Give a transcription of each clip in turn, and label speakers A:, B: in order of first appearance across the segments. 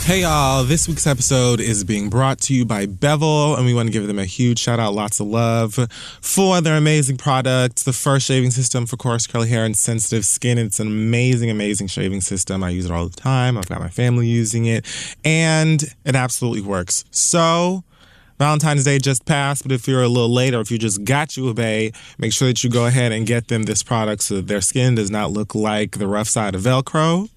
A: Hey y'all, this week's episode is being brought to you by Bevel, and we want to give them a huge shout out, lots of love for their amazing products. The first shaving system for coarse, curly hair, and sensitive skin. It's an amazing, amazing shaving system. I use it all the time. I've got my family using it, and it absolutely works. So, Valentine's Day just passed, but if you're a little late or if you just got you a bae, make sure that you go ahead and get them this product so that their skin does not look like the rough side of Velcro.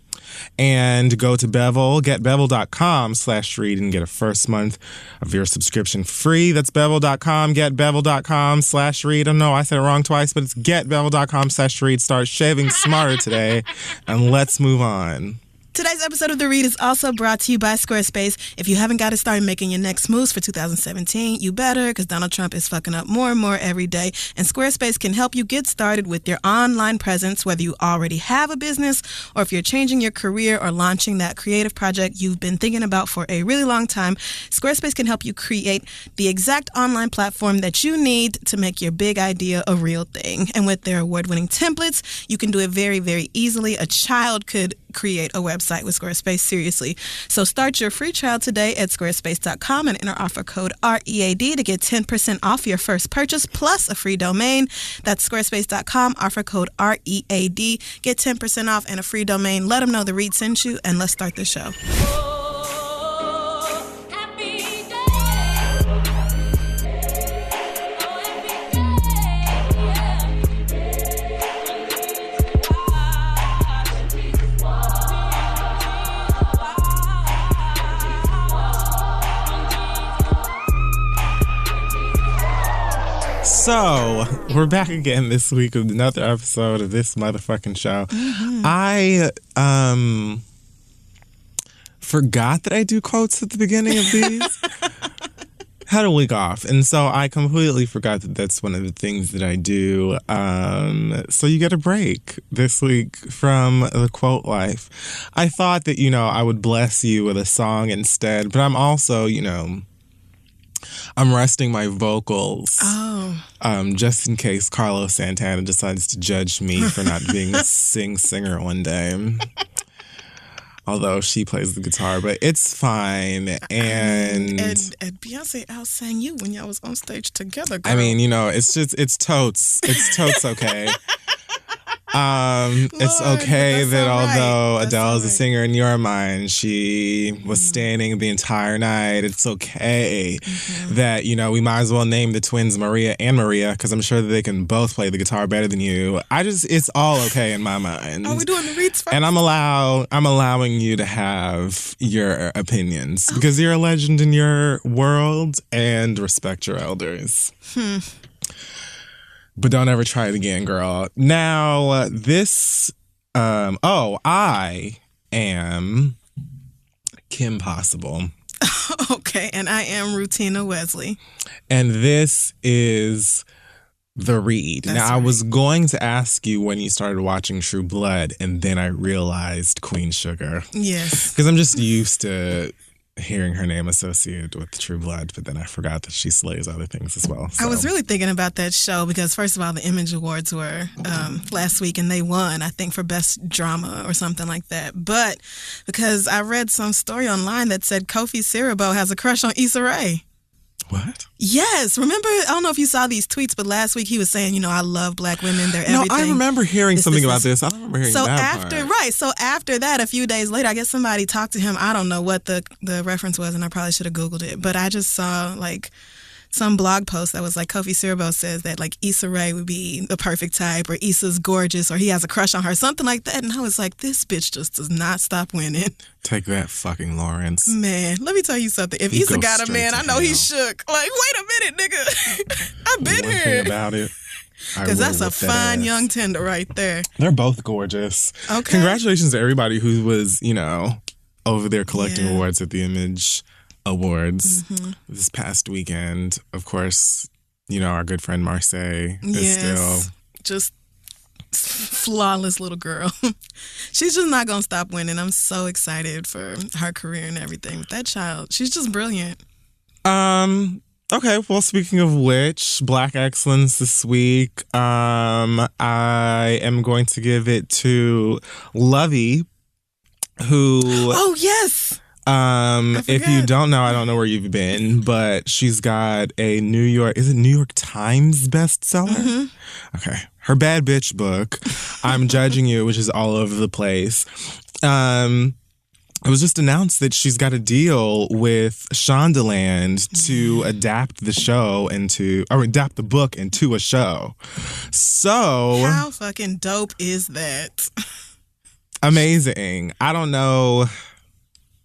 A: And go to Bevel, get bevel.com/read and get a first month of your subscription free. That's bevel.com, get bevel.com/read. I know I said it wrong twice, but it's get bevel.com/read. Start shaving smarter today, and let's move on.
B: Today's episode of The Read is also brought to you by Squarespace. If you haven't got to start making your next moves for 2017, you better, because Donald Trump is fucking up more and more every day. And Squarespace can help you get started with your online presence, whether you already have a business or if you're changing your career or launching that creative project you've been thinking about for a really long time. Squarespace can help you create the exact online platform that you need to make your big idea a real thing. And with their award-winning templates, you can do it very, very easily. A child could create a website with Squarespace, seriously. So start your free trial today at squarespace.com and enter offer code READ to get 10% off your first purchase plus a free domain. That's squarespace.com, offer code READ. Get 10% off and a free domain. Let them know The Read sent you, and let's start the show.
A: So, we're back again this week with another episode of this motherfucking show. Mm-hmm. I forgot that I do quotes at the beginning of these. Had a week off, and so I completely forgot that that's one of the things that I do. So you get a break this week from the quote life. I thought that, I would bless you with a song instead, but I'm also, I'm resting my vocals just in case Carlos Santana decides to judge me for not being a singer one day. Although she plays the guitar, but it's fine. And
B: Beyoncé outsang you when y'all was on stage together, girl.
A: I mean, it's totes. It's totes okay. It's okay that although Adele is a singer in your mind, she was standing the entire night. It's okay that, we might as well name the twins Maria and Maria, because I'm sure that they can both play the guitar better than you. It's all okay in my mind.
B: Are we doing the reads first?
A: And I'm allowing you to have your opinions because you're a legend in your world and respect your elders. But don't ever try it again, girl. Now, this, I am Kim Possible.
B: Okay, and I am Rutina Wesley.
A: And this is The Read. That's now, right. I was going to ask you when you started watching True Blood, and then I realized Queen Sugar.
B: Yes.
A: Because I'm just used to hearing her name associated with True Blood, but then I forgot that she slays other things as well. So.
B: I was really thinking about that show because, first of all, the Image Awards were last week, and they won, I think, for Best Drama or something like that. But because I read some story online that said Kofi Siriboe has a crush on Issa Rae.
A: What?
B: Yes. Remember, I don't know if you saw these tweets, but last week he was saying, I love black women. They're everything.
A: No, I remember hearing something about this. I don't remember hearing that part.
B: Right. So after that, a few days later, I guess somebody talked to him. I don't know what the reference was, and I probably should have Googled it. But I just saw, some blog post that was Kofi Siriboe says that, Issa Rae would be the perfect type, or Issa's gorgeous, or he has a crush on her, something like that. And I was like, this bitch just does not stop winning.
A: Take that, fucking Lawrence.
B: Man, let me tell you something. If Issa got a man, I know he's shook. Wait a minute, nigga. I've been
A: One
B: here.
A: thing about it.
B: Because that's a fine young tender right there.
A: They're both gorgeous.
B: Okay.
A: Congratulations to everybody who was, over there collecting awards at the Image Awards this past weekend. Of course, our good friend Marseille is still
B: just flawless little girl. She's just not gonna stop winning. I'm so excited for her career and everything. With that child, she's just brilliant.
A: Okay, well, speaking of which, Black Excellence this week, I am going to give it to Lovey, who...
B: Oh, yes!
A: If you don't know, I don't know where you've been, but she's got a New York Times bestseller? Mm-hmm. Okay. Her Bad Bitch book, I'm Judging You, which is all over the place. It was just announced that she's got a deal with Shondaland to adapt the book into a show. So
B: how fucking dope is that?
A: Amazing. I don't know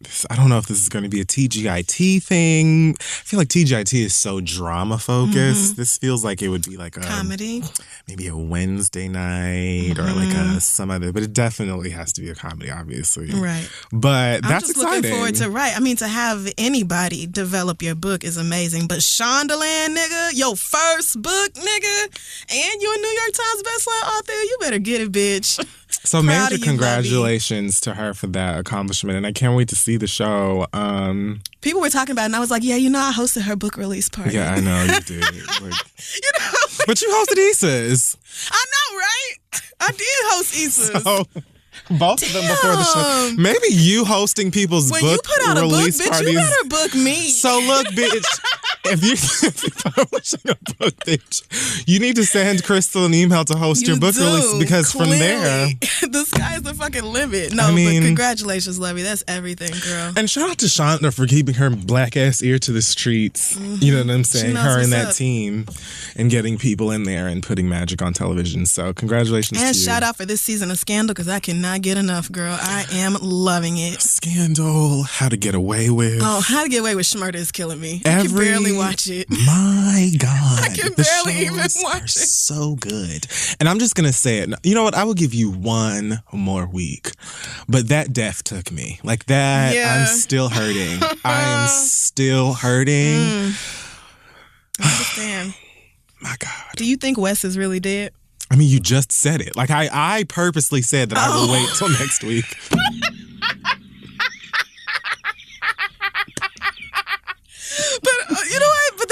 A: if this is going to be a TGIT thing. I feel like TGIT is so drama focused. Mm-hmm. This feels like it would be like a
B: comedy,
A: maybe a Wednesday night or like some other. But it definitely has to be a comedy, obviously.
B: Right.
A: But that's exciting.
B: Looking forward to have anybody develop your book is amazing. But Shondaland, nigga, your first book, nigga, and you're a New York Times bestseller author. You better get it, bitch.
A: So major congratulations to her for that accomplishment, and I can't wait to see the show.
B: People were talking about it, and I was like, yeah, I hosted her book release party.
A: Yeah, I know, you did. But you hosted Issa's.
B: I know, right? I did host Issa's.
A: So, both of them before the show. Maybe you hosting people's
B: when
A: book
B: you put out
A: release
B: a book,
A: parties.
B: Bitch, you better book me.
A: So look, bitch. If you're publishing a book, bitch, you need to send Crystal an email to host your book release because
B: clearly.
A: From there,
B: the sky's the fucking limit. No, but congratulations, Lovey. That's everything, girl.
A: And shout out to Shonda for keeping her black ass ear to the streets. Mm-hmm. You know what I'm saying? Her and that team, and getting people in there and putting magic on television. So congratulations to you.
B: And shout out for this season of Scandal because I cannot get enough, girl. I am loving it.
A: Scandal, How to Get Away With.
B: Oh, How to Get Away with Schmurda is killing me. I can barely watch it.
A: My God.
B: I can barely even watch it.
A: So good. And I'm just going to say it. You know what? I will give you one more week. But that death took me. Like that, yeah. I'm still hurting. I am still hurting.
B: I understand.
A: My God.
B: Do you think Wes is really dead?
A: I mean, you just said it. Like, I purposely said that I will wait till next week.
B: But you know what? But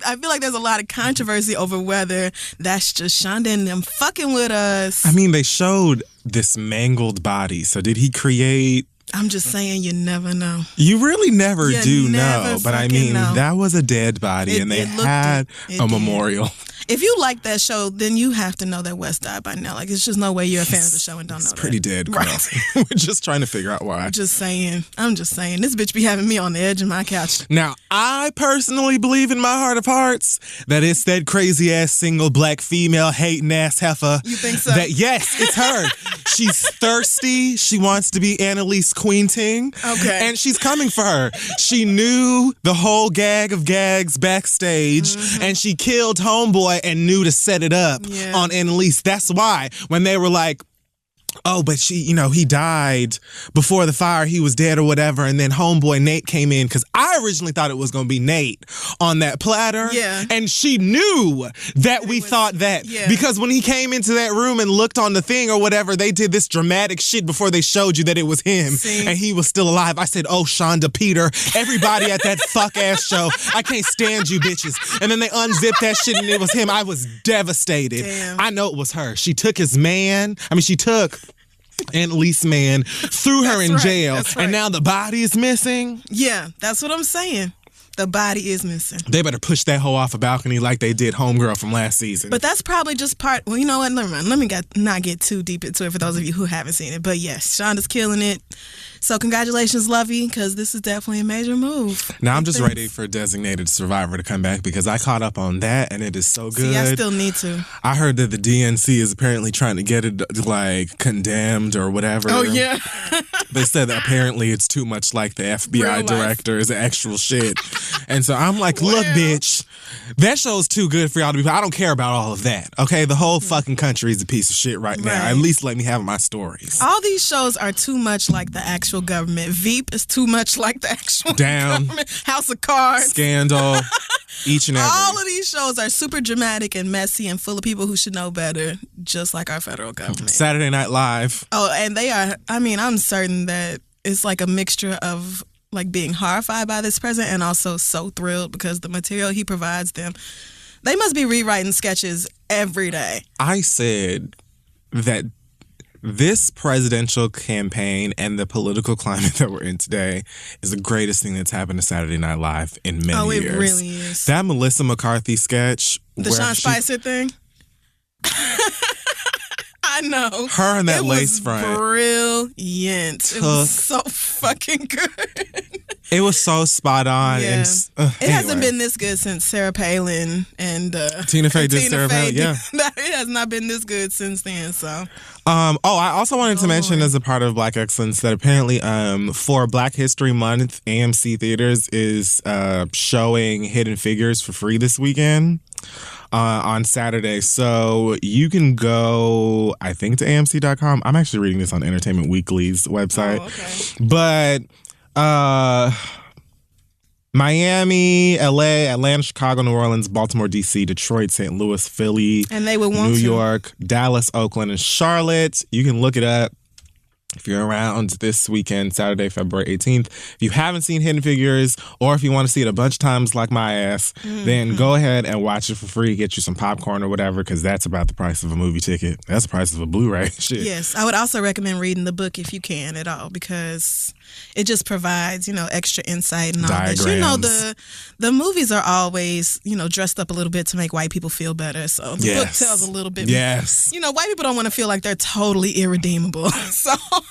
B: I feel like there's a lot of controversy over whether that's just Shonda and them fucking with us.
A: I mean, they showed this mangled body. So did he create...
B: I'm just saying, you never know.
A: You really never do know. But I mean, that was a dead body, and they had a memorial.
B: If you like that show, then you have to know that Wes died by now. Like, it's just no way you're a fan of the show and don't know that.
A: It's pretty dead, girl. Right. We're just trying to figure out why.
B: I'm just saying. This bitch be having me on the edge of my couch.
A: Now, I personally believe in my heart of hearts that it's that crazy-ass single black female hating-ass heifer.
B: You think so?
A: That, yes, it's her. She's thirsty. She wants to be Annalise Queen Ting.
B: Okay.
A: And she's coming for her. She knew the whole gag of gags backstage, and she killed Homeboy and knew to set it up on Annalise. That's why when they were like, oh, but he died before the fire. He was dead or whatever. And then homeboy Nate came in because I originally thought it was going to be Nate on that platter.
B: Yeah.
A: And she knew that we thought that because when he came into that room and looked on the thing or whatever, they did this dramatic shit before they showed you that it was him and he was still alive. I said, oh, Shonda Peter, everybody at that fuck ass show, I can't stand you bitches. And then they unzipped that shit and it was him. I was devastated.
B: Damn.
A: I know it was her. She took his man. She took Annalise man, threw her in jail, and now the body is missing.
B: Yeah, that's what I'm saying. The body is missing.
A: They better push that hoe off a balcony like they did Homegirl from last season.
B: But that's probably just part... Well, you know what? Never mind. Let me not get too deep into it for those of you who haven't seen it. But yes, Shonda's killing it. So congratulations, Lovey, because this is definitely a major move.
A: Now I'm just ready for Designated Survivor to come back because I caught up on that and it is so good.
B: See, I still need to.
A: I heard that the DNC is apparently trying to get it like condemned or whatever.
B: Oh, yeah.
A: They said that apparently it's too much like the FBI director's actual shit. And so I'm like, look, bitch, that show's too good for y'all to be. I don't care about all of that. Okay, the whole fucking country is a piece of shit right now. At least let me have my stories.
B: All these shows are too much like the actual government. Veep is too much like the actual government. House of Cards,
A: Scandal, each and every.
B: All of these shows are super dramatic and messy and full of people who should know better, just like our federal government.
A: Saturday Night Live.
B: Oh, and they are. I'm certain that it's like a mixture of like being horrified by this president and also so thrilled because the material he provides them. They must be rewriting sketches every day.
A: I said that this presidential campaign and the political climate that we're in today is the greatest thing that's happened to Saturday Night Live in many years.
B: Oh, it really is.
A: That Melissa McCarthy sketch.
B: The Sean Spicer thing? I know.
A: Her and that lace front.
B: Brilliant. It was so fucking good.
A: It was so spot on.
B: Yeah.
A: And,
B: it hasn't been this good since Sarah Palin and
A: Tina Fey did Sarah Palin. Yeah.
B: It has not been this good since then. So.
A: I also wanted to mention as a part of Black Excellence that apparently for Black History Month, AMC Theaters is showing Hidden Figures for free this weekend. On Saturday. So you can go, I think, to AMC.com. I'm actually reading this on Entertainment Weekly's website.
B: Oh, okay.
A: But Miami, LA, Atlanta, Chicago, New Orleans, Baltimore, DC, Detroit, St. Louis, Philly,
B: and they would want
A: New
B: to.
A: York, Dallas, Oakland, and Charlotte. You can look it up. If you're around this weekend, Saturday, February 18th, if you haven't seen Hidden Figures, or if you want to see it a bunch of times like my ass, then go ahead and watch it for free. Get you some popcorn or whatever, because that's about the price of a movie ticket. That's the price of a Blu-ray. Shit.
B: Yes, I would also recommend reading the book if you can at all, because it just provides, extra insight and all
A: Diagrams.
B: that. The movies are always, dressed up a little bit to make white people feel better. So the book tells a little bit.
A: Yes.
B: White people don't want to feel like they're totally irredeemable.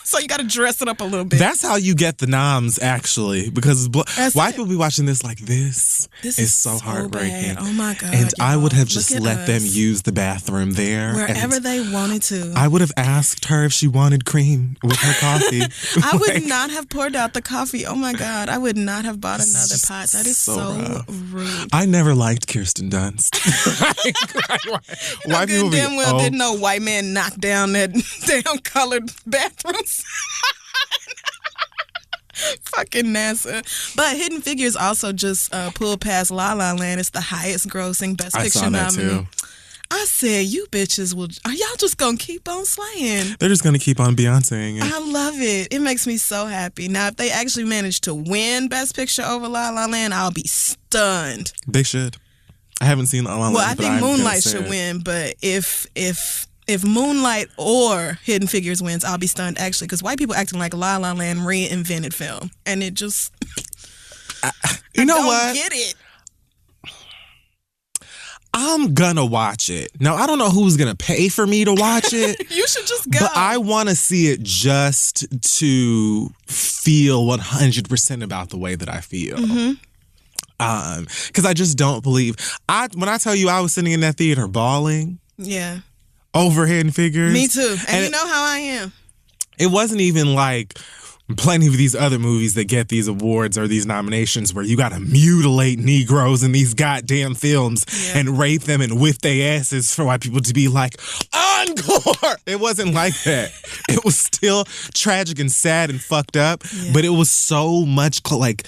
B: So you got to dress it up a little bit.
A: That's how you get the noms, actually, because white people be watching this like this is so heartbreaking.
B: Bad. Oh my God.
A: And I would have just
B: let
A: let them use the bathroom there.
B: Wherever they wanted to.
A: I would have asked her if she wanted cream with her coffee.
B: I would not have poured out the coffee. Oh my God. I would not have bought another pot. That is so rude.
A: I never liked Kirsten Dunst.
B: White people damn well didn't know white man knocked down that damn colored bathroom. Fucking NASA. But Hidden Figures also just pulled past La La Land. It's the highest grossing Best Picture nominee. I said, you bitches are y'all just gonna keep on slaying?
A: They're just gonna keep on Beyonceing it.
B: I love it. It makes me so happy. Now, if they actually manage to win Best Picture over La La Land, I'll be stunned.
A: They should. I haven't seen La La Land.
B: Well, I think Moonlight should win, but if Moonlight or Hidden Figures wins, I'll be stunned, actually, because white people acting like La La Land reinvented film, and it just I don't get it.
A: I'm gonna watch it. Now, I don't know who's gonna pay for me to watch it.
B: You should just go.
A: But I want to see it just to feel 100% about the way that I feel. Because I just don't believe. When I tell you I was sitting in that theater bawling.
B: Yeah.
A: Over Hidden Figures.
B: Me too. And you know how I am.
A: It wasn't even like plenty of these other movies that get these awards or these nominations where you got to mutilate Negroes in these goddamn films and rape them and whip their asses for white people to be like, encore! It wasn't like that. It was still tragic and sad and fucked up, but it was so much like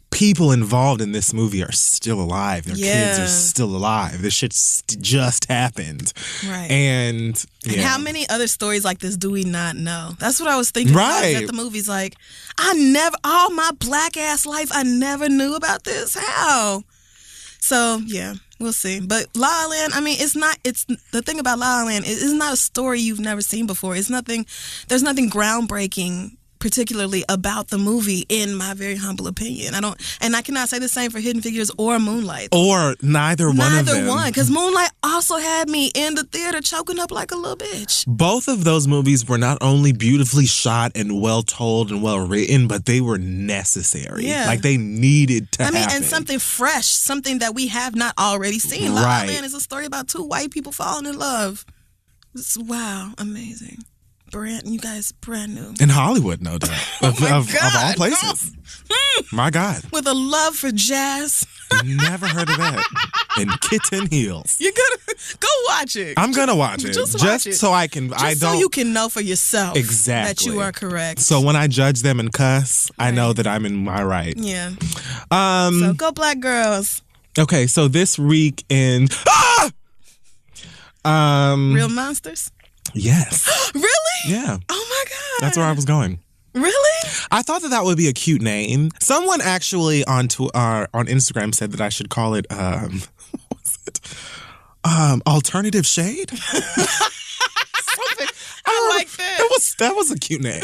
A: people involved in this movie are still alive. Their kids are still alive. This shit just happened.
B: Right.
A: And
B: how many other stories like this do we not know? That's what I was thinking. Right. At the movies, like, all my black ass life, I never knew about this. How? So, yeah, we'll see. But La La Land, I mean, it's the thing about La La Land, it's not a story you've never seen before. There's nothing groundbreaking particularly about the movie, in my very humble opinion. I cannot say the same for Hidden Figures or Moonlight.
A: Or neither one of them.
B: Neither one, because Moonlight also had me in the theater choking up like a little bitch.
A: Both of those movies were not only beautifully shot and well told and well written, but they were necessary. Yeah. Like they needed to happen.
B: And something fresh, something that we have not already seen. La La Land is a story about two white people falling in love. Wow, amazing. You guys, brand new.
A: In Hollywood, no doubt. Of all places. My God.
B: With a love for jazz.
A: Never heard of that. And kitten heels.
B: You're gonna go watch it.
A: I'm gonna watch it. Just watch it. So I can.
B: So you can know for yourself that you are correct.
A: So when I judge them and cuss, I know that I'm in my right.
B: Yeah. So go Black girls.
A: Okay, so this week in
B: Real Monsters?
A: Yes.
B: Really?
A: Yeah.
B: Oh my God.
A: That's where I was going.
B: Really?
A: I thought that would be a cute name. Someone actually on Instagram said that I should call it what was it? Alternative Shade? something.
B: I like that.
A: That was a cute name.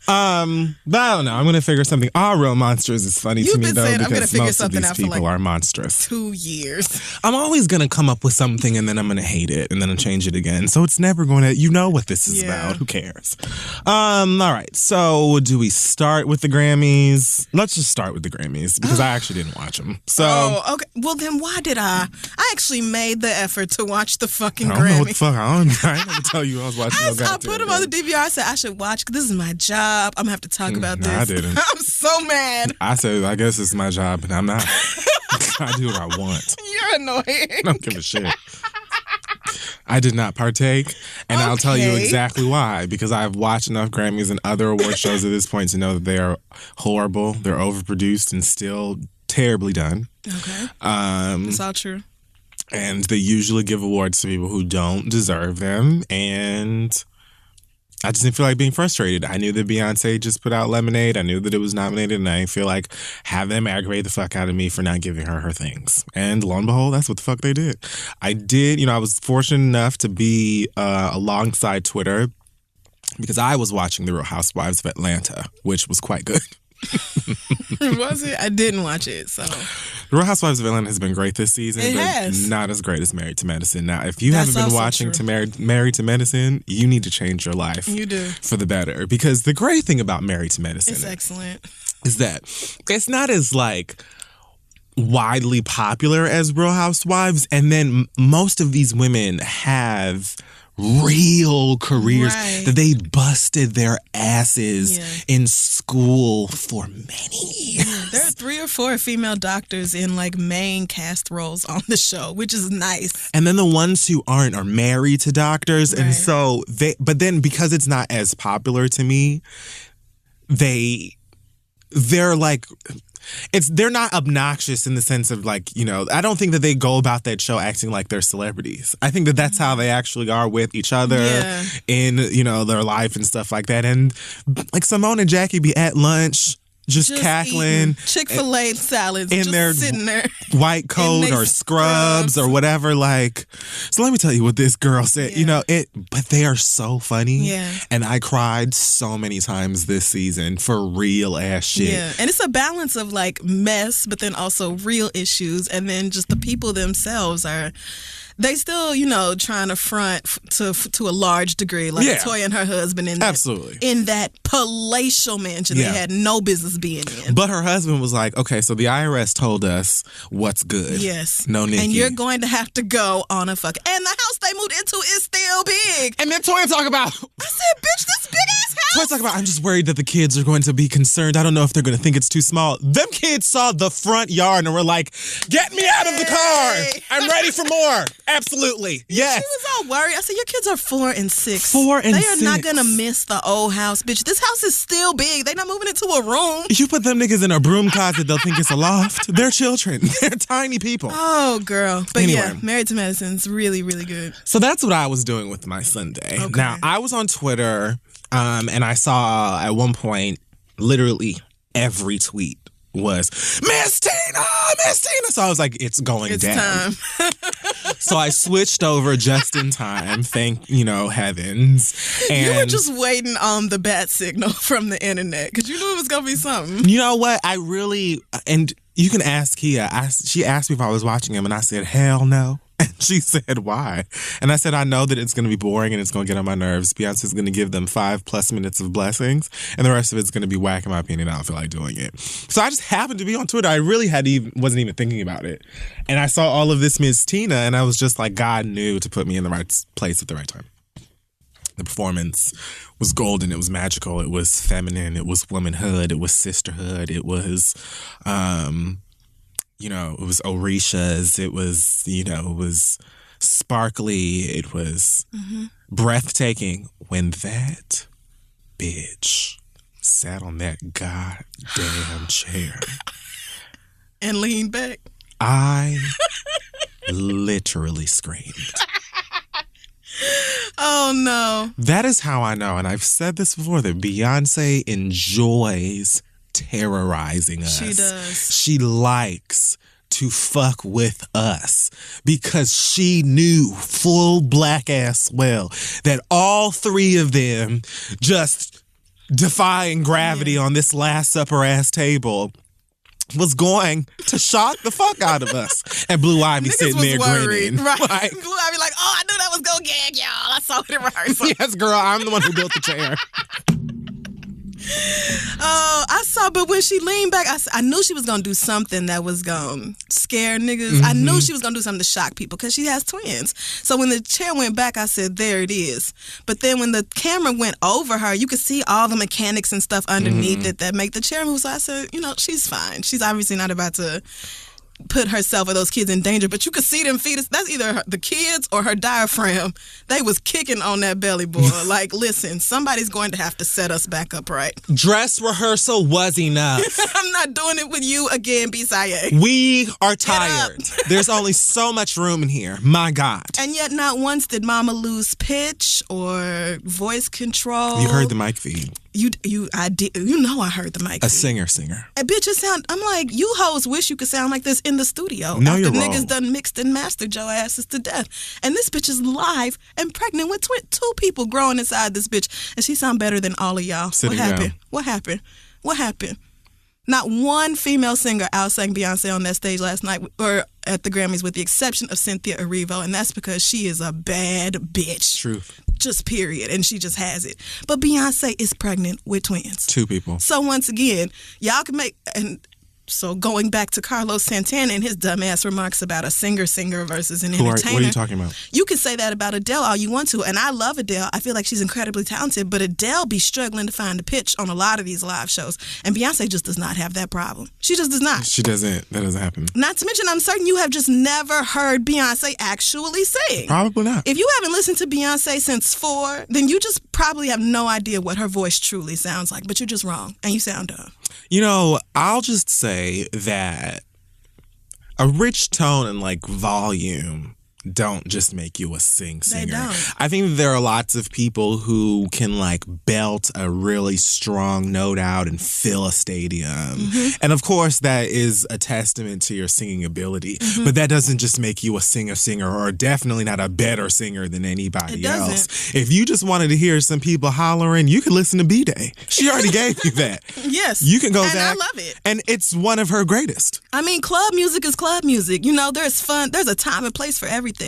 A: But I don't know. I'm gonna figure something. Our Real Monsters is funny to me though
B: saying, I'm gonna
A: because
B: figure
A: most of
B: something
A: these
B: out for,
A: people
B: like,
A: are monstrous.
B: 2 years.
A: I'm always gonna come up with something and then I'm gonna hate it and then I'll change it again. So it's never gonna. You know what this is about. Who cares? All right. So do we start with the Grammys? Let's just start with the Grammys because I actually didn't watch them. So
B: okay. Well, then why did I? I actually made the effort to watch the fucking
A: I don't know what
B: Grammys.
A: the fuck. I ain't gonna tell you I was watching.
B: I put them on the DVR. I said I should watch. This is my job. I'm gonna have to talk about this.
A: I didn't.
B: I'm so mad.
A: I said I guess it's my job, but I'm not. I do what I want.
B: You're annoying.
A: I don't give a shit. I did not partake, and I'll tell you exactly why. Because I've watched enough Grammys and other award shows at this point to know that they are horrible, they're overproduced, and still terribly done.
B: Okay. That's all true.
A: And they usually give awards to people who don't deserve them, and I just didn't feel like being frustrated. I knew that Beyoncé just put out Lemonade. I knew that it was nominated, and I didn't feel like having them aggravate the fuck out of me for not giving her things. And lo and behold, that's what the fuck they did. I did, I was fortunate enough to be alongside Twitter because I was watching The Real Housewives of Atlanta, which was quite good.
B: Was it? I didn't watch it, so.
A: The Real Housewives of Atlanta has been great this season, but not as great as Married to Medicine. Now, if you haven't been watching Married to Medicine, you need to change your life.
B: You do.
A: For the better. Because the great thing about Married to Medicine
B: is excellent.
A: Is that it's not as like widely popular as Real Housewives, and then most of these women have real careers that they busted their asses in school for many years.
B: There are 3 or 4 female doctors in like main cast roles on the show, which is nice.
A: And then the ones who aren't are married to doctors, and so but then because it's not as popular to me, they're like, they're not obnoxious in the sense of like, I don't think that they go about that show acting like they're celebrities. I think that that's how they actually are with each other in, their life and stuff like that. And like Simone and Jackie be at lunch, just cackling.
B: Chick-fil-A salads
A: in
B: just
A: their
B: sitting there.
A: White coat or scrubs or whatever. Like, so let me tell you what this girl said. But they are so funny.
B: Yeah.
A: And I cried so many times this season for real ass shit.
B: Yeah. And it's a balance of like mess, but then also real issues. And then just the people themselves they still, trying to front to a large degree, like Toya and her husband in that palatial mansion they had no business being in.
A: But her husband was like, okay, so the IRS told us what's good.
B: Yes.
A: No Nikki.
B: And you're going to have to go on a fuck. And the house they moved into is still big.
A: And then Toya talk about,
B: I said, bitch, this big ass house.
A: Toya talk about, I'm just worried that the kids are going to be concerned. I don't know if they're going to think it's too small. Them kids saw the front yard and were like, get me out of the car. I'm ready for more. Absolutely. Yes.
B: She was all worried. I said, your kids are 4 and 6.
A: 4 and 6.
B: They are not going to miss the old house, bitch. This house is still big. They're not moving into a room.
A: You put them niggas in a broom closet, they'll think it's a loft. They're children. They're tiny people.
B: Oh, girl. But
A: anyway.
B: Married to Medicine's really, really good.
A: So that's what I was doing with my Sunday.
B: Okay.
A: Now, I was on Twitter, and I saw at one point, literally every tweet was Miss Tina. So I was like, it's going down.
B: It's time.
A: So I switched over just in time. Thank heavens. And
B: you were just waiting on the bat signal from the internet because you knew it was gonna be something.
A: You know what? I really, and you can ask Kia. She asked me if I was watching him, and I said, hell no. And she said, why? And I said, I know that it's going to be boring and it's going to get on my nerves. Beyonce's going to give them 5+ minutes of blessings, and the rest of it's going to be whack, in my opinion. I don't feel like doing it. So I just happened to be on Twitter. I really wasn't even thinking about it. And I saw all of this Miss Tina, and I was just like, God knew to put me in the right place at the right time. The performance was golden. It was magical. It was feminine. It was womanhood. It was sisterhood. It was... it was Orishas. It was, it was sparkly. It was breathtaking. When that bitch sat on that goddamn chair
B: and leaned back,
A: I literally screamed.
B: Oh, no.
A: That is how I know, and I've said this before, that Beyonce enjoys terrorizing us.
B: She does.
A: She likes to fuck with us because she knew full black ass well that all three of them just defying gravity on this last supper ass table was going to shock the fuck out of us. And Blue Ivy sitting there grinning.
B: Right. Like, Blue Ivy like, oh, I knew that was going to gag y'all. I saw it in rehearsal.
A: Yes, girl, I'm the one who built the chair.
B: Oh, I saw, but when she leaned back, I knew she was going to do something that was going to scare niggas. I knew she was going to do something to shock people because she has twins. So when the chair went back, I said, there it is. But then when the camera went over her, you could see all the mechanics and stuff underneath it that make the chair move. So I said, she's fine. She's obviously not about to put herself or those kids in danger, but you could see them fetus. That's either the kids or her diaphragm. They was kicking on that belly boy. Like, listen, somebody's going to have to set us back up right.
A: Dress rehearsal was enough.
B: I'm not doing it with you again, B-Saye.
A: We are tired. There's only so much room in here. My God.
B: And yet not once did Mama lose pitch or voice control.
A: You heard the mic feed.
B: I did. I heard the mic.
A: A singer.
B: And bitch, I'm like, you hoes wish you could sound like this in the studio.
A: No,
B: after
A: you're
B: niggas
A: wrong.
B: done mixed and mastered your asses to death. And this bitch is live and pregnant with two people growing inside this bitch. And she sound better than all of y'all.
A: Sitting
B: What happened? Not one female singer outsang Beyonce on that stage last night or at the Grammys with the exception of Cynthia Erivo. And that's because she is a bad bitch.
A: Truth.
B: Just period. And she just has it. But Beyonce is pregnant with twins.
A: 2 people.
B: So once again, y'all can make... So going back to Carlos Santana and his dumbass remarks about a singer versus an entertainer.
A: What are you talking about?
B: You can say that about Adele all you want to. And I love Adele. I feel like she's incredibly talented. But Adele be struggling to find a pitch on a lot of these live shows. And Beyonce just does not have that problem. She just does not.
A: She doesn't. That doesn't happen.
B: Not to mention, I'm certain you have just never heard Beyonce actually sing.
A: Probably not.
B: If you haven't listened to Beyonce since 4, then you just probably have no idea what her voice truly sounds like. But you're just wrong. And you sound dumb.
A: I'll just say that a rich tone and volume don't just make you a singer.
B: They don't.
A: I think there are lots of people who can belt a really strong note out and fill a stadium. And of course that is a testament to your singing ability. But that doesn't just make you a singer or definitely not a better singer than anybody else. If you just wanted to hear some people hollering, you could listen to B-Day. She already gave you that.
B: Yes.
A: You can go
B: and
A: back.
B: I love it.
A: And it's one of her greatest.
B: I mean, club music is club music. There's fun. There's a time and place for everything.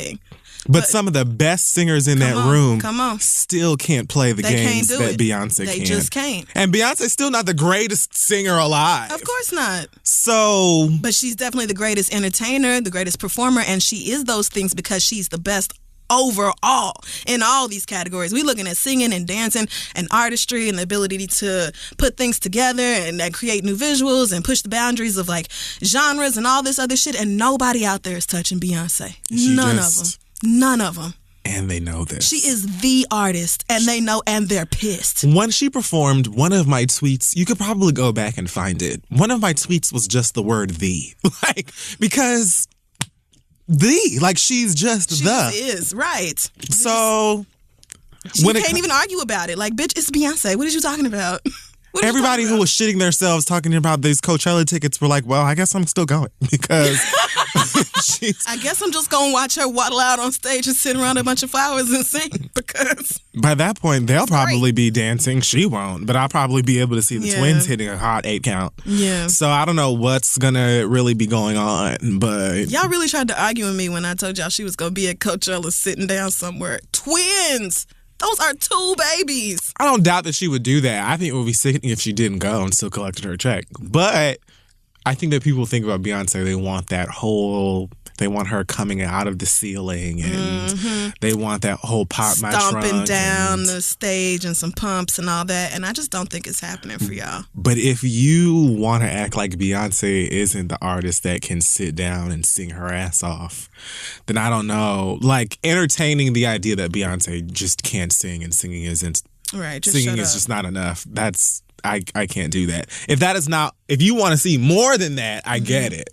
A: But some of the best singers in that room still can't play the games that Beyonce can.
B: They just can't.
A: And Beyonce's still not the greatest singer alive.
B: Of course not.
A: So...
B: But she's definitely the greatest entertainer, the greatest performer, and she is those things because she's the best overall in all these categories. We're looking at singing and dancing and artistry and the ability to put things together and create new visuals and push the boundaries of genres and all this other shit, and nobody out there is touching Beyonce. None of them.
A: And they know this.
B: She is the artist, and they know, and they're pissed.
A: When she performed, one of my tweets, you could probably go back and find it. One of my tweets was just the word "the," because she's just
B: she
A: the.
B: She is right.
A: So
B: you can't even argue about it. Bitch, it's Beyonce. What are you talking about?
A: Everybody who was shitting themselves talking about these Coachella tickets were like, well, I guess I'm still going because
B: I guess I'm just going to watch her waddle out on stage and sit around a bunch of flowers and sing because...
A: By that point, they'll probably be dancing. She won't, but I'll probably be able to see the twins hitting a hot 8 count.
B: Yeah.
A: So I don't know what's going to really be going on, but...
B: Y'all really tried to argue with me when I told y'all she was going to be at Coachella sitting down somewhere. Twins! Those are 2 babies.
A: I don't doubt that she would do that. I think it would be sick if she didn't go and still collected her check. But I think that people think about Beyonce, they want her coming out of the ceiling and they want that whole pop my trunk.
B: Stomping down the stage and some pumps and all that. And I just don't think it's happening for y'all.
A: But if you want to act like Beyonce isn't the artist that can sit down and sing her ass off, then I don't know. Entertaining the idea that Beyonce just can't sing and singing isn't.
B: Right, just
A: singing is just not enough. I can't do that. If you want to see more than that, I get it.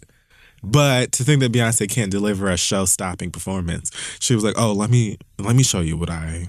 A: But to think that Beyonce can't deliver a show-stopping performance, she was like, "Oh, let me show you what I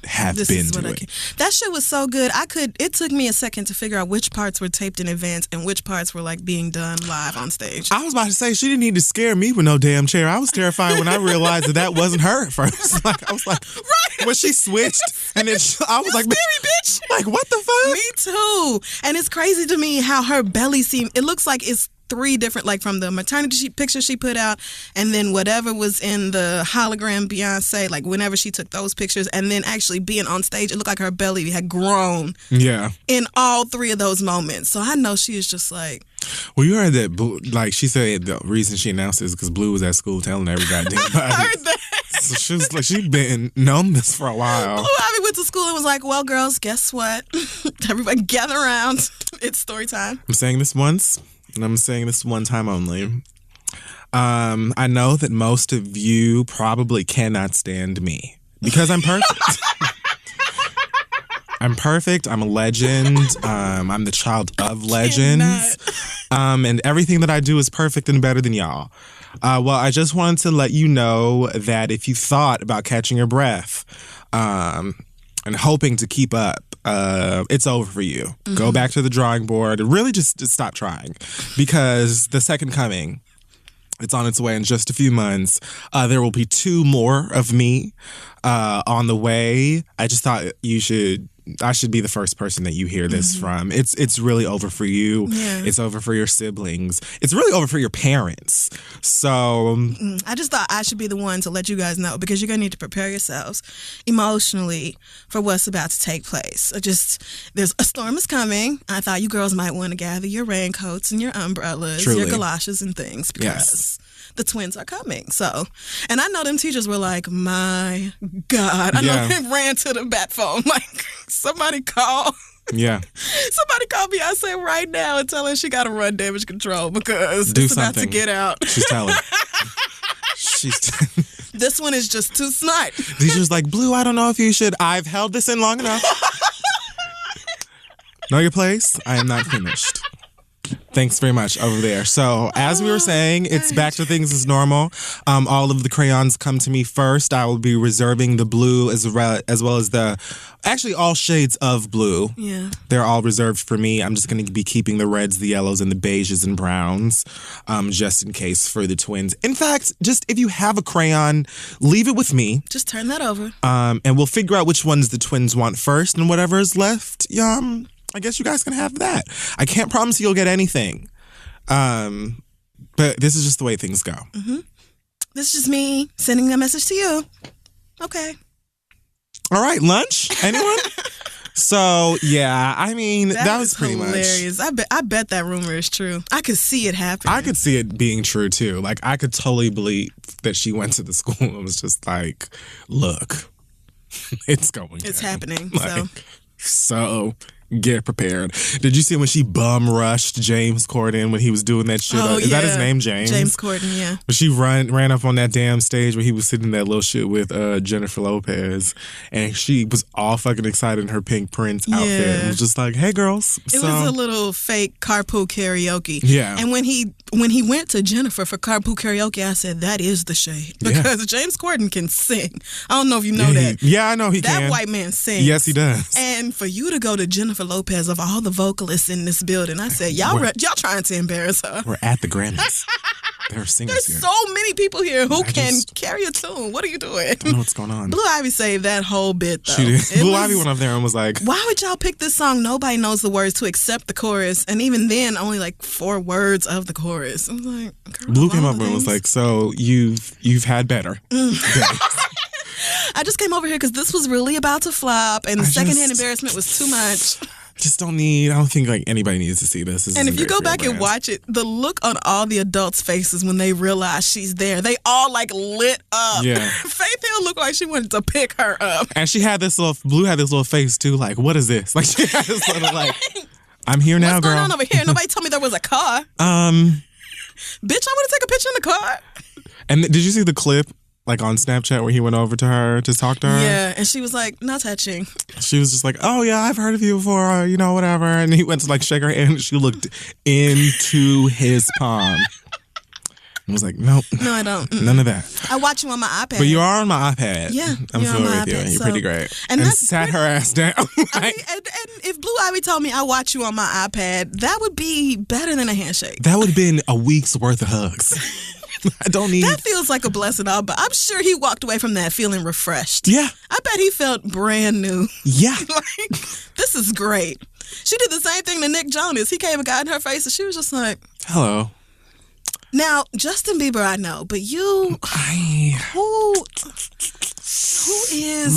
A: have been doing."
B: That shit was so good. It took me a second to figure out which parts were taped in advance and which parts were like being done live on stage.
A: I was about to say she didn't need to scare me with no damn chair. I was terrified when I realized that wasn't her at first. Like I was like, right. When she switched, and then I was like,
B: scary bitch.
A: Like what the fuck?
B: Me too. And it's crazy to me how her belly seemed. It looks like it's 3 different, like from the maternity picture she put out, and then whatever was in the hologram Beyonce, like whenever she took those pictures, and then actually being on stage, it looked like her belly had grown.
A: Yeah. In
B: all 3 of those moments. So I know she is just like.
A: Well, you heard that, like she said the reason she announced this is because Blue was at school telling every goddamn body.
B: I heard that.
A: So she was like, she'd been known this for a while.
B: Blue Ivy went to school and was like, well, girls, guess what? Everybody gather around. It's story time.
A: I'm saying this once. And I'm saying this one time only. I know that most of you probably cannot stand me because I'm perfect. I'm perfect. I'm a legend. I'm the child of legends. And everything that I do is perfect and better than y'all. Well, I just wanted to let you know that if you thought about catching your breath and hoping to keep up, it's over for you. Mm-hmm. Go back to the drawing board and really just stop trying, because the second coming, it's on its way in just a few months. There will be 2 more of me on the way. I just thought I should be the first person that you hear this from. It's really over for you. Yeah. It's over for your siblings. It's really over for your parents. So
B: I just thought I should be the one to let you guys know, because you're going to need to prepare yourselves emotionally for what's about to take place. There's a storm is coming. I thought you girls might want to gather your raincoats and your umbrellas,
A: Truly.
B: your galoshes and things, because the twins are coming. So, and I know them teachers were like, my God. I know they ran to the bat phone like, somebody call.
A: Yeah.
B: Somebody call Beyonce right now and tell her she got to run damage control, because
A: it's
B: about to get out.
A: She's telling.
B: This one is just too smart.
A: Teacher's like, Blue, I don't know if you should. I've held this in long enough. Know your place? I am not finished. Thanks very much over there. So as we were saying, it's back to things as normal. All of the crayons come to me first. I will be reserving the blue as well as actually all shades of blue.
B: Yeah.
A: They're all reserved for me. I'm just going to be keeping the reds, the yellows, and the beiges and browns just in case for the twins. In fact, just if you have a crayon, leave it with me.
B: Just turn that over.
A: And we'll figure out which ones the twins want first, and whatever is left, I guess you guys can have that. I can't promise you'll get anything. But this is just the way things go.
B: Mm-hmm. This is just me sending a message to you. Okay.
A: All right, lunch? Anyone? So, yeah, I mean, that was pretty
B: hilarious. I bet that rumor is true. I could see it happening.
A: I could see it being true, too. Like, I could totally believe that she went to the school and was just like, look, it's going
B: It's
A: down.
B: Happening,
A: So get prepared. Did you see when she bum rushed James Corden when he was doing that shit? Is that his name, James?
B: James Corden, yeah.
A: But she ran up on that damn stage where he was sitting in that little shit with Jennifer Lopez, and she was all fucking excited in her pink Prince outfit. It was just like, hey, girls.
B: It was a little fake carpool karaoke.
A: Yeah.
B: And when he went to Jennifer for carpool karaoke, I said, that is the shade. Because James Corden can sing. I don't know if you know that.
A: Yeah, I know he
B: can. That white man sings.
A: Yes, he does.
B: And for you to go to Jennifer Lopez, of all the vocalists in this building, I said, y'all trying to embarrass her.
A: We're at the Grammys. There are singers
B: There's so many people here who can carry a tune. What are you doing?
A: I don't know what's going on.
B: Blue Ivy saved that whole bit, though.
A: She did. Blue Ivy went up there and was like,
B: why would y'all pick this song? Nobody knows the words to except the chorus. And even then, only like 4 words of the chorus. I was like,
A: Blue came up and was like, so you've had better.
B: I just came over here because this was really about to flop, and the secondhand embarrassment was too much.
A: I don't think like anybody needs to see this.
B: And if you go back and watch it, the look on all the adults' faces when they realize she's there, they all like lit up.
A: Yeah.
B: Faith Hill looked like she wanted to pick her up.
A: And Blue had this little face too, like, what is this? Like she had this little like, I'm here now, girl.
B: What's going on over here? Nobody told me there was a car. Bitch, I want to take a picture in the car. And
A: did you see the clip? Like on Snapchat where he went over to her to talk to her?
B: Yeah, and she was like, not touching.
A: She was just like, oh yeah, I've heard of you before, whatever. And he went to like shake her hand and she looked into his palm. I was like, nope.
B: No, I don't.
A: None of that.
B: I watch you on my iPad.
A: But you are on my iPad.
B: Yeah.
A: I'm familiar with you. And you're pretty great. And sat her ass down.
B: I mean, and if Blue Ivy told me I watch you on my iPad, that would be better than a handshake.
A: That would have been a week's worth of hugs. I don't need...
B: That feels like a blessing, but I'm sure he walked away from that feeling refreshed.
A: Yeah.
B: I bet he felt brand new.
A: Yeah.
B: Like, this is great. She did the same thing to Nick Jonas. He came and got in her face, and she was just like...
A: Hello.
B: Now, Justin Bieber, I know, but you... Who is...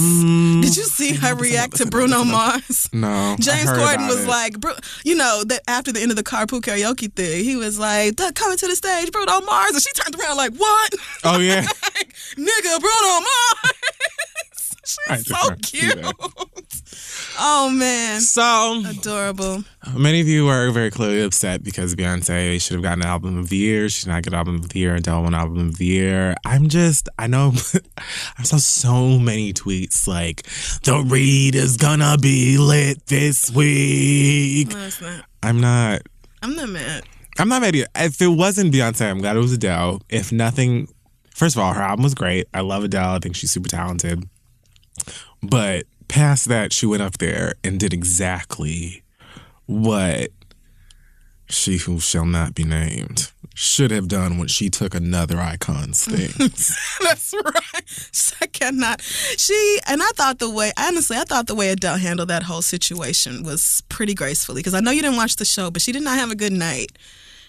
B: Did you see her react to Bruno Mars?
A: No.
B: James Corden was like, that after the end of the carpool karaoke thing, he was like, coming to the stage, Bruno Mars. And she turned around like, what?
A: Oh, yeah.
B: Like, nigga, Bruno Mars. She's so cute. Oh, man.
A: So
B: adorable.
A: Many of you are very clearly upset because Beyonce should have gotten an album of the year. She did not get album of the year. Adele won album of the year. I know I saw so many tweets like, the read is gonna be lit this week.
B: No, it's not.
A: I'm not
B: mad.
A: I'm not mad either. If it wasn't Beyonce, I'm glad it was Adele. If nothing, first of all, her album was great. I love Adele. I think she's super talented. But past that, she went up there and did exactly what she who shall not be named should have done when she took another icon's thing.
B: That's right. I cannot. I thought the way Adele handled that whole situation was pretty gracefully, because I know you didn't watch the show, but she did not have a good night.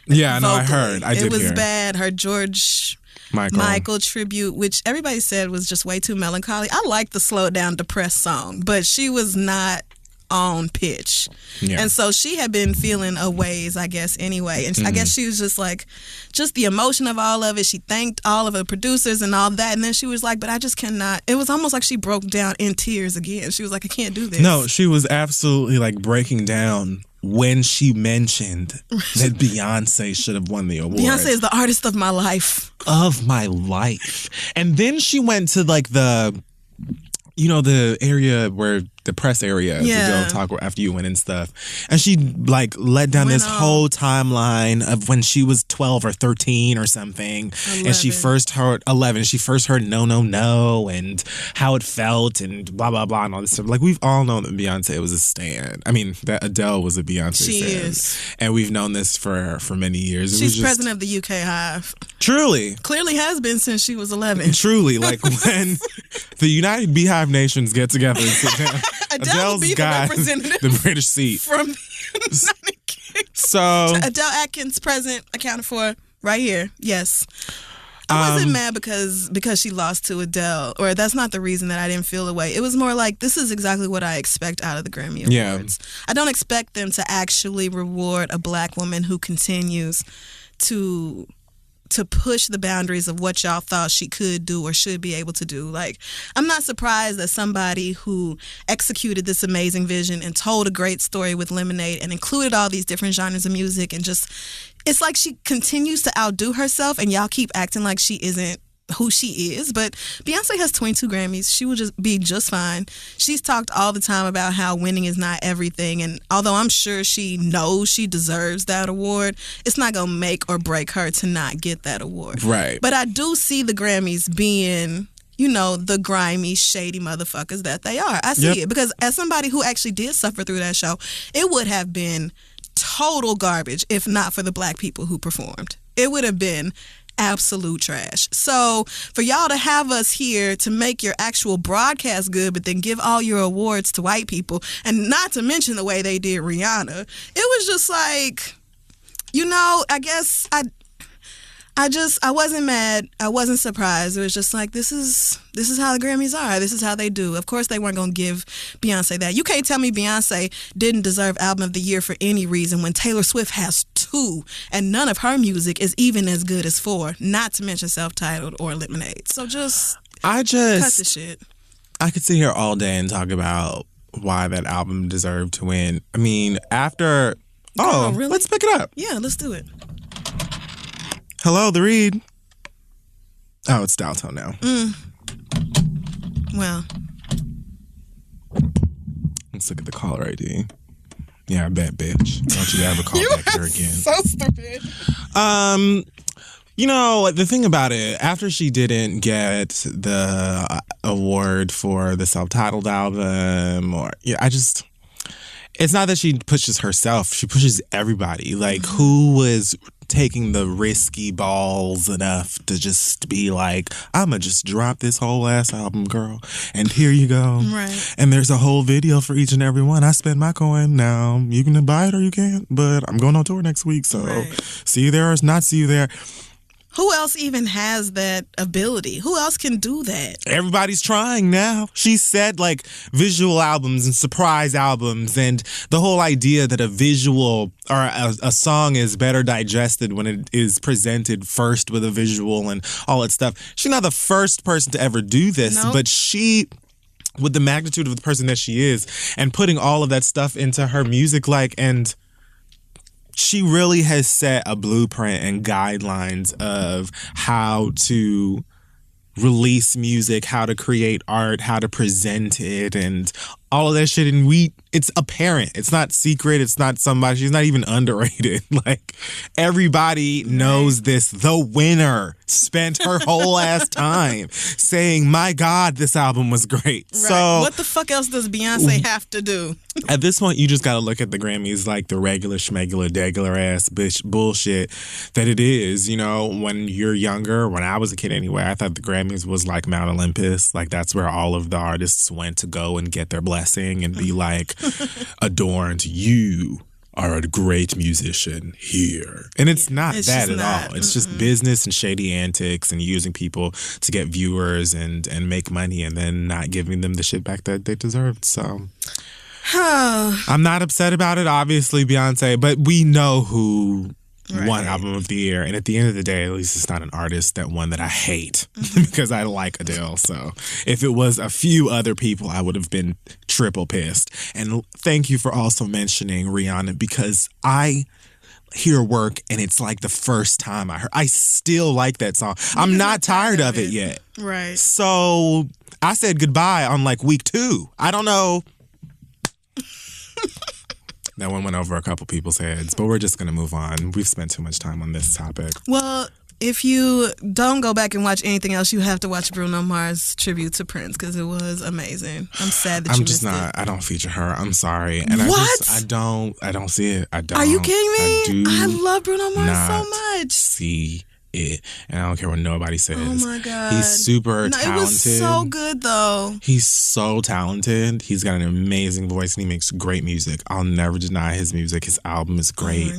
A: Yeah, no, I heard. I did hear.
B: It was bad. Her George Michael tribute, which everybody said was just way too melancholy. I like the slowed down, depressed song, but she was not on pitch. Yeah. And so she had been feeling a ways, I guess, anyway. And I guess she was just like, just the emotion of all of it. She thanked all of the producers and all that. And then she was like, but I just cannot. It was almost like she broke down in tears again. She was like, I can't do this.
A: No, she was absolutely like breaking down when she mentioned that Beyonce should have won the award.
B: Beyonce is the artist of my life.
A: Of my life. And then she went to like the area where the press area to go talk after you went and stuff. And she like let down this whole timeline of when she was 12 or 13 or something. 11. And she first heard No, No, No and how it felt and blah, blah, blah and all this stuff. Like, we've all known that Beyonce was a stan. I mean, that Adele was a Beyonce stan.
B: She is.
A: And we've known this for many years.
B: She's president of the UK Hive.
A: Truly.
B: Clearly has been since she was 11.
A: Truly. Like, when the United Beehive Nations get together and sit down,
B: Adele will be the representative
A: the British seat
B: from the United Kingdom.
A: So
B: Adele Atkins present, accounted for right here. Yes. I wasn't mad because she lost to Adele, or that's not the reason that I didn't feel the way. It was more like, this is exactly what I expect out of the Grammy Awards. Yeah. I don't expect them to actually reward a black woman who continues to push the boundaries of what y'all thought she could do or should be able to do. Like, I'm not surprised that somebody who executed this amazing vision and told a great story with Lemonade and included all these different genres of music and just, it's like she continues to outdo herself and y'all keep acting like she isn't who she is. But Beyonce has 22 Grammys. She will just be just fine. She's talked all the time about how winning is not everything, and although I'm sure she knows she deserves that award, it's not gonna make or break her to not get that award.
A: Right.
B: But I do see the Grammys being, the grimy, shady motherfuckers that they are. I see it, because as somebody who actually did suffer through that show, it would have been total garbage if not for the black people who performed. It would have been absolute trash. So for y'all to have us here to make your actual broadcast good, but then give all your awards to white people, and not to mention the way they did Rihanna, it was just like, I guess I wasn't mad. I wasn't surprised. It was just like, this is how the Grammys are. This is how they do. Of course they weren't going to give Beyonce that. You can't tell me Beyonce didn't deserve Album of the Year for any reason when Taylor Swift has 2 and none of her music is even as good as 4, not to mention Self-Titled or Lemonade. So cut the shit.
A: I could sit here all day and talk about why that album deserved to win. I mean, after... Oh, really? Let's pick it up.
B: Yeah, let's do it.
A: Hello, the read. Oh, it's dial tone now.
B: Well.
A: Let's look at the caller ID. Yeah, I bet, bitch. Don't you ever call back here again.
B: So stupid.
A: You know, the thing about it, after she didn't get the award for the self-titled album, it's not that she pushes herself, she pushes everybody. Like, who was taking the risky balls enough to just be like, I'ma just drop this whole ass album, girl, and here you go.
B: Right.
A: And there's a whole video for each and every one. I spent my coin. Now you can buy it or you can't, but I'm going on tour next week, so see you there or not see you there.
B: Who else even has that ability? Who else can do that?
A: Everybody's trying now. She said, like, visual albums and surprise albums, and the whole idea that a visual or a song is better digested when it is presented first with a visual and all that stuff. She's not the first person to ever do this, but she, with the magnitude of the person that she is and putting all of that stuff into her music, and she really has set a blueprint and guidelines of how to release music, how to create art, how to present it, and all of that shit. And it's apparent. It's not secret. It's not somebody. She's not even underrated. Like, everybody knows this. The winner spent her whole ass time saying, my God, this album was great. Right. So
B: what the fuck else does Beyonce have to do?
A: At this point, you just got to look at the Grammys like the regular schmegular degular ass bitch bullshit that it is. You know, when you're younger, when I was a kid anyway, I thought the Grammys was like Mount Olympus. Like, that's where all of the artists went to go and get their blessing and be like adorned. You are a great musician here. And it's not that at all. It's just business and shady antics and using people to get viewers and make money and then not giving them the shit back that they deserved. So I'm not upset about it, obviously, Beyonce, but we know who won Album of the Year. And at the end of the day, at least it's not an artist that won that I hate because I like Adele. So if it was a few other people, I would have been triple pissed. And thank you for also mentioning Rihanna, because I hear work and it's like the first time I still like that song. I'm not tired of it yet.
B: Right.
A: So I said goodbye on like week 2. I don't know. That one went over a couple people's heads, but we're just going to move on. We've spent too much time on this topic.
B: Well, if you don't go back and watch anything else, you have to watch Bruno Mars' tribute to Prince because it was amazing. I'm sad that you missed it.
A: I don't feature her. I'm sorry. And
B: what?
A: I don't see it. I don't.
B: Are you kidding me? I love Bruno Mars so much.
A: See it, and I don't care what nobody says.
B: Oh my God,
A: he's super talented. It
B: was so good though.
A: He's so talented. He's got an amazing voice and he makes great music. I'll never deny his music. His album is great.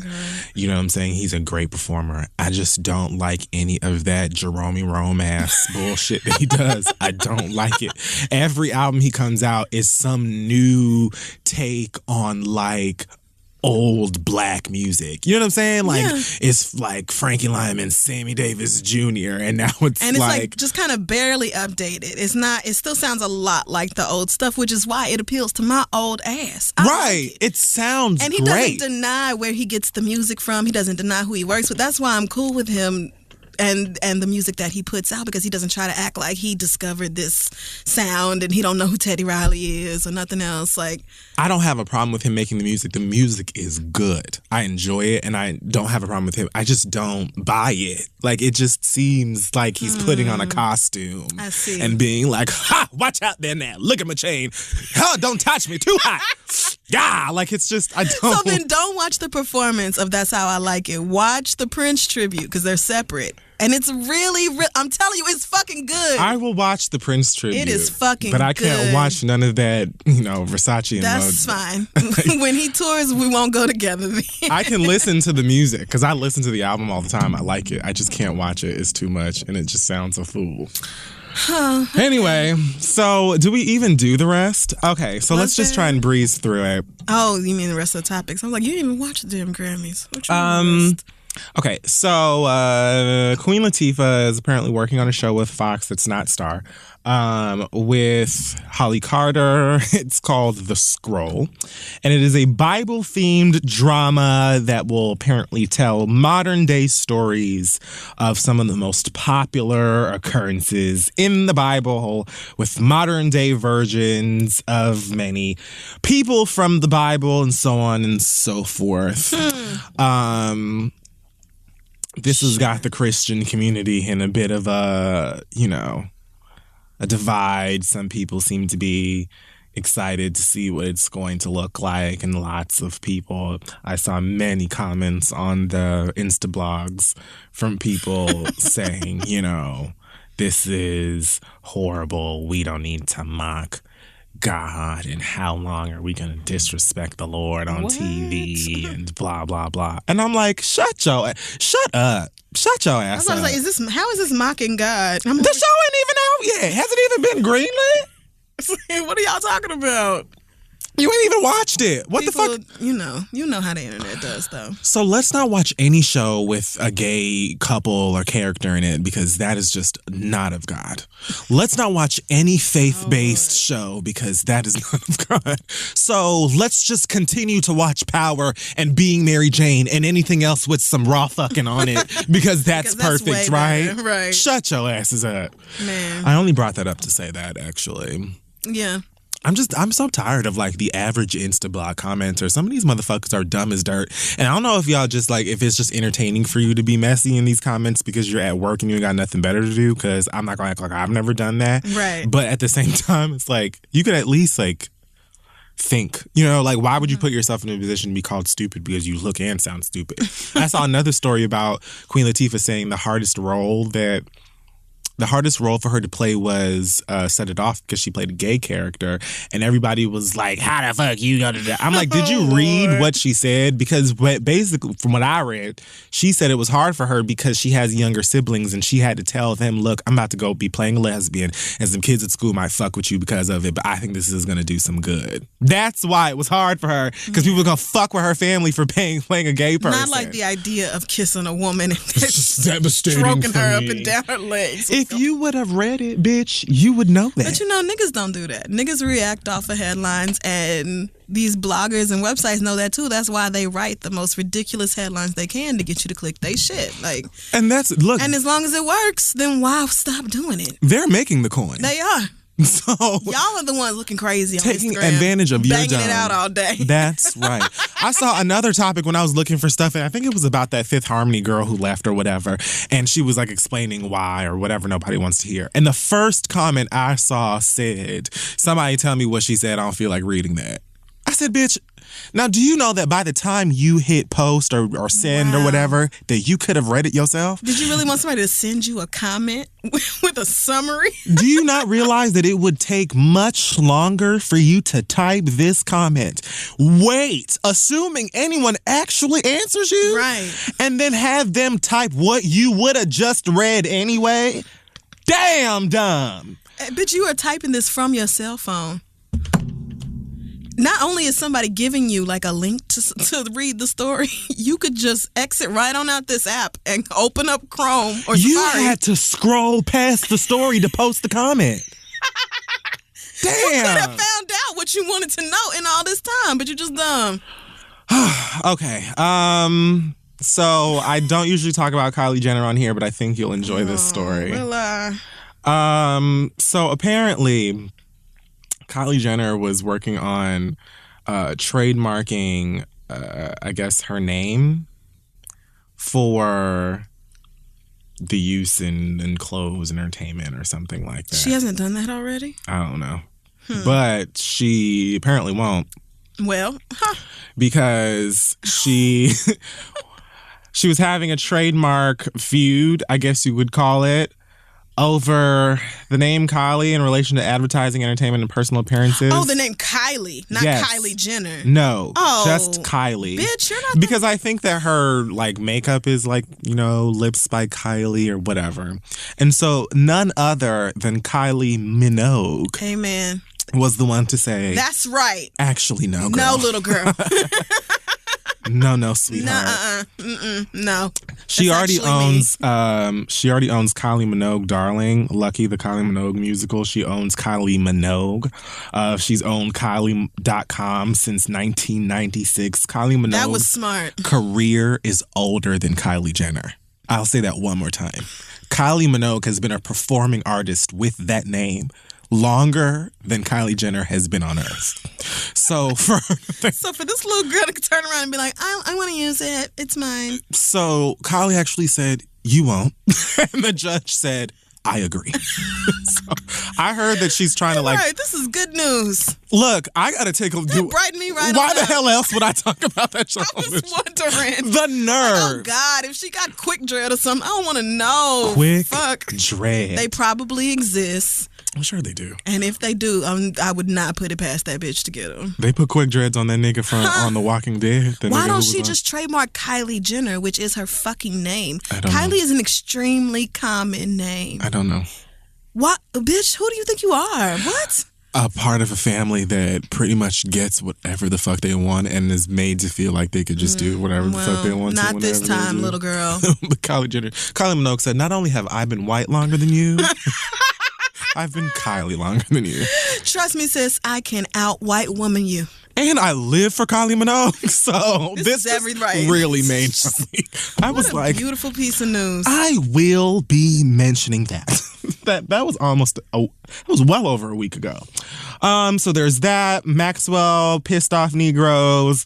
A: You know what I'm saying? He's a great performer. I just don't like any of that Jerome Rome ass bullshit that he does. I don't like it. Every album he comes out is some new take on like old black music. You know what I'm saying? Like, it's like Frankie Lyman, Sammy Davis Jr., and now it's
B: like just kind of barely updated. It's not, it still sounds a lot like the old stuff, which is why it appeals to my old ass.
A: Right. Like it sounds great.
B: And he doesn't deny where he gets the music from. He doesn't deny who he works with. That's why I'm cool with him and the music that he puts out, because he doesn't try to act like he discovered this sound and he don't know who Teddy Riley is or nothing else. Like,
A: I don't have a problem with him making the music. The music is good. I enjoy it and I don't have a problem with him. I just don't buy it. Like, it just seems like he's putting on a costume and being like, ha, watch out there now. Look at my chain. Huh, don't touch me. Too hot. Yeah, like it's just, I don't.
B: So then don't watch the performance of That's How I Like It. Watch the Prince tribute because they're separate. And it's really, I'm telling you, it's fucking good.
A: I will watch the Prince tribute.
B: It is fucking good.
A: But I can't watch none of that, Versace and
B: That's fine. When he tours, we won't go together then.
A: I can listen to the music because I listen to the album all the time. I like it. I just can't watch it. It's too much and it just sounds a fool. Anyway, so do we even do the rest? Okay, so let's just try and breeze through it.
B: Oh, you mean the rest of the topics? I was like, you didn't even watch the damn Grammys. What you
A: Okay, so Queen Latifah is apparently working on a show with Fox that's not Star, with Holly Carter. It's called The Scroll, and it is a Bible-themed drama that will apparently tell modern-day stories of some of the most popular occurrences in the Bible, with modern-day versions of many people from the Bible and so on and so forth. this has got the Christian community in a bit of a divide. Some people seem to be excited to see what it's going to look like, and lots of people, I saw many comments on the Insta blogs from people saying, this is horrible. We don't need to mock God, and how long are we going to disrespect the Lord on TV and blah, blah, blah. And I'm like, shut up. Shut your ass up.
B: I was like, how is this mocking God?
A: The show ain't even out yet. Hasn't even been greenlit.
B: What are y'all talking about?
A: You ain't even watched it. What
B: People,
A: the fuck?
B: You know how the internet does, though.
A: So let's not watch any show with a gay couple or character in it, because that is just not of God. Let's not watch any faith-based show, because that is not of God. So let's just continue to watch Power and Being Mary Jane and anything else with some raw fucking on it, because that's perfect, right?
B: Right.
A: Shut your asses up.
B: Man.
A: I only brought that up to say that, actually.
B: Yeah.
A: I'm so tired of like the average Instablog commenter. Some of these motherfuckers are dumb as dirt. And I don't know if y'all just like, if it's just entertaining for you to be messy in these comments because you're at work and you ain't got nothing better to do, because I'm not gonna act like I've never done that.
B: Right.
A: But at the same time, it's like, you could at least like think, like, why would you put yourself in a position to be called stupid because you look and sound stupid? I saw another story about Queen Latifah saying the hardest role for her to play was Set It Off, because she played a gay character, and everybody was like, how the fuck you go to that? I'm like, did you read what she said? Because basically, from what I read, she said it was hard for her because she has younger siblings, and she had to tell them, look, I'm about to go be playing a lesbian, and some kids at school might fuck with you because of it, but I think this is going to do some good. That's why it was hard for her, because people were going to fuck with her family for playing a gay person.
B: Not like the idea of kissing a woman and
A: devastating,
B: stroking her up and down her legs.
A: If you would have read it, bitch, you would know that.
B: But niggas don't do that. Niggas react off of headlines, and these bloggers and websites know that too. That's why they write the most ridiculous headlines they can to get you to click they shit.
A: And
B: as long as it works, then why stop doing it?
A: They're making the coin.
B: They are.
A: So
B: y'all are the ones looking crazy on
A: taking
B: Instagram,
A: advantage of your
B: banging it out all day.
A: That's right. I saw another topic when I was looking for stuff, and I think it was about that Fifth Harmony girl who left or whatever, and she was like explaining why or whatever nobody wants to hear. And the first comment I saw said, somebody tell me what she said. I don't feel like reading that. I said, bitch, now do you know that by the time you hit post or send or whatever, that you could have read it yourself?
B: Did you really want somebody to send you a comment with a summary?
A: Do you not realize that it would take much longer for you to type this comment? Wait, assuming anyone actually answers you?
B: Right.
A: And then have them type what you would have just read anyway? Damn dumb.
B: Bitch, you are typing this from your cell phone. Not only is somebody giving you like a link to read the story, you could just exit right on out this app and open up Chrome or Safari.
A: You had to scroll past the story to post the comment. Damn.
B: You could have found out what you wanted to know in all this time, but you're just dumb.
A: Okay. So I don't usually talk about Kylie Jenner on here, but I think you'll enjoy this story. So apparently, Kylie Jenner was working on trademarking, I guess, her name for the use in clothes and entertainment or something like that.
B: She hasn't done that already?
A: I don't know. But she apparently won't.
B: Well,
A: because she was having a trademark feud, I guess you would call it, over the name Kylie in relation to advertising, entertainment, and personal appearances.
B: Oh, the name Kylie, not Kylie Jenner.
A: No, just Kylie.
B: Bitch, you're not.
A: Because I think that her makeup is lips by Kylie or whatever. And so none other than Kylie Minogue.
B: Hey, man.
A: Was the one to say.
B: That's right.
A: Actually, no, girl.
B: No, little girl.
A: No, sweetheart.
B: No.
A: She already owns Kylie Minogue Darling, Lucky, the Kylie Minogue musical. She owns Kylie Minogue. She's owned Kylie.com since 1996. Kylie Minogue's
B: that was smart.
A: Career is older than Kylie Jenner. I'll say that one more time. Kylie Minogue has been a performing artist with that name longer than Kylie Jenner has been on Earth. So for
B: this little girl to turn around and be like, I want to use it. It's mine.
A: So Kylie actually said, you won't. And the judge said, I agree. So I heard that she's trying to
B: Right, this is good news.
A: Look, I got to take a...
B: Brighten me right
A: Why
B: on
A: the
B: up.
A: hell else would I talk about that show?
B: I was wondering.
A: The nerve.
B: Oh, God, if she got quick dread or something, I don't want to know.
A: Quick
B: Fuck.
A: dread.
B: They probably exist.
A: I'm sure they do.
B: And if they do, I would not put it past that bitch to get them.
A: They put quick dreads on that nigga from on The Walking Dead.
B: Why don't she just trademark Kylie Jenner, which is her fucking name? Kylie is an extremely common name.
A: I don't know.
B: What? Bitch, who do you think you are? What?
A: A part of a family that pretty much gets whatever the fuck they want and is made to feel like they could just do whatever the fuck they want.
B: Not this time, little girl.
A: But Kylie Minogue said, not only have I been white longer than you, I've been Kylie longer than you.
B: Trust me, sis, I can out-white woman you.
A: And I live for Kylie Minogue, so this really made me. I was like,
B: beautiful piece of news.
A: I will be mentioning that. that was well over a week ago. So there's that. Maxwell pissed off Negroes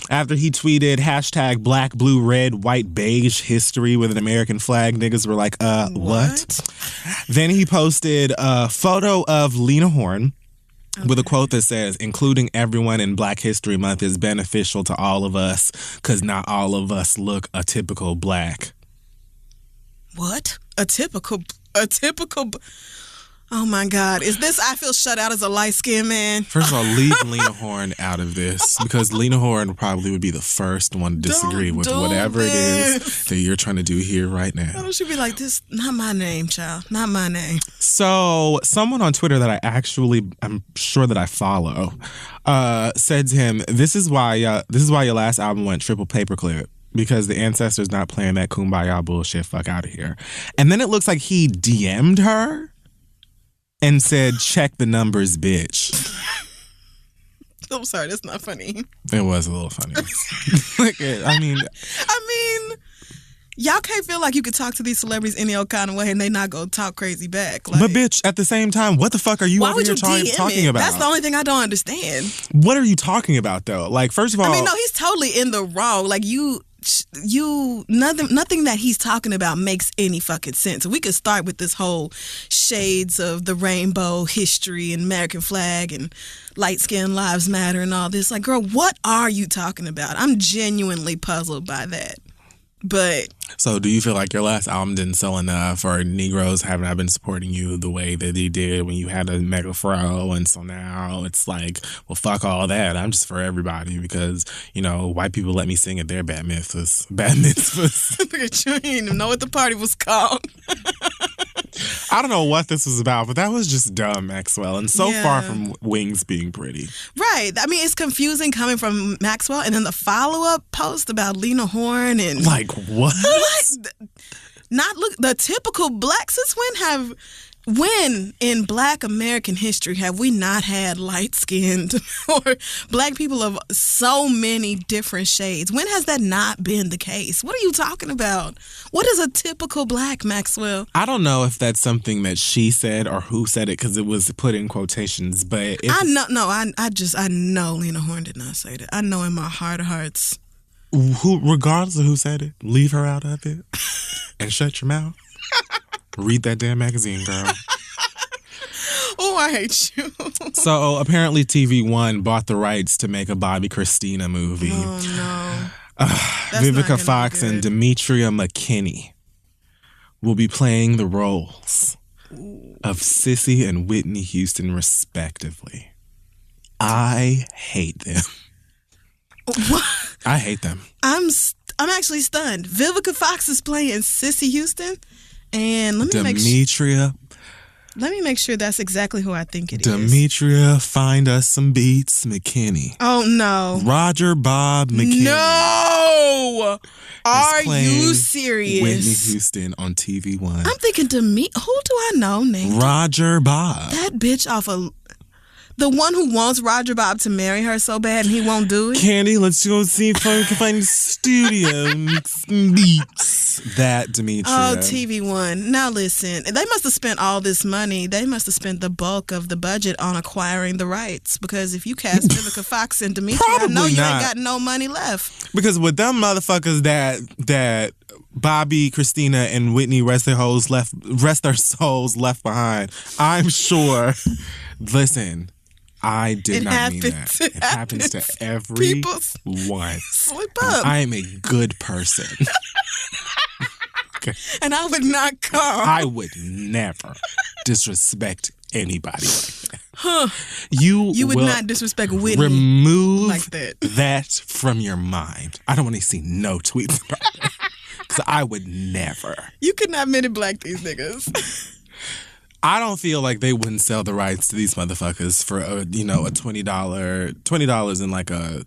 A: after he tweeted hashtag black, blue, red, white, beige history with an American flag. Niggas were like, what? Then he posted a photo of Lena Horne. Okay. With a quote that says, including everyone in Black History Month is beneficial to all of us because not all of us look a typical black.
B: What? A typical... Oh my God. Is this I feel shut out as a light-skinned man?
A: First of all, leave Lena Horne out of this because Lena Horne probably would be the first one to disagree with whatever it is that you're trying to do here right now.
B: Why don't you be like, this, not my name, child. Not my name.
A: So someone on Twitter that I'm sure that I follow, said to him, this is why your last album went triple paperclip. Because the ancestors not playing that kumbaya bullshit, fuck out of here. And then it looks like he DM'd her and said, check the numbers, bitch.
B: I'm sorry, that's not funny.
A: It was a little funny. I mean,
B: y'all can't feel like you could talk to these celebrities any old kind of way and they not go talk crazy back. Like,
A: but bitch, at the same time, what the fuck are you over here talking about?
B: That's the only thing I don't understand.
A: What are you talking about though? Like, first of all,
B: no, he's totally in the wrong. Like nothing that he's talking about makes any fucking sense. We could start with this whole shades of the rainbow history and American flag and light skin lives matter and all this. Like, girl, what are you talking about? I'm genuinely puzzled by that. But
A: so do you feel like your last album didn't sell enough, or Negroes have not been supporting you the way that they did when you had a mega fro, and so now it's like, well, fuck all that. I'm just for everybody because, white people let me sing at their bat mitzvahs.
B: You didn't even know what the party was called.
A: I don't know what this was about, but that was just dumb, Maxwell, and so far from Wings being pretty.
B: Right. I mean, it's confusing coming from Maxwell, and then the follow-up post about Lena Horne and...
A: Like, what?
B: The typical black... Since when in Black American history have we not had light-skinned or black people of so many different shades? When has that not been the case? What are you talking about? What is a typical black, Maxwell?
A: I don't know if that's something that she said or who said it because it was put in quotations, but...
B: I know Lena Horne did not say that. I know in my heart of hearts.
A: Regardless of who said it, leave her out of it and shut your mouth. Read that damn magazine, girl.
B: Oh, I hate you.
A: So apparently TV One bought the rights to make a Bobby Christina movie.
B: Oh, no.
A: Vivica Fox and Demetria McKinney will be playing the roles of Sissy and Whitney Houston, respectively. I hate them.
B: What?
A: I hate them.
B: I'm actually stunned. Vivica Fox is playing Sissy Houston, and let me make sure that's exactly who I think it is.
A: Demetria, find us some beats, McKinney.
B: Oh no,
A: Roger Bob McKinney.
B: No, are you serious?
A: Whitney Houston on TV One.
B: I'm thinking who do I know named
A: Roger Bob?
B: That bitch off of The one who wants Roger Bob to marry her so bad and he won't do it?
A: Candy, let's go see if I can find a studio and make some beats. That, Demetria.
B: Oh, TV One. Now listen, they must have spent all this money. They must have spent the bulk of the budget on acquiring the rights. Because if you cast Vivica Fox and Demetria, I know you ain't got no money left.
A: Because with them motherfuckers that Bobby, Christina, and Whitney rest their souls left behind, I'm sure. Listen, I did not mean that. It happens to everyone.
B: Slip up.
A: I am a good person. Okay.
B: And I would not call.
A: I would never disrespect anybody like that. Huh. You would
B: not disrespect Whitney.
A: Remove
B: like
A: that from your mind. I don't want to see no tweets about that. Because I would never.
B: You could not Men in Black these niggas.
A: I don't feel like they wouldn't sell the rights to these motherfuckers for a $20 in like a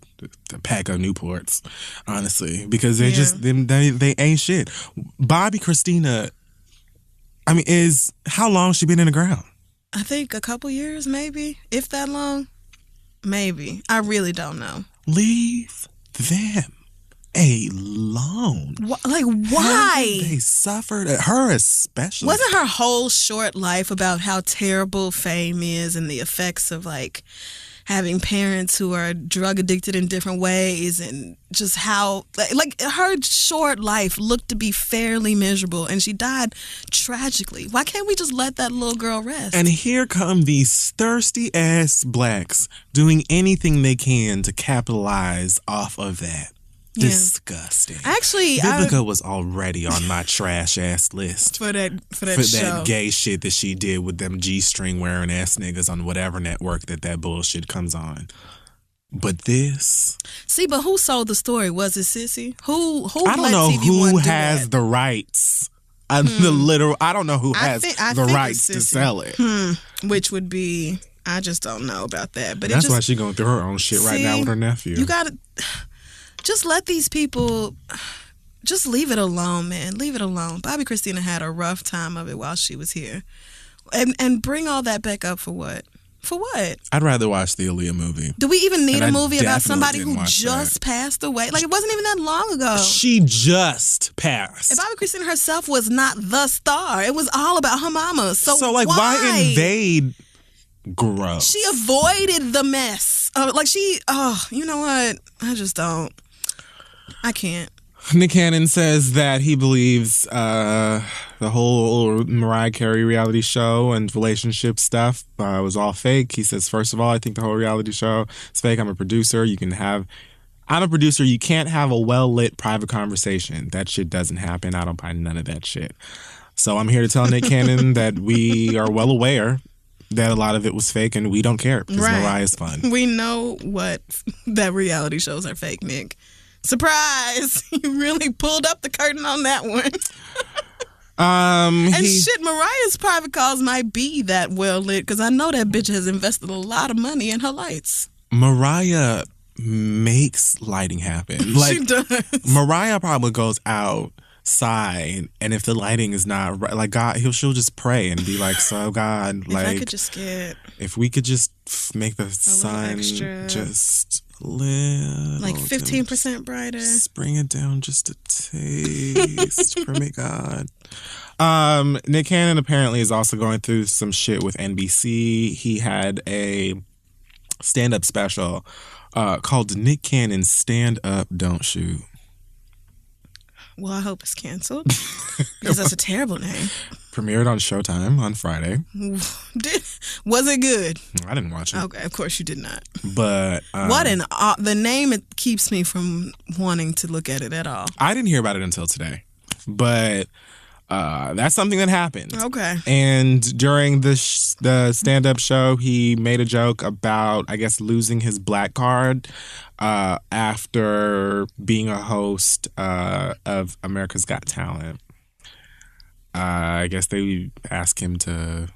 A: pack of Newports, honestly, because they're just they ain't shit. Bobby Christina, I mean, how long she been in the ground?
B: I think a couple years, maybe, if that long, maybe. I really don't know.
A: Leave them alone.
B: Like, why?
A: They suffered, her especially.
B: Wasn't her whole short life about how terrible fame is and the effects of like having parents who are drug addicted in different ways, and just how like her short life looked to be fairly miserable, and she died tragically. Why can't we just let that little girl rest?
A: And here come these thirsty ass blacks doing anything they can to capitalize off of that. Yeah. Disgusting.
B: Actually,
A: Vivica was already on my trash ass list
B: for that
A: for
B: show.
A: That gay shit that she did with them G-string wearing ass niggas on whatever network that bullshit comes on. But this,
B: but who sold the story? Was it Sissy? Who?
A: I don't know who has the rights. I don't know who has the rights to sell it.
B: Which would be, I just don't know about that. But
A: that's why she's going through her own shit right now with her nephew.
B: You gotta. Just let these people, just leave it alone, man. Leave it alone. Bobby Christina had a rough time of it while she was here. And bring all that back up for what? For what?
A: I'd rather watch the Aaliyah movie.
B: Do we even need a movie about somebody who just passed away? Like, it wasn't even that long ago.
A: She just passed.
B: And Bobby Christina herself was not the star. It was all about her mama. So
A: like, why invade gross?
B: She avoided the mess. You know what? I just don't. I can't.
A: Nick Cannon says that he believes the whole Mariah Carey reality show and relationship stuff was all fake. He says, first of all, I think the whole reality show is fake. I'm a producer. I'm a producer. You can't have a well-lit private conversation. That shit doesn't happen. I don't buy none of that shit. So I'm here to tell Nick Cannon that we are well aware that a lot of it was fake and we don't care because Mariah's fun.
B: We know that reality shows are fake, Nick. Surprise! You really pulled up the curtain on that one. Mariah's private calls might be that well lit because I know that bitch has invested a lot of money in her lights.
A: Mariah makes lighting happen.
B: She does.
A: Mariah probably goes outside, and if the lighting is not right, like God, she'll just pray and be like, "So God, if we could just make the sun just."
B: Like 15% brighter.
A: Just bring it down just a taste for me, God. Nick Cannon apparently is also going through some shit with NBC. He had a stand-up special called Nick Cannon Stand Up, Don't Shoot.
B: Well, I hope it's canceled because that's a terrible name.
A: Premiered on Showtime on Friday.
B: Was it good?
A: I didn't watch it.
B: Okay, of course you did not.
A: But
B: the name, it keeps me from wanting to look at it at all.
A: I didn't hear about it until today, but that's something that happened.
B: Okay.
A: And during the stand-up show, he made a joke about, I guess, losing his black card after being a host of America's Got Talent. I guess they asked him to,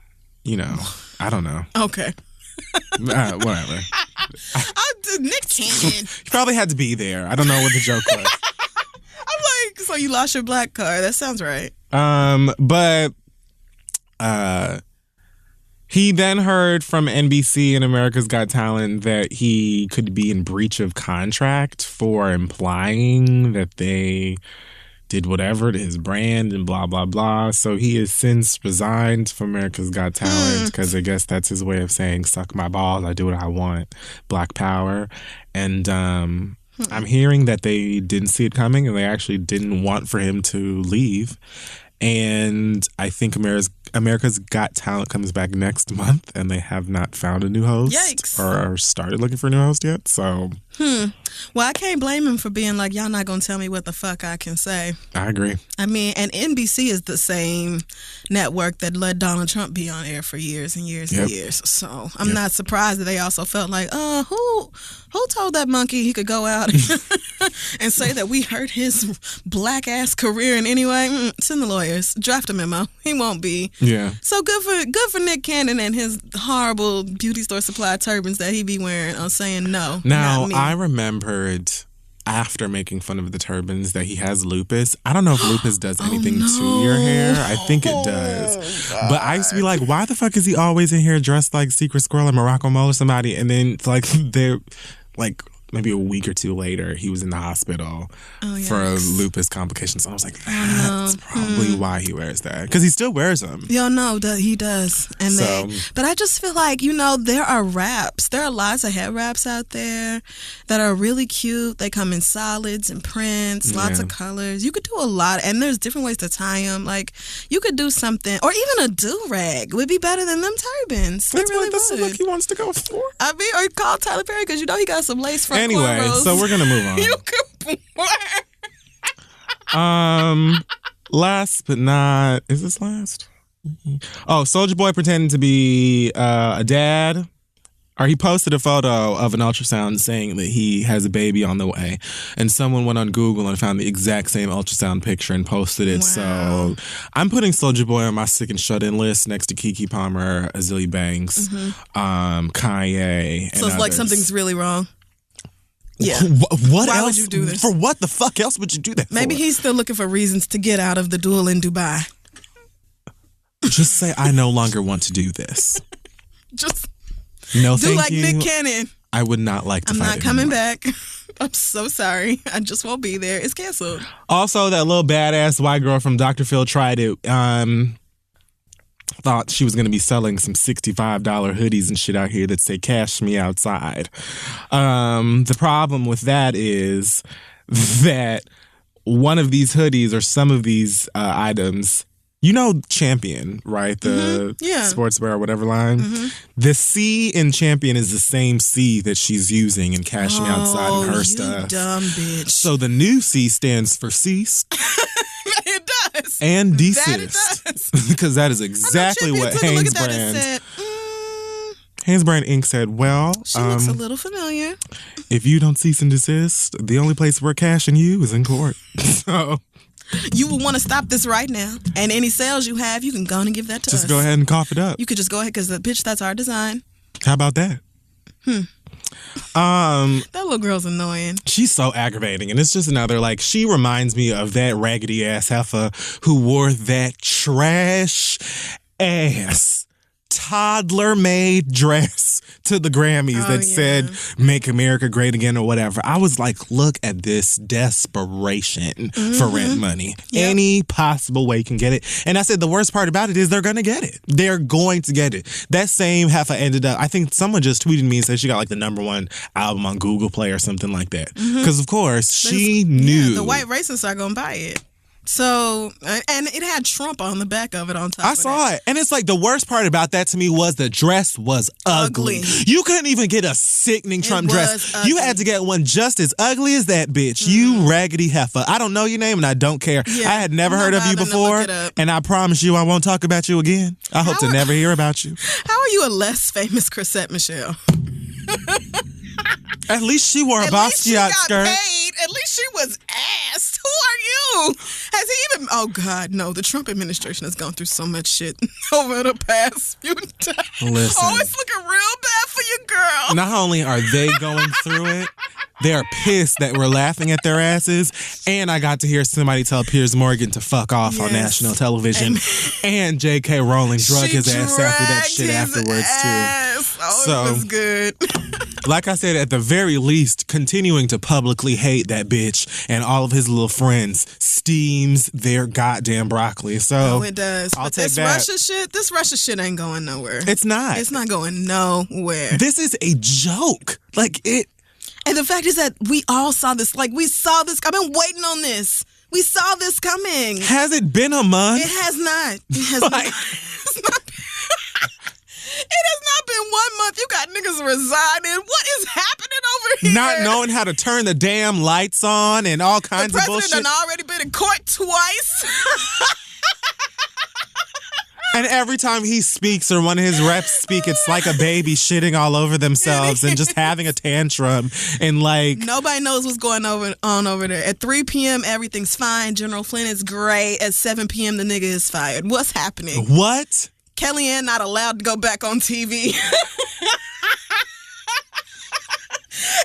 A: I don't know.
B: Okay.
A: Whatever.
B: Nick Cannon.
A: He probably had to be there. I don't know what the joke was.
B: I'm like, so you lost your black card. That sounds right.
A: But He then heard from NBC and America's Got Talent that he could be in breach of contract for implying that they did whatever to his brand and blah, blah, blah. So he has since resigned from America's Got Talent because I guess that's his way of saying, suck my balls, I do what I want, Black Power. And I'm hearing that they didn't see it coming and they actually didn't want for him to leave. And I think America's Got Talent comes back next month, and they have not found a new host.
B: Yikes.
A: Or started looking for a new host yet. So,
B: Well, I can't blame him for being like, y'all not gonna tell me what the fuck I can say.
A: I agree.
B: I mean, and NBC is the same network that let Donald Trump be on air for years and years and years. So I'm not surprised that they also felt like, who told that monkey he could go out and say that we hurt his black ass career in any way? Send the lawyers, draft a memo. He won't be.
A: Yeah.
B: So good for Nick Cannon and his horrible beauty store supply turbans that he be wearing on saying no.
A: Now,
B: not me.
A: I remembered after making fun of the turbans that he has lupus. I don't know if lupus does anything to your hair. I think it does. But I used to be like, why the fuck is he always in here dressed like Secret Squirrel or Morocco Mole or somebody? And then like they're like maybe a week or two later, he was in the hospital for lupus complications. I was like, that's probably why he wears that. Because he still wears them.
B: Y'all know that he does. And but I just feel like, there are wraps. There are lots of head wraps out there that are really cute. They come in solids and prints, lots of colors. You could do a lot. And there's different ways to tie them. Like, you could do something, or even a do-rag would be better than them turbans.
A: That's the look he wants to go for.
B: I mean, or call Tyler Perry, because he got some lace front
A: anyway,
B: cornrows.
A: So we're going to move on.
B: You could
A: last but not, is this last? Oh, Soulja Boy pretending to be a dad. Or he posted a photo of an ultrasound saying that he has a baby on the way. And someone went on Google and found the exact same ultrasound picture and posted it.
B: Wow.
A: So I'm putting Soulja Boy on my sick and shut-in list next to Keke Palmer, Azealia Banks, Kanye, and
B: So it's like
A: others.
B: something's really wrong. Yeah.
A: What
B: Why
A: else?
B: would you do this?
A: For what the fuck else would you do that
B: Maybe
A: for?
B: he's still looking for reasons to get out of the duel in Dubai.
A: Just say, I no longer want to do this.
B: Just
A: No,
B: do
A: thank
B: like
A: you.
B: Nick Cannon.
A: I would not like to
B: I'm
A: fight
B: not coming
A: anymore.
B: back. I'm so sorry. I just won't be there. It's canceled.
A: Also, that little badass white girl from Dr. Phil tried it. Thought she was going to be selling some $65 hoodies and shit out here that say "Cash Me Outside." The problem with that is that one of these hoodies or some of these items, Champion, right? The sportswear or whatever line. The C in Champion is the same C that she's using in Cash Me Outside and her stuff.
B: Dumb bitch.
A: So the new C stands for cease.
B: It does.
A: And desist.
B: That it does.
A: Because that is exactly what Hanes Brand. Hanes Brand Inc. said, well,
B: she looks a little familiar.
A: If you don't cease and desist, the only place we're cashing you is in court. So
B: you will want to stop this right now. And any sales you have, you can go and give that to us.
A: just go ahead and cough it up.
B: You could just go ahead, because bitch, that's our design.
A: How about that?
B: That little girl's annoying.
A: She's so aggravating, and it's just another, she reminds me of that raggedy ass heifer who wore that trash ass toddler made dress to the Grammys that said "Make America Great Again" or whatever. I was like, look at this desperation for rent money.
B: Yep.
A: Any possible way you can get it. And I said the worst part about it is they're gonna get it. They're going to get it. That same heifer ended up, I think someone just tweeted me and said she got the #1 album on Google Play or something like that. Because of course she knew
B: the white racists are gonna buy it. So, and it had Trump on the back of it on top.
A: I saw it. And it's the worst part about that to me was the dress was ugly. You couldn't even get a sickening Trump dress.
B: Ugly.
A: You had to get one just as ugly as that bitch. You raggedy heifer. I don't know your name and I don't care.
B: Yeah,
A: I had never heard of you before. And I promise you I won't talk about you again. I hope to never hear about you.
B: How are you a less famous Chrisette Michele?
A: At least she wore a Basquiat skirt.
B: Paid. At least she was asked. Who are you? Has he even... Oh, God, no. The Trump administration has gone through so much shit over the past few days.
A: Listen.
B: Oh, it's looking real bad for you, girl.
A: Not only are they going through it, they are pissed that we're laughing at their asses. And I got to hear somebody tell Piers Morgan to fuck off on national television. And J.K. Rowling drug his ass after that shit afterwards, too.
B: Oh, it was good.
A: Like I said, at the very least, continuing to publicly hate that bitch and all of his little friends steams their goddamn broccoli. So
B: it does.
A: I'll
B: but
A: take
B: this Russia shit ain't going nowhere.
A: It's not.
B: It's not going nowhere.
A: This is a joke.
B: And the fact is that we all saw this. Like, we saw this. I've been waiting on this. We saw this coming.
A: Has it been a month?
B: It has not. It has not. It has not been 1 month. You got niggas resigning. What is happening over here?
A: Not knowing how to turn the damn lights on and all kinds of bullshit.
B: The president done already been in court twice.
A: And every time he speaks or one of his reps speak, it's like a baby shitting all over themselves and just having a tantrum. And
B: nobody knows what's going on over there. At 3 p.m., everything's fine. General Flynn is great. At 7 p.m., the nigga is fired. What's happening?
A: What?
B: Kellyanne not allowed to go back on TV.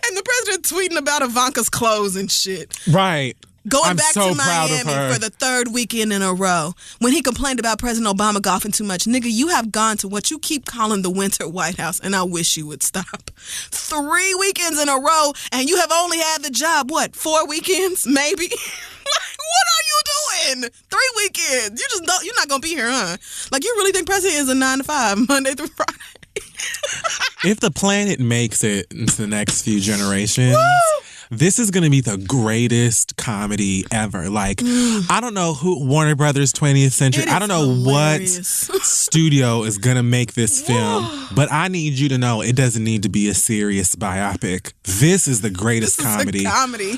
B: And the president tweeting about Ivanka's clothes and shit.
A: Right.
B: Going back to Miami for the third weekend in a row. When he complained about President Obama golfing too much, nigga, you have gone to what you keep calling the winter White House, and I wish you would stop. 3 weekends in a row, and you have only had the job, 4 weekends, maybe? What are you doing? 3 weekends. You're not going to be here, huh? You really think President is a 9 to 5, Monday through Friday?
A: If the planet makes it into the next few generations...
B: Woo!
A: This is going to be the greatest comedy ever. I don't know who, Warner Brothers 20th Century, I don't know
B: hilarious.
A: What studio is going to make this film, but I need you to know it doesn't need to be a serious biopic. This is the greatest comedy.
B: This is a comedy.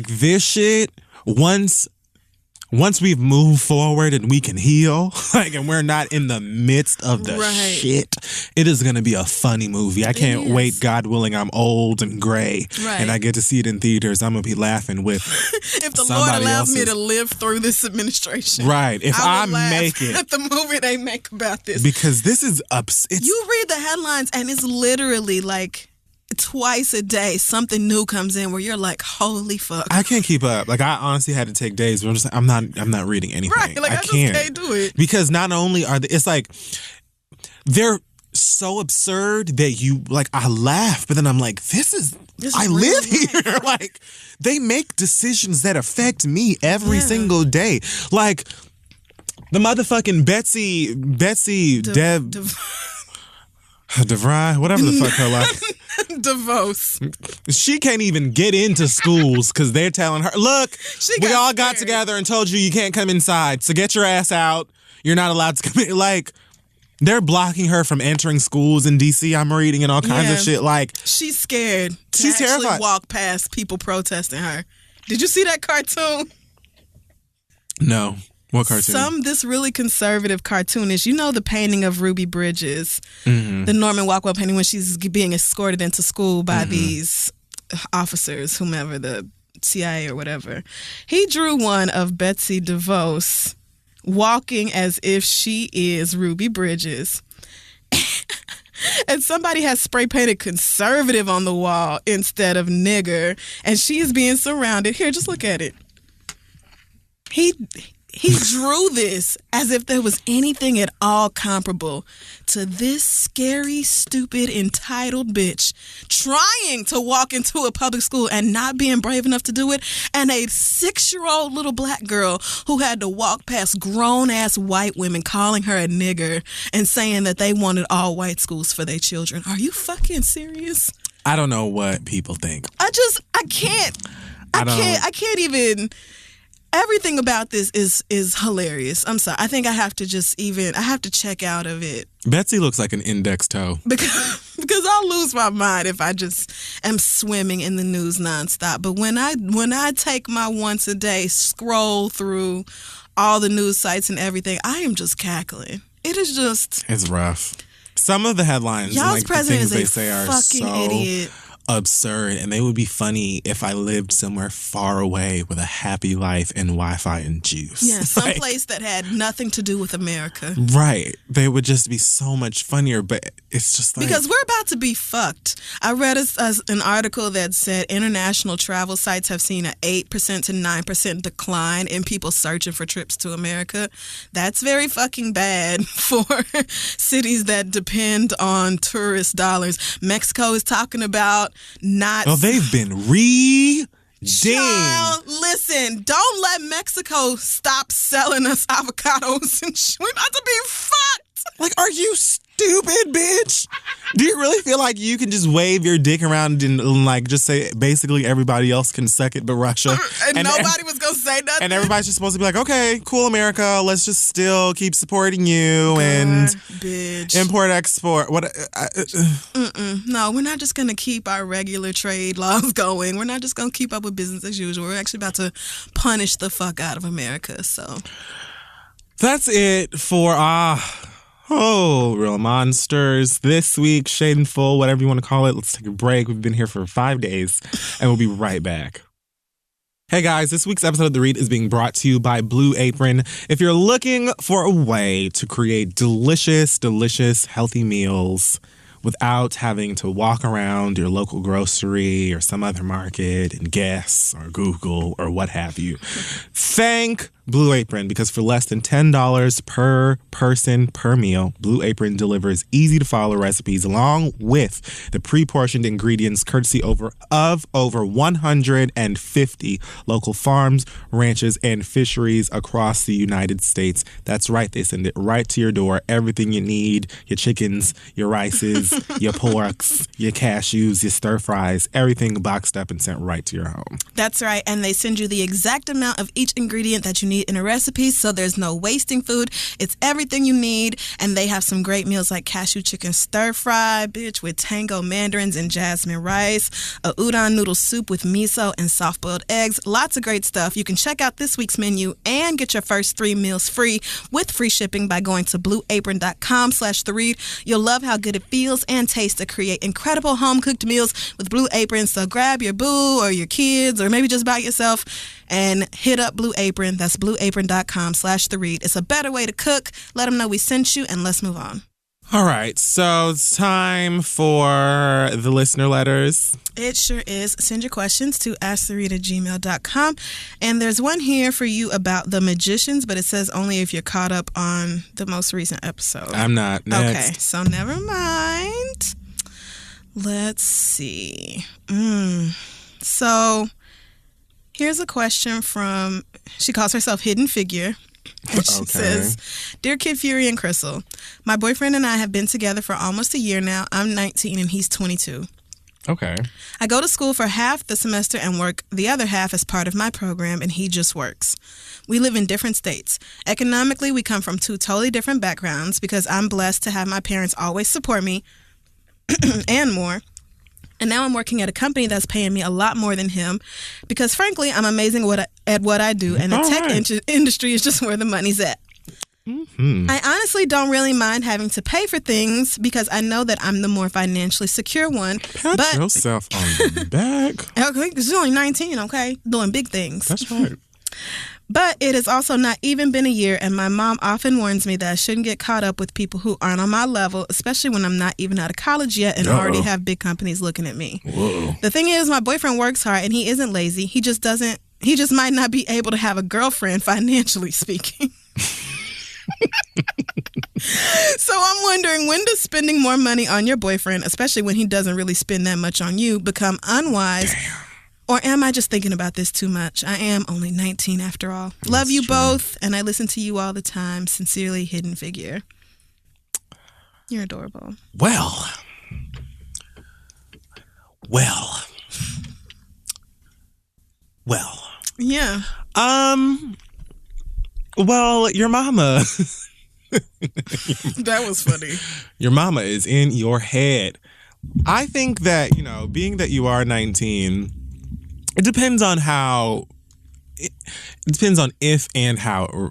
A: This shit, once we've moved forward and we can heal, and we're not in the midst of the shit, it is going to be a funny movie. I can't wait, God willing, I'm old and gray, and I get to see it in theaters. I'm going to be laughing with
B: if the Lord allows me to live through this administration.
A: Right. If I make it.
B: At the movie they make about this.
A: Because this is
B: you read the headlines and it's literally twice a day something new comes in where you're like, holy fuck.
A: I can't keep up. I honestly had to take days where I'm not reading anything.
B: Right. I just can't do it.
A: Because not only are it's they're so absurd that you I laugh, but then I'm like, I live here. They make decisions that affect me every single day. The motherfucking Betsy DeVry, whatever the fuck her
B: DeVos.
A: She can't even get into schools because they're telling her, look, we all got together and told you can't come inside, so get your ass out. You're not allowed to come in. They're blocking her from entering schools in D.C., I'm reading, and all kinds of shit.
B: She's scared
A: she's terrified.
B: Walk past people protesting her. Did you see that cartoon?
A: No. What cartoon?
B: This really conservative cartoonist. You know the painting of Ruby Bridges, the Norman Rockwell painting when she's being escorted into school by these officers, whomever, the CIA or whatever. He drew one of Betsy DeVos walking as if she is Ruby Bridges. And somebody has spray painted conservative on the wall instead of nigger. And she is being surrounded. Here, just look at it. He drew this as if there was anything at all comparable to this scary, stupid, entitled bitch trying to walk into a public school and not being brave enough to do it, and a 6-year-old little black girl who had to walk past grown-ass white women calling her a nigger and saying that they wanted all white schools for their children. Are you fucking serious?
A: I don't know what people think.
B: I can't even... Everything about this is hilarious. I'm sorry. I think I have to check out of it.
A: Betsy looks like an index toe.
B: Because I'll lose my mind if I just am swimming in the news nonstop. But when I take my once a day scroll through all the news sites and everything, I am just cackling. It's rough.
A: Some of the headlines,
B: y'all's
A: and
B: president
A: the things
B: is
A: they say are
B: fucking
A: so
B: idiot.
A: absurd, and they would be funny if I lived somewhere far away with a happy life and Wi-Fi and juice.
B: Yeah, someplace that had nothing to do with America.
A: Right. They would just be so much funnier, but it's just like...
B: Because we're about to be fucked. I read an article that said international travel sites have seen an 8% to 9% decline in people searching for trips to America. That's very fucking bad for cities that depend on tourist dollars. Mexico is talking about not...
A: Well, they've been redeemed.
B: Child, listen, don't let Mexico stop selling us avocados and shit. We're about to be fucked.
A: Like, are you stupid, bitch? Do you really feel like you can just wave your dick around and like just say basically everybody else can suck it but Russia?
B: And nobody was going to say nothing?
A: And everybody's just supposed to be like, okay, cool, America, let's just still keep supporting you and
B: bitch.
A: Import, export.
B: No, we're not just going to keep our regular trade laws going. We're not just going to keep up with business as usual. We're actually about to punish the fuck out of America, so.
A: That's it for Real Monsters. This week, Shade and Full, whatever you want to call it. Let's take a break. We've been here for 5 days, and we'll be right back. Hey guys, this week's episode of The Read is being brought to you by Blue Apron. If you're looking for a way to create delicious, healthy meals without having to walk around your local grocery or some other market and guess or Google or what have you, thank Blue Apron, because for less than $10 per person per meal, Blue Apron delivers easy-to-follow recipes along with the pre-portioned ingredients courtesy of over 150 local farms, ranches, and fisheries across the United States. That's right, they send it right to your door. Everything you need, your chickens, your rices, your porks, your cashews, your stir-fries, everything boxed up and sent right to your home.
B: That's right, and they send you the exact amount of each ingredient that you need in a recipe, so there's no wasting food. It's everything you need, and they have some great meals like cashew chicken stir fry, bitch, with tango mandarins and jasmine rice, a udon noodle soup with miso and soft-boiled eggs. Lots of great stuff. You can check out this week's menu and get your first 3 meals free with free shipping by going to blueapron.com/theread. You'll love how good it feels and tastes to create incredible home-cooked meals with Blue Apron, so grab your boo or your kids or maybe just by yourself and hit up Blue Apron. That's blueapron.com/theread. It's a better way to cook. Let them know we sent you, and let's move on.
A: All right, so it's time for the listener letters.
B: It sure is. Send your questions to asktheread@gmail.com. And there's one here for you about the magicians, but it says only if you're caught up on the most recent episode.
A: I'm not. Next.
B: Okay, so never mind. Let's see. So here's a question from, she calls herself Hidden Figure. And she says, Dear Kid Fury and Crystal, my boyfriend and I have been together for almost a year now. I'm 19 and he's 22.
A: Okay.
B: I go to school for half the semester and work the other half as part of my program, and he just works. We live in different states. Economically, we come from 2 totally different backgrounds because I'm blessed to have my parents always support me and more. And now I'm working at a company that's paying me a lot more than him because, frankly, I'm amazing at what I do, and the tech industry is just where the money's at. Mm-hmm. I honestly don't really mind having to pay for things because I know that I'm the more financially secure one.
A: Pat yourself on the back.
B: Okay, because you're only 19, okay? Doing big things.
A: That's right.
B: But it has also not even been a year, and my mom often warns me that I shouldn't get caught up with people who aren't on my level, especially when I'm not even out of college yet and already have big companies looking at me. Whoa. The thing is, my boyfriend works hard, and he isn't lazy. He just might not be able to have a girlfriend, financially speaking. So I'm wondering, when does spending more money on your boyfriend, especially when he doesn't really spend that much on you, become unwise? Damn. Or am I just thinking about this too much? I am only 19 after all. Love you both, and I listen to you all the time. Sincerely, Hidden Figure. You're adorable.
A: Well.
B: Yeah.
A: Well, your mama.
B: That was funny.
A: Your mama is in your head. I think that, being that you are 19, it depends on how. It depends on if and how.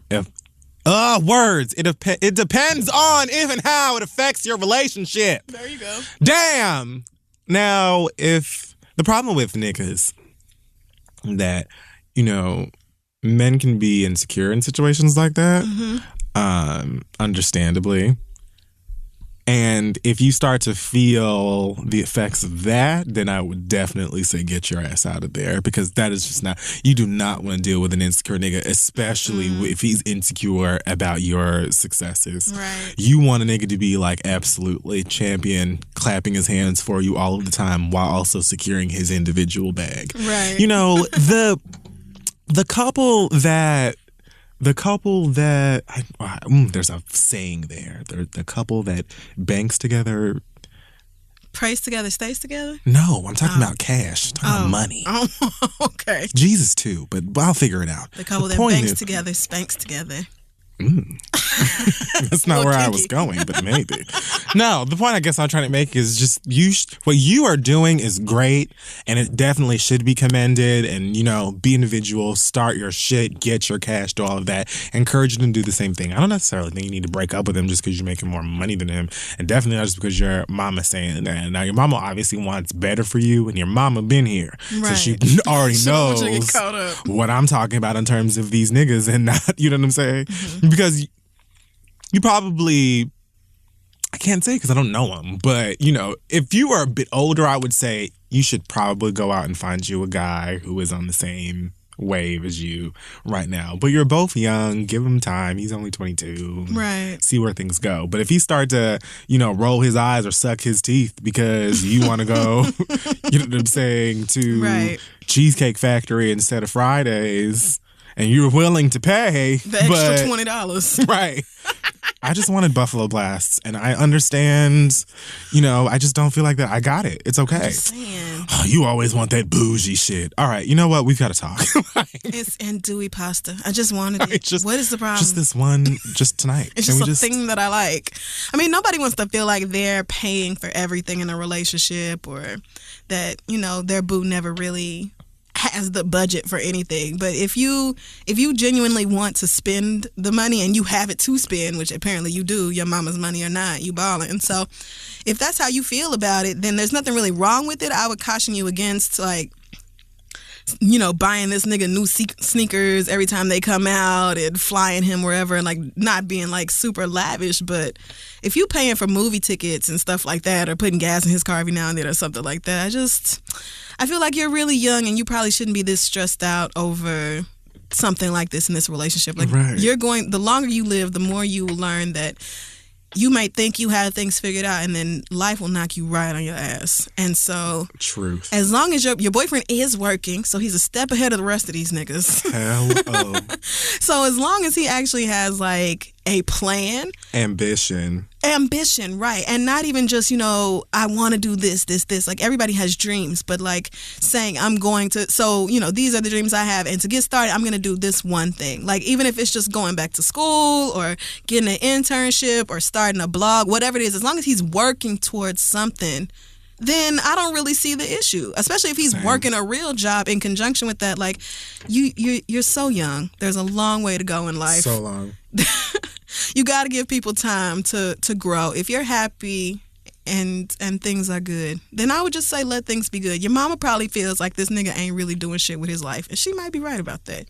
A: Words. It depends on if and how it affects your relationship.
B: There you go.
A: Damn. Now, if the problem with niggas that, men can be insecure in situations like that, understandably. And if you start to feel the effects of that, then I would definitely say get your ass out of there, because that is just not, you do not want to deal with an insecure nigga, especially if he's insecure about your successes.
B: Right.
A: You want a nigga to be like absolutely champion, clapping his hands for you all of the time while also securing his individual bag.
B: Right.
A: The couple that there's a saying there. The couple that banks together,
B: prays together, stays together.
A: No, I'm talking about cash. I'm talking about money.
B: Oh, okay.
A: Jesus too, but I'll figure it out.
B: The couple that banks together, spanks together.
A: That's not where I was going, but maybe. No, the point I guess I'm trying to make is just what you are doing is great, and it definitely should be commended. And be individual, start your shit, get your cash, do all of that. Encourage them to do the same thing. I don't necessarily think you need to break up with him just because you're making more money than him, and definitely not just because your mama's saying that. Now your mama obviously wants better for you, and your mama been here, so she already knows what I'm talking about in terms of these niggas, and not, you know what I'm saying? Because you probably, I can't say because I don't know him, but, if you are a bit older, I would say you should probably go out and find you a guy who is on the same wave as you right now. But you're both young. Give him time. He's only 22.
B: Right.
A: See where things go. But if he start to, roll his eyes or suck his teeth because you want to go, you know what I'm saying, to Cheesecake Factory instead of Fridays, and you're willing to pay
B: the extra $20.
A: Right. I just wanted Buffalo Blasts, and I understand, I just don't feel like that. I got it. It's okay.
B: I'm just saying.
A: Oh, you always want that bougie shit. All right, you know what? We've got to talk.
B: It's andouille pasta. I just wanted it. What is the problem?
A: Just this one, just tonight.
B: It's just a thing that I like. I mean, nobody wants to feel like they're paying for everything in a relationship, or that, their boo never really has the budget for anything. But if you genuinely want to spend the money, and you have it to spend, which apparently you do, your mama's money or not, you balling. So if that's how you feel about it, then there's nothing really wrong with it. I would caution you against buying this nigga new sneakers every time they come out and flying him wherever, and not being super lavish. But if you paying for movie tickets and stuff like that, or putting gas in his car every now and then or something like that, I feel like you're really young, and you probably shouldn't be this stressed out over something like this in this relationship. The longer you live, the more you will learn that you might think you have things figured out, and then life will knock you right on your ass. And so,
A: truth.
B: As long as your boyfriend is working, so he's a step ahead of the rest of these niggas.
A: Hello.
B: So as long as he actually has a plan,
A: ambition,
B: right, and not even just I want to do this. Everybody has dreams, but saying I'm going to. So these are the dreams I have, and to get started, I'm going to do this one thing. Even if it's just going back to school or getting an internship or starting a blog, whatever it is, as long as he's working towards something, then I don't really see the issue. Especially if he's working a real job in conjunction with that. You're so young. There's a long way to go in life.
A: So long.
B: You got to give people time to grow. If you're happy and things are good, then I would just say let things be good. Your mama probably feels like this nigga ain't really doing shit with his life, and she might be right about that.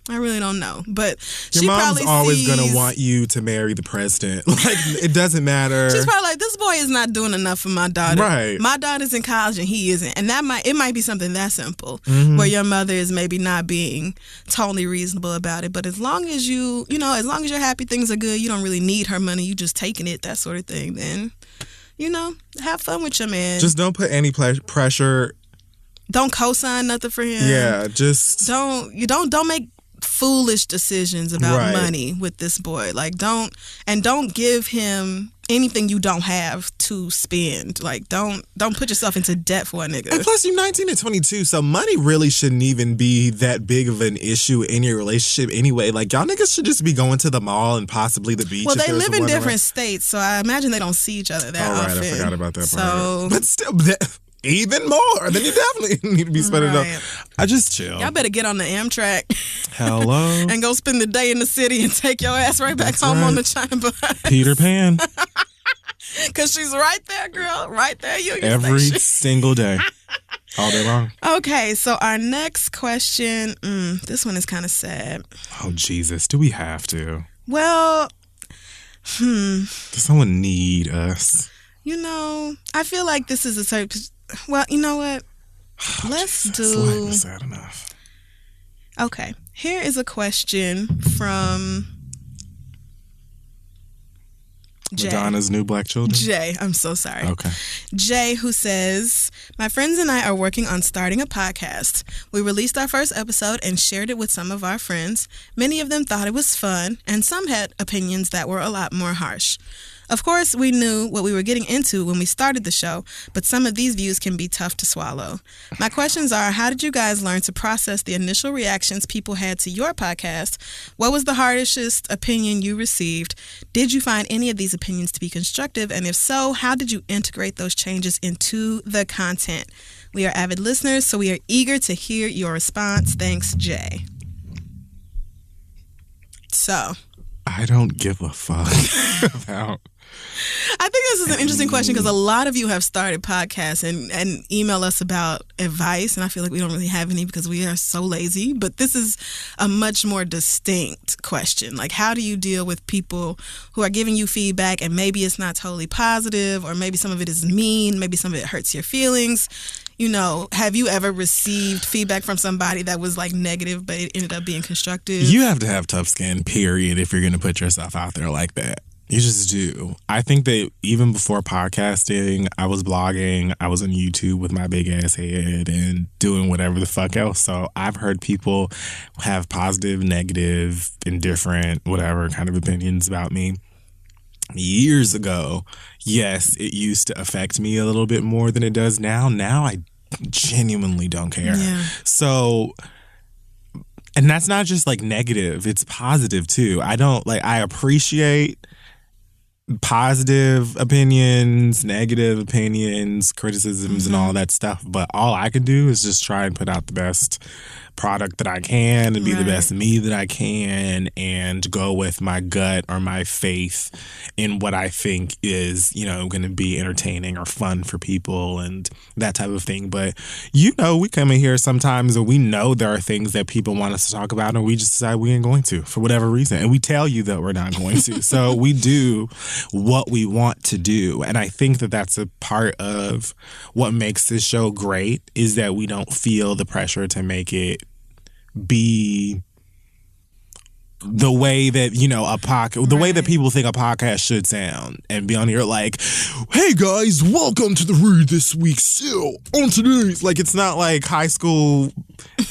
B: I really don't know, but
A: your mom's always gonna want you to marry the president. It doesn't matter.
B: She's probably like, this boy is not doing enough for my daughter.
A: Right.
B: My daughter's in college and he isn't, and it might be something that simple, where your mother is maybe not being totally reasonable about it. But as long as as long as you're happy, things are good. You don't really need her money. You just taking it, that sort of thing. Then, have fun with your man.
A: Just don't put any pressure.
B: Don't co-sign nothing for him.
A: Yeah, just
B: don't make foolish decisions about money with this boy. Don't give him anything you don't have to spend. Don't put yourself into debt for a nigga.
A: And plus, you're 19 and 22, so money really shouldn't even be that big of an issue in your relationship anyway. Y'all niggas should just be going to the mall and possibly the beach.
B: Well, they live in different states, so I imagine they don't see each other that often.
A: I forgot about that part. But still, even more, then you definitely need to be spending up. I just chill.
B: Y'all better get on the Amtrak.
A: Hello.
B: And go spend the day in the city and take your ass right back home on the China bus.
A: Peter Pan.
B: Because she's right there, girl. Right there, Union
A: Every
B: Station.
A: single day. All day long.
B: Okay, so our next question, this one is kind of sad.
A: Oh, Jesus. Do we have to?
B: Well,
A: Does someone need us?
B: you know, I feel like this is a certain... Well, you know what? Let's do...
A: Life is sad enough.
B: Okay, here is a question from... Jay.
A: Madonna's New Black Children?
B: Jay, I'm so sorry.
A: Okay.
B: Jay, who says, my friends and I are working on starting a podcast. We released our first episode and shared it with some of our friends. Many of them thought it was fun, and some had opinions that were a lot more harsh. Of course, we knew what we were getting into when we started the show, but some of these views can be tough to swallow. My questions are, how did you guys learn to process the initial reactions people had to your podcast? What was the hardest opinion you received? Did you find any of these opinions to be constructive? And if so, how did you integrate those changes into the content? We are avid listeners, so we are eager to hear your response. Thanks, Jay. So,
A: I don't give a fuck about...
B: I think this is an interesting question because a lot of you have started podcasts and email us about advice, and I feel like we don't really have any because we are so lazy. But this is a much more distinct question. Like, how do you deal with people who are giving you feedback and maybe it's not totally positive, or maybe some of it is mean, maybe some of it hurts your feelings? You know, have you ever received feedback from somebody that was like negative, but it ended up being constructive?
A: You have to have tough skin, period, if you're going to put yourself out there like that. You just do. I think that even before podcasting, I was blogging, I was on YouTube with my big ass head and doing whatever the fuck else. So I've heard people have positive, negative, indifferent, whatever kind of opinions about me. Years ago, yes, it used to affect me a little bit more than it does now. Now I genuinely don't care.
B: Yeah.
A: So... And that's not just like negative, it's positive too. I appreciate positive opinions, negative opinions, criticisms, and all that stuff. But all I can do is just try and put out the best product that I can and be the best me that I can and go with my gut or my faith in what I think is, you know, going to be entertaining or fun for people and that type of thing. But, you know, we come in here sometimes and we know there are things that people want us to talk about and we just decide we ain't going to for whatever reason. And we tell you that we're not going to. So we do what we want to do. And I think that that's a part of what makes this show great is that we don't feel the pressure to make it be the way that, you know, a podcast, the way that people think a podcast should sound and be on here like, hey guys, welcome to the Read This Week. Still on today's, like, it's not like high school.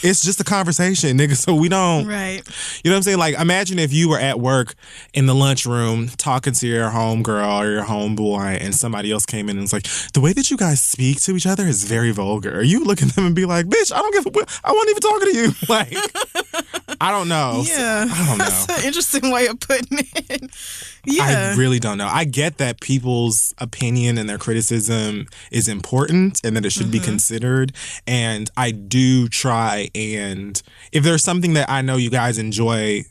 A: It's just a conversation, nigga. So we don't,
B: Right.
A: You know what I'm saying? Like, imagine if you were at work in the lunchroom talking to your homegirl or your homeboy and somebody else came in and was like, the way that you guys speak to each other is very vulgar. You look at them and be like, bitch, I don't give a, I wasn't even talking to you. Like, I don't know.
B: Yeah.
A: I don't know.
B: That's an interesting way of putting it. Yeah.
A: I really don't know. I get that people's opinion and their criticism is important and that it should be considered. And I do try, and if there's something that I know you guys enjoy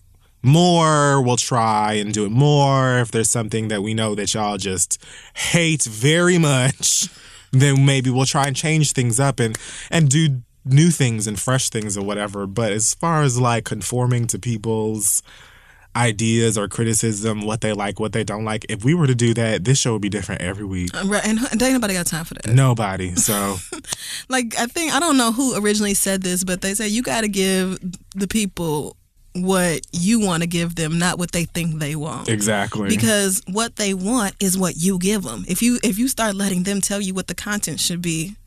A: more, we'll try and do it more. If there's something that we know that y'all just hate very much, then maybe we'll try and change things up and do new things and fresh things or whatever. But as far as like conforming to people's ideas or criticism, what they like, what they don't like, if we were to do that, this show would be different every week.
B: Right, and ain't nobody got time for that.
A: Nobody. So
B: like, I don't know who originally said this, but they said you got to give the people what you want to give them, not what they think they want.
A: Exactly.
B: Because what they want is what you give them. If you start letting them tell you what the content should be,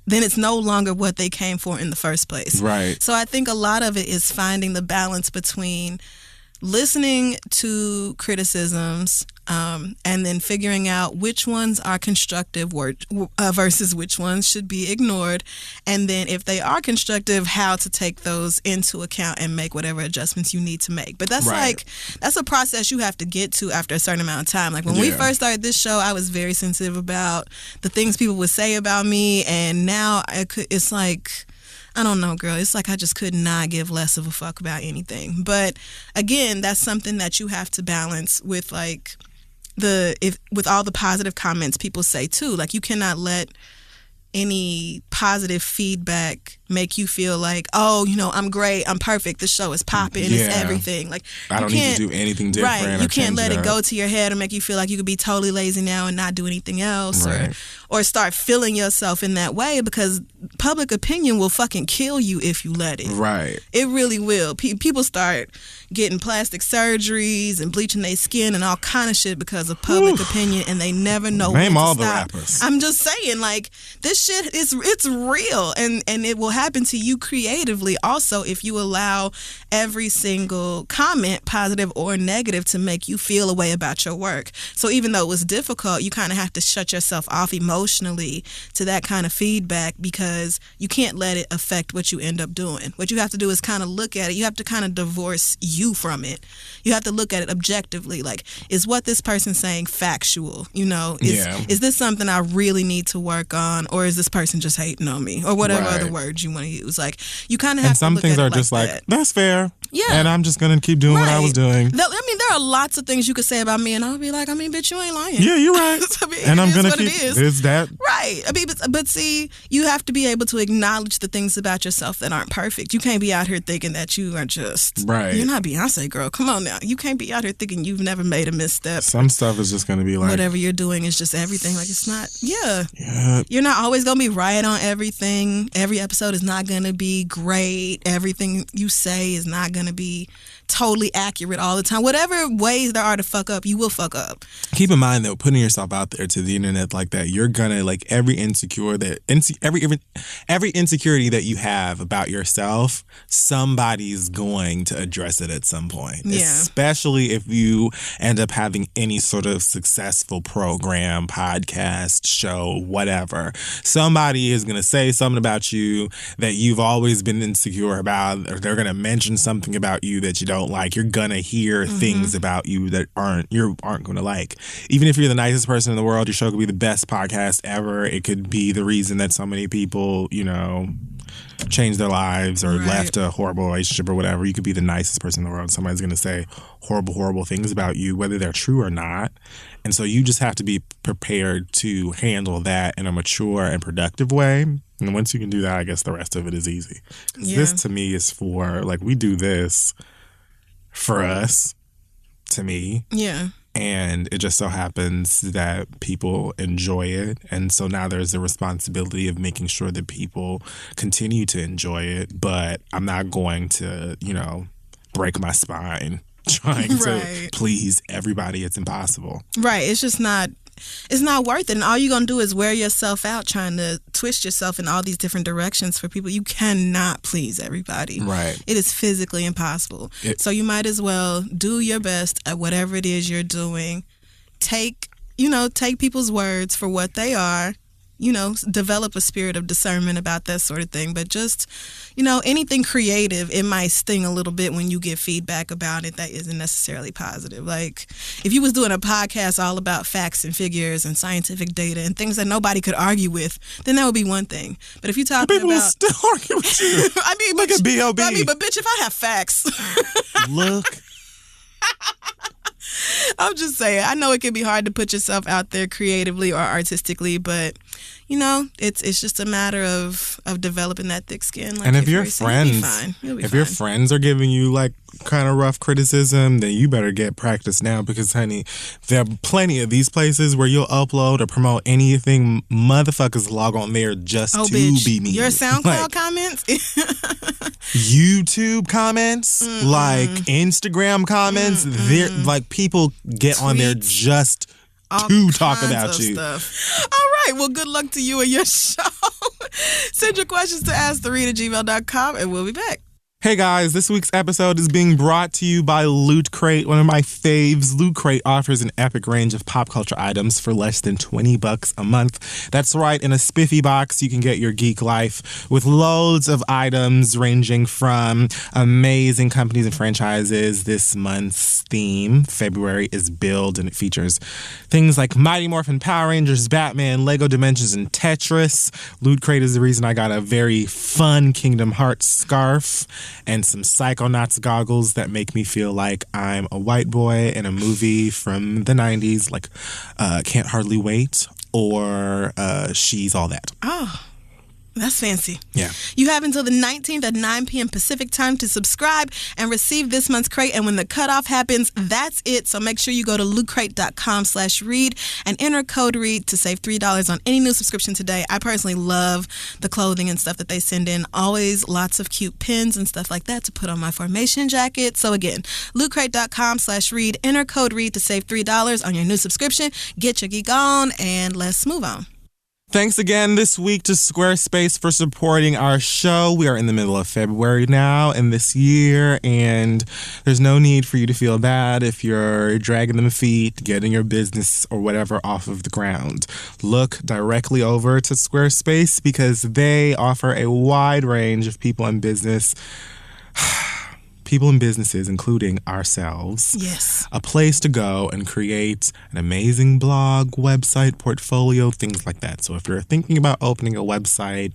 B: then it's no longer what they came for in the first place.
A: Right.
B: So I think a lot of it is finding the balance between listening to criticisms and then figuring out which ones are constructive versus which ones should be ignored. And then if they are constructive, how to take those into account and make whatever adjustments you need to make. But that's that's a process you have to get to after a certain amount of time. Like when we first started this show, I was very sensitive about the things people would say about me. And now it's like, I don't know, girl. It's like I just could not give less of a fuck about anything. But again, that's something that you have to balance with, like, with all the positive comments people say too, like you cannot let any positive feedback make you feel like, oh, I'm great, I'm perfect, the show is popping, it's everything. Like
A: I don't need to do anything different.
B: Right, you can't let it go to your head or make you feel like you could be totally lazy now and not do anything else,
A: right.
B: or start feeling yourself in that way, because public opinion will fucking kill you if you let it.
A: Right.
B: It really will. People start getting plastic surgeries and bleaching their skin and all kind of shit because of public opinion, and they never know when to
A: Name all
B: stop.
A: the rappers.
B: I'm just saying, like, this shit it's real, and it will happen to you creatively also if you allow every single comment, positive or negative, to make you feel a way about your work. So even though it was difficult, you kind of have to shut yourself off emotionally to that kind of feedback, because you can't let it affect what you end up doing. What you have to do is kind of look at it. You have to kind of divorce you from it. You have to look at it objectively. Like, is what this person's saying factual? Is this something I really need to work on, or is this person just hating on me, or whatever other words you want to use? Like, you kind of have to look at it like that. And some things are just like,
A: that's fair.
B: Yeah.
A: And I'm just going to keep doing what I was doing.
B: There are lots of things you could say about me, and I'll be like, bitch, you ain't lying.
A: Yeah, you're right. And I'm going to keep it's that.
B: Right. But see, you have to be able to acknowledge the things about yourself that aren't perfect. You can't be out here thinking that you are just, you're not Beyonce, girl. Come on now. You can't be out here thinking you've never made a misstep.
A: Some stuff is just going to be like,
B: whatever you're doing is just everything. Like, it's not, You're not always going to be right on everything. Every episode is not going to be great. Everything you say is not going to be totally accurate all the time. Whatever ways there are to fuck up, you will fuck up.
A: Keep in mind, though, putting yourself out there to the internet like that, you're gonna, like, every insecurity that you have about yourself, somebody's going to address it at some point.
B: Yeah.
A: Especially if you end up having any sort of successful program, podcast, show, whatever. Somebody is gonna say something about you that you've always been insecure about, or they're gonna mention something about you that you don't like. You're gonna hear things about you that aren't gonna like. Even if you're the nicest person in the world, your show could be the best podcast ever. It could be the reason that so many people, changed their lives or left a horrible relationship or whatever. You could be the nicest person in the world. Somebody's gonna say horrible things about you, whether they're true or not. And so you just have to be prepared to handle that in a mature and productive way. And once you can do that, I guess the rest of it is easy. This, to me, is for, like, we do this for us, to me.
B: Yeah.
A: And it just so happens that people enjoy it. And so now there's the responsibility of making sure that people continue to enjoy it. But I'm not going to, break my spine trying to please everybody. It's impossible.
B: Right. It's just not. It's not worth it. And all you're going to do is wear yourself out trying to twist yourself in all these different directions for people. You cannot please everybody.
A: Right.
B: It is physically impossible. So you might as well do your best at whatever it is you're doing. Take people's words for what they are. Develop a spirit of discernment about that sort of thing. But just, anything creative, it might sting a little bit when you get feedback about it that isn't necessarily positive. Like, if you was doing a podcast all about facts and figures and scientific data and things that nobody could argue with, then that would be one thing. But if you're talking
A: people
B: about...
A: People still argue with you. Look at B.O.B.
B: But bitch, if I have facts...
A: Look...
B: I'm just saying, I know it can be hard to put yourself out there creatively or artistically, but it's just a matter of developing that thick skin. Like,
A: and if your friends are giving you, like, kind of rough criticism, then you better get practice now, because, honey, there are plenty of these places where you'll upload or promote anything. Motherfuckers log on there just to be mean.
B: Your SoundCloud comments,
A: YouTube comments, like Instagram comments. They're like, people get on there just to talk about you.
B: Stuff. All right. Well, good luck to you and your show. Send your questions to asktheread@gmail.com, and we'll be back.
A: Hey guys, this week's episode is being brought to you by Loot Crate, one of my faves. Loot Crate offers an epic range of pop culture items for less than $20 a month. That's right, in a spiffy box, you can get your geek life with loads of items ranging from amazing companies and franchises. This month's theme, February, is Build, and it features things like Mighty Morphin Power Rangers, Batman, Lego Dimensions, and Tetris. Loot Crate is the reason I got a very fun Kingdom Hearts scarf. and some Psychonauts goggles that make me feel like I'm a white boy in a movie from the 90s, like Can't Hardly Wait or She's All That.
B: Oh. That's fancy.
A: Yeah.
B: You have until the 19th at 9 p.m. Pacific time to subscribe and receive this month's crate. And when the cutoff happens, that's it. So make sure you go to lootcrate.com/read and enter code READ to save $3 on any new subscription today. I personally love the clothing and stuff that they send in. Always lots of cute pins and stuff like that to put on my formation jacket. So again, lootcrate.com/read, enter code READ to save $3 on your new subscription. Get your geek on and let's move on.
A: Thanks again this week to Squarespace for supporting our show. We are in the middle of February now in this year, and there's no need for you to feel bad if you're dragging them feet, getting your business or whatever off of the ground. Look directly over to Squarespace because they offer a wide range of people in business. People and businesses, including ourselves.
B: Yes.
A: A place to go and create an amazing blog, website, portfolio, things like that. So if you're thinking about opening a website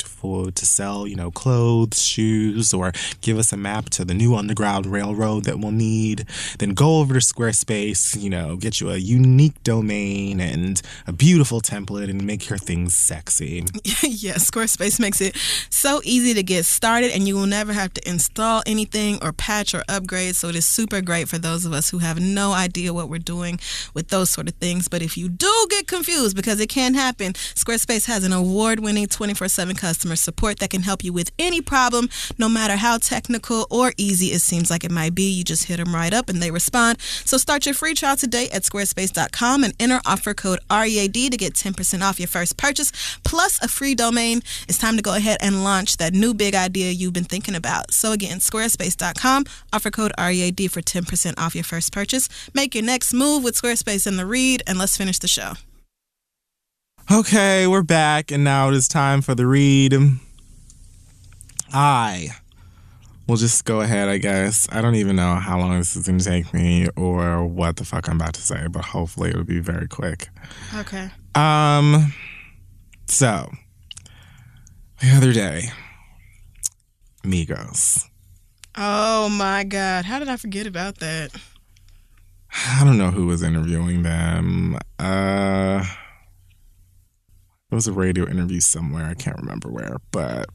A: to sell, clothes, shoes, or give us a map to the new Underground Railroad that we'll need, then go over to Squarespace, get you a unique domain and a beautiful template and make your things sexy.
B: Yeah, Squarespace makes it so easy to get started, and you will never have to install anything or patch or upgrade. So it is super great for those of us who have no idea what we're doing with those sort of things. But if you do get confused, because it can happen, Squarespace has an award-winning 24/7 customer support that can help you with any problem, no matter how technical or easy it seems like it might be. You just hit them right up and they respond. So start your free trial today at squarespace.com and enter offer code READ to get 10% off your first purchase plus a free domain. It's time to go ahead and launch that new big idea you've been thinking about. So again, squarespace.com, offer code READ for 10% off your first purchase. Make your next move with Squarespace in the read, and let's finish the show.
A: Okay, we're back, and now it is time for the read. We'll just go ahead, I guess. I don't even know how long this is going to take me or what the fuck I'm about to say, but hopefully it'll be very quick.
B: Okay.
A: So, the other day, Migos.
B: Oh my God. How did I forget about that?
A: I don't know who was interviewing them. It was a radio interview somewhere. I can't remember where. But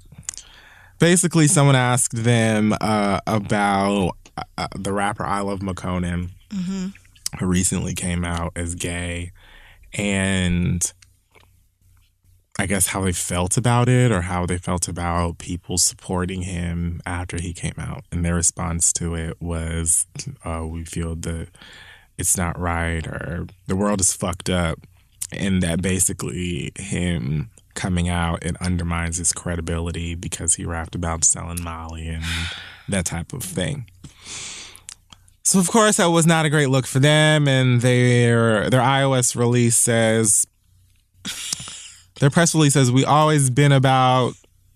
A: basically, someone asked them about the rapper I Love McConan, who recently came out as gay. And I guess how they felt about it or how they felt about people supporting him after he came out. And their response to it was, we feel that it's not right or the world is fucked up. And that basically him coming out, it undermines his credibility because he rapped about selling Molly and that type of thing. So, of course, that was not a great look for them. And their iOS release says... Their press release says, we always been about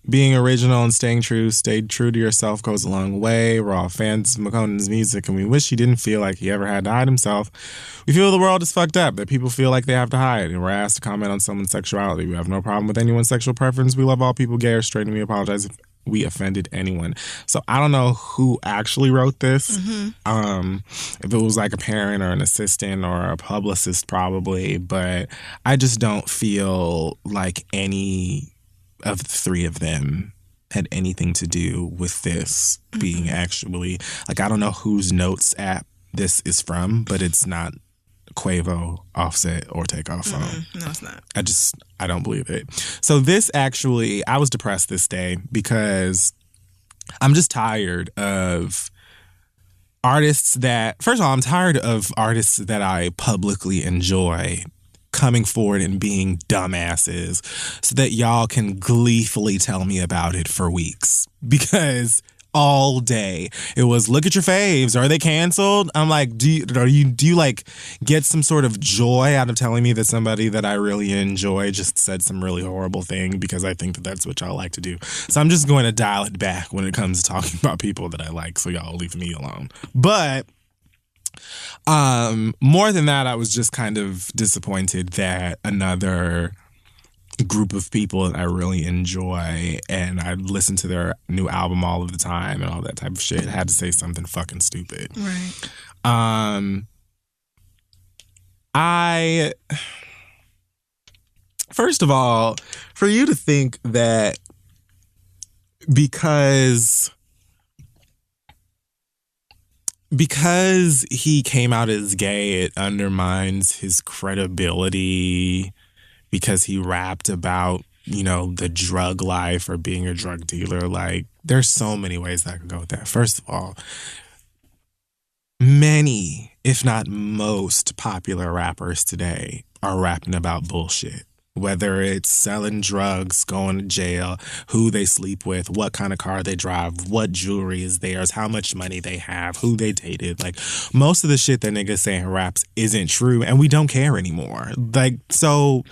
A: being original and staying true. Stay true to yourself goes a long way. We're all fans of McConan's music, and we wish he didn't feel like he ever had to hide himself. We feel the world is fucked up, that people feel like they have to hide, and we're asked to comment on someone's sexuality. We have no problem with anyone's sexual preference. We love all people, gay or straight, and we apologize if we offended anyone. So I don't know who actually wrote this. If it was like a parent or an assistant or a publicist probably, but I just don't feel like any of the three of them had anything to do with this being actually, like, I don't know whose notes app this is from, but it's not Quavo, Offset, or Takeoff phone.
B: No, it's not.
A: I don't believe it. So this actually, I was depressed this day because I'm just tired of artists that, first of all, I'm tired of artists that I publicly enjoy coming forward and being dumbasses so that y'all can gleefully tell me about it for weeks. Because all day it was, look at your faves, are they canceled? I'm like, do you like get some sort of joy out of telling me that somebody that I really enjoy just said some really horrible thing? Because I think that that's what y'all like to do. So I'm just going to dial it back when it comes to talking about people that I like, so y'all leave me alone. But more than that, I was just kind of disappointed that another group of people that I really enjoy, and I listen to their new album all of the time and all that type of shit. I had to say something fucking stupid.
B: Right.
A: I first of all, for you to think that because he came out as gay, it undermines his credibility because he rapped about, you know, the drug life or being a drug dealer. Like, there's so many ways that I could go with that. First of all, many, if not most, popular rappers today are rapping about bullshit. Whether it's selling drugs, going to jail, who they sleep with, what kind of car they drive, what jewelry is theirs, how much money they have, who they dated. Like, most of the shit that niggas say in raps isn't true, and we don't care anymore. Like, so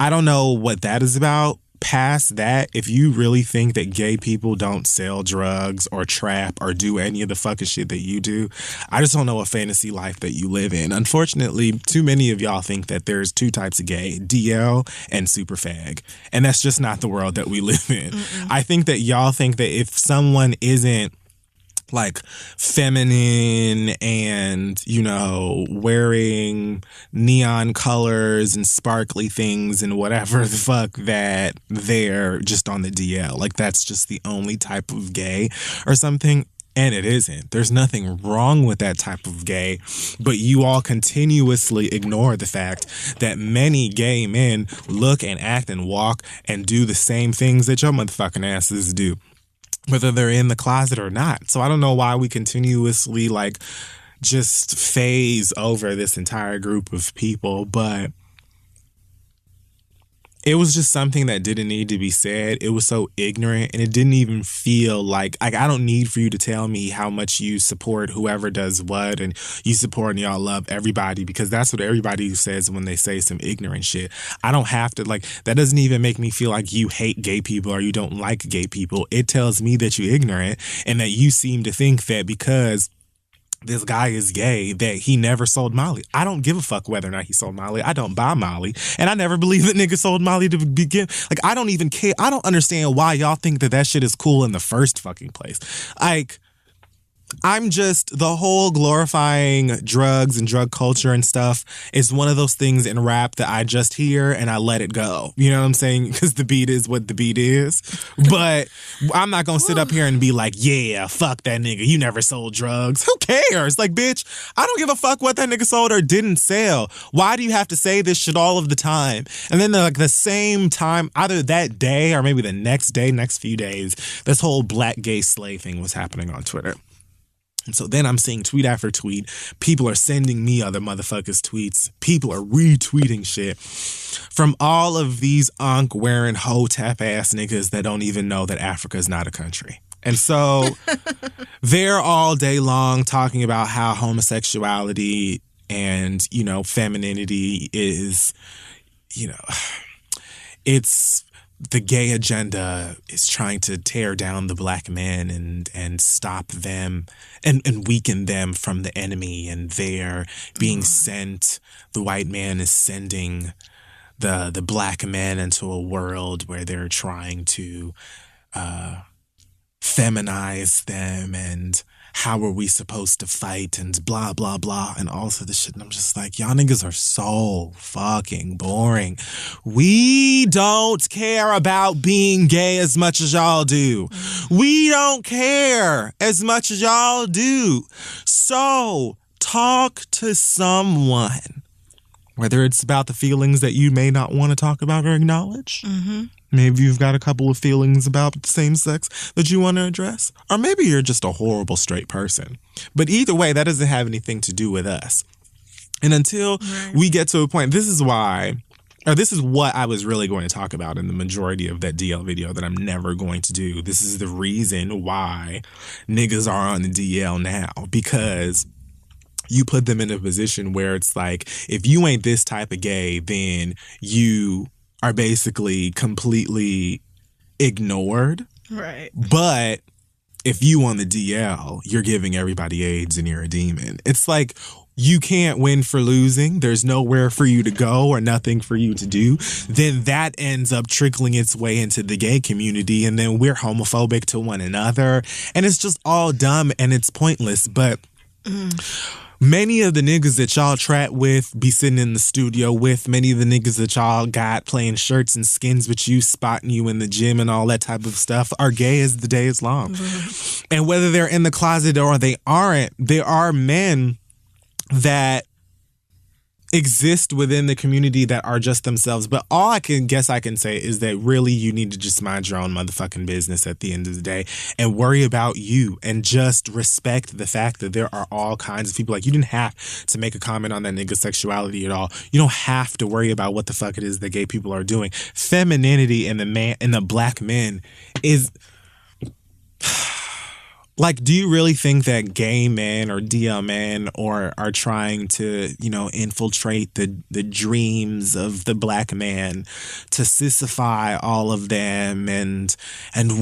A: I don't know what that is about. Past that, if you really think that gay people don't sell drugs or trap or do any of the fucking shit that you do, I just don't know a fantasy life that you live in. Unfortunately, too many of y'all think that there's two types of gay, DL and super fag. And that's just not the world that we live in. I think that y'all think that if someone isn't like feminine and, you know, wearing neon colors and sparkly things and whatever the fuck, that they're just on the DL. Like, that's just the only type of gay or something. And it isn't. There's nothing wrong with that type of gay, but you all continuously ignore the fact that many gay men look and act and walk and do the same things that your motherfucking asses do, whether they're in the closet or not. So I don't know why we continuously like just phase over this entire group of people, but it was just something that didn't need to be said. It was so ignorant, and it didn't even feel like I don't need for you to tell me how much you support whoever does what, and you support and y'all love everybody, because that's what everybody says when they say some ignorant shit. I don't have to, like, that doesn't even make me feel like you hate gay people or you don't like gay people. It tells me that you're ignorant and that you seem to think that because this guy is gay that he never sold Molly. I don't give a fuck whether or not he sold Molly. I don't buy Molly. And I never believed that nigga sold Molly to begin. Like, I don't even care. I don't understand why y'all think that that shit is cool in the first fucking place. Like, I'm just, the whole glorifying drugs and drug culture and stuff is one of those things in rap that I just hear and I let it go. You know what I'm saying? Because the beat is what the beat is. But I'm not going to sit up here and be like, yeah, fuck that nigga. You never sold drugs. Who cares? Like, bitch, I don't give a fuck what that nigga sold or didn't sell. Why do you have to say this shit all of the time? And then like the same time, either that day or maybe the next day, next few days, this whole black gay slay thing was happening on Twitter. And so then I'm seeing tweet after tweet. People are sending me other motherfuckers' tweets. People are retweeting shit from all of these wearing hotep ass niggas that don't even know that Africa is not a country. And so they're all day long talking about how homosexuality and, you know, femininity is, you know, it's the gay agenda is trying to tear down the black men and stop them and weaken them from the enemy. And they're being sent, the white man is sending the black men into a world where they're trying to feminize them, and how are we supposed to fight, and blah, blah, blah, and all of this shit. And I'm just like, y'all niggas are so fucking boring. We don't care about being gay as much as y'all do. We don't care as much as y'all do. So talk to someone, whether it's about the feelings that you may not want to talk about or acknowledge. Mm-hmm. Maybe you've got a couple of feelings about same sex that you want to address. Or maybe you're just a horrible straight person. But either way, that doesn't have anything to do with us. And until we get to a point, this is why, or this is what I was really going to talk about in the majority of that DL video that I'm never going to do. This is the reason why niggas are on the DL now. Because you put them in a position where it's like, if you ain't this type of gay, then you are basically completely ignored. Right. But if you on the DL, you're giving everybody AIDS and you're a demon. It's like, you can't win for losing, there's nowhere for you to go or nothing for you to do, then that ends up trickling its way into the gay community, and then we're homophobic to one another, and it's just all dumb and it's pointless. But many of the niggas that y'all trap with, be sitting in the studio with, many of the niggas that y'all got playing shirts and skins with you, spotting you in the gym and all that type of stuff, are gay as the day is long. And whether they're in the closet or they aren't, there are men that exist within the community that are just themselves. But all I can say is that really you need to just mind your own motherfucking business at the end of the day and worry about you and just respect the fact that there are all kinds of people. Like, you didn't have to make a comment on that nigga's sexuality at all. You don't have to worry about what the fuck it is that gay people are doing. Femininity in the black men is... Like, do you really think that gay men or DL men are trying to, infiltrate the dreams of the black man to sissify all of them and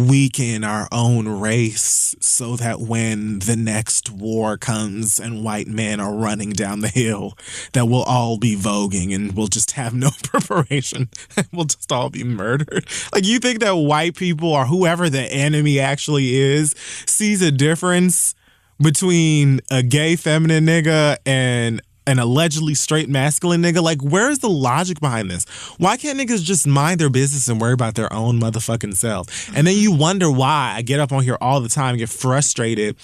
A: weaken our own race so that when the next war comes and white men are running down the hill, that we'll all be voguing and we'll just have no preparation and we'll just all be murdered? Like, you think that white people or whoever the enemy actually is sees a difference between a gay feminine nigga and an allegedly straight masculine nigga? Like, where's the logic behind this? Why can't niggas just mind their business and worry about their own motherfucking self? And then you wonder why I get up on here all the time and get frustrated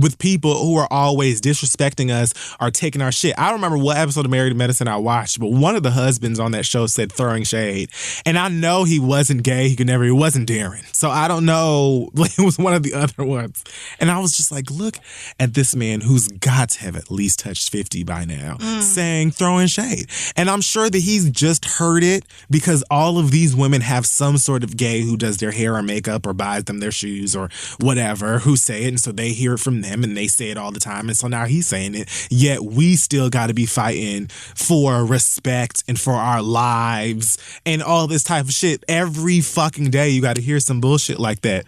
A: with people who are always disrespecting us or taking our shit. I don't remember what episode of Married to Medicine I watched, but one of the husbands on that show said throwing shade. And I know he wasn't gay. He wasn't Darren. So I don't know. Like, it was one of the other ones. And I was just like, look at this man who's got to have at least touched 50 by now, saying throwing shade. And I'm sure that he's just heard it because all of these women have some sort of gay who does their hair or makeup or buys them their shoes or whatever, who say it. And so they hear it from them and they say it all the time. And so now he's saying it. Yet we still got to be fighting for respect and for our lives and all this type of shit. Every fucking day you got to hear some bullshit like that.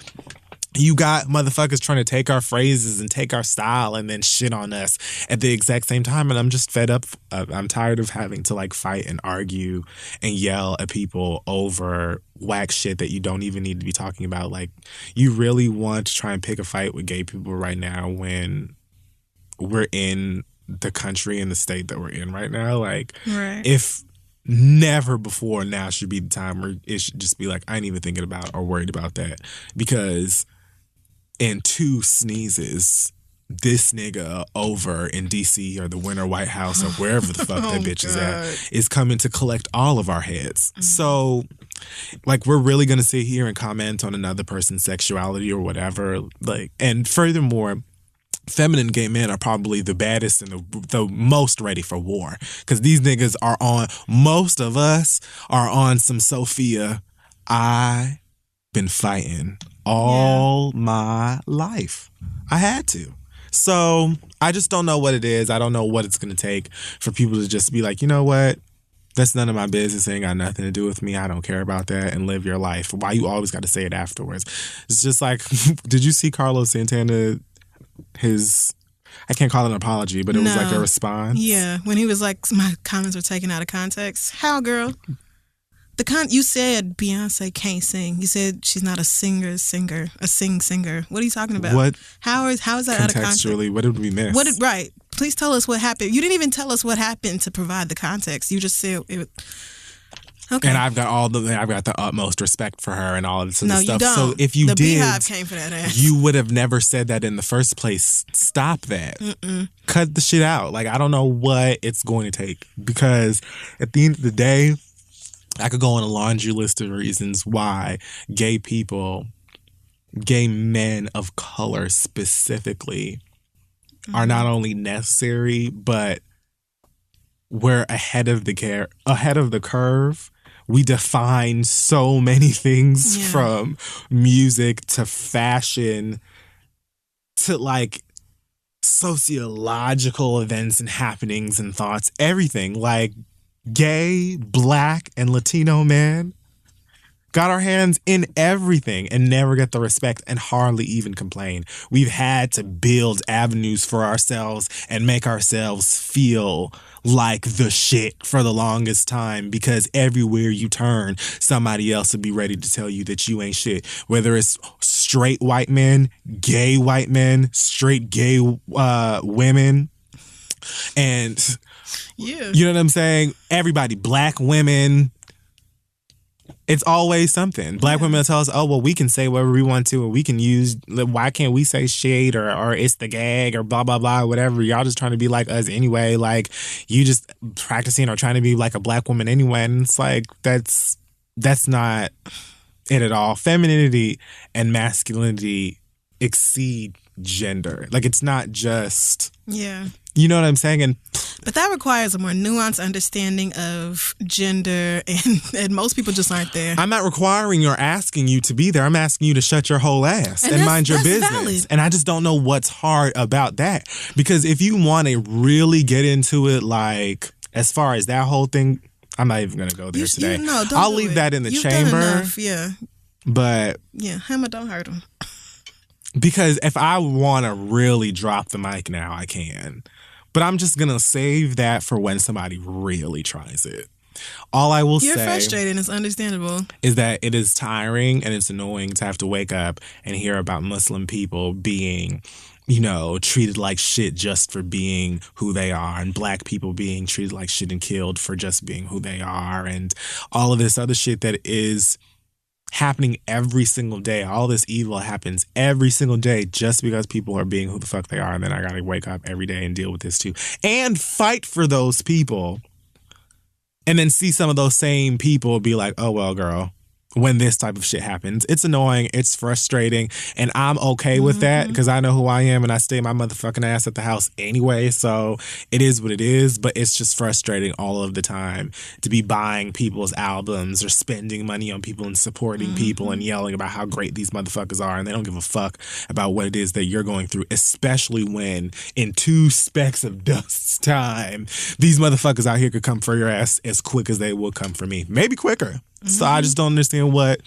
A: You got motherfuckers trying to take our phrases and take our style and then shit on us at the exact same time. And I'm just fed up. I'm tired of having to like fight and argue and yell at people over whack shit that you don't even need to be talking about. Like, you really want to try and pick a fight with gay people right now when we're in the country and the state that we're in right now? Like,
B: right.
A: If never before now should be the time where it should just be like, I ain't even thinking about or worried about that, because in 2 sneezes, this nigga over in D.C. or the Winter White House or wherever the fuck that bitch is at is coming to collect all of our heads. So, like, we're really going to sit here and comment on another person's sexuality or whatever. Like, and furthermore, feminine gay men are probably the baddest and the most ready for war, because these niggas are on, most of us are on some Sophia, I been fighting all my life. I had to. So I just don't know what it is. I don't know what it's going to take for people to just be like, you know what? That's none of my business. It ain't got nothing to do with me. I don't care about that, and live your life. Why you always got to say it afterwards? It's just like, did you see Carlos Santana, I can't call it an apology, but it was like a response?
B: Yeah, when he was like, my comments were taken out of context. How, girl? You said Beyonce can't sing. You said she's not a singer. What are you talking about?
A: What?
B: How is that out of context?
A: Contextually, what did we miss?
B: Right. Please tell us what happened. You didn't even tell us what happened to provide the context. You just said it. Okay.
A: And I've got the utmost respect for her and all of this other stuff.
B: You don't.
A: So if you
B: the
A: did,
B: Beehive came for that ass.
A: You would have never said that in the first place. Stop that. Cut the shit out. Like, I don't know what it's going to take, because at the end of the day, I could go on a laundry list of reasons why gay men of color specifically, are not only necessary, but we're ahead of the curve. We define so many things, from music to fashion to like sociological events and happenings and thoughts, everything. Like, gay, black, and Latino men got our hands in everything and never get the respect and hardly even complain. We've had to build avenues for ourselves and make ourselves feel like the shit for the longest time, because everywhere you turn, somebody else will be ready to tell you that you ain't shit. Whether it's straight white men, straight gay women, and you know what I'm saying? Everybody, black women. It's always something. Black women will tell us, oh, well, we can say whatever we want to, and we can use, why can't we say shit, or it's the gag, or blah, blah, blah, whatever. Y'all just trying to be like us anyway. Like, you just practicing or trying to be like a black woman anyway. And it's like, that's not it at all. Femininity and masculinity exceed gender. Like, it's not just...
B: Yeah.
A: You know what I'm saying?
B: But that requires a more nuanced understanding of gender, and most people just aren't there.
A: I'm not requiring or asking you to be there. I'm asking you to shut your whole ass and mind your business. Valid. And I just don't know what's hard about that. Because if you want to really get into it, like, as far as that whole thing, I'm not even going to go there today. I'll leave that in the chamber.
B: Done enough, yeah.
A: But...
B: yeah, hammer don't hurt him.
A: Because if I want to really drop the mic now, I can. But I'm just going to save that for when somebody really tries it. All I will say...
B: You're frustrated. It's understandable.
A: ...is that it is tiring and it's annoying to have to wake up and hear about Muslim people being, you know, treated like shit just for being who they are, and black people being treated like shit and killed for just being who they are, and all of this other shit that is... happening every single day. All this evil happens every single day just because people are being who the fuck they are. And then I gotta wake up every day and deal with this too. And fight for those people. And then see some of those same people be like, oh, well, girl, when this type of shit happens. It's annoying. It's frustrating. And I'm okay with that because I know who I am and I stay my motherfucking ass at the house anyway. So it is what it is. But it's just frustrating all of the time to be buying people's albums or spending money on people and supporting people and yelling about how great these motherfuckers are. And they don't give a fuck about what it is that you're going through, especially when in 2 specks of dust's time, these motherfuckers out here could come for your ass as quick as they will come for me. Maybe quicker. So I just don't understand what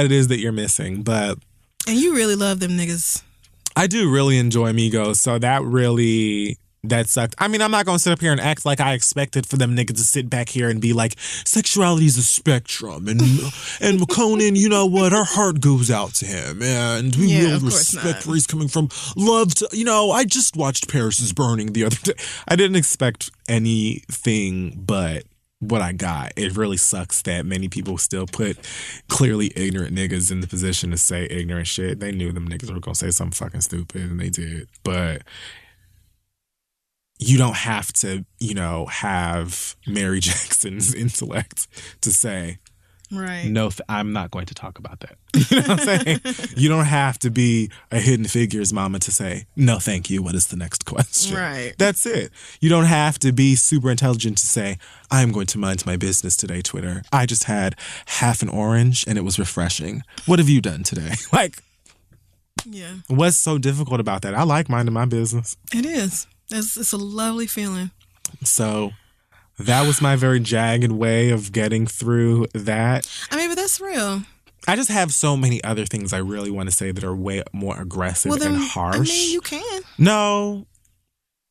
A: it is that you're missing. But
B: and you really love them niggas.
A: I do really enjoy Migos. So that sucked. I mean, I'm not going to sit up here and act like I expected for them niggas to sit back here and be like, sexuality is a spectrum. And Conan, you know what? Our heart goes out to him. And we will respect where he's coming from. Love to, you know, I just watched Paris is Burning the other day. I didn't expect anything but what I got. It really sucks that many people still put clearly ignorant niggas in the position to say ignorant shit. They knew them niggas were going to say something fucking stupid, and they did. But you don't have to, you know, have Mary Jackson's intellect to say,
B: right?
A: No, I'm not going to talk about that. You know what I'm saying? You don't have to be a Hidden Figures mama to say, no, thank you. What is the next question?
B: Right.
A: That's it. You don't have to be super intelligent to say, I'm going to mind my business today, Twitter. I just had half an orange and it was refreshing. What have you done today? Like,
B: yeah.
A: What's so difficult about that? I like minding my business.
B: It is. It's a lovely feeling.
A: So that was my very jagged way of getting through that.
B: I mean, but that's real.
A: I just have so many other things I really want to say that are way more aggressive and harsh.
B: I mean, you can.
A: No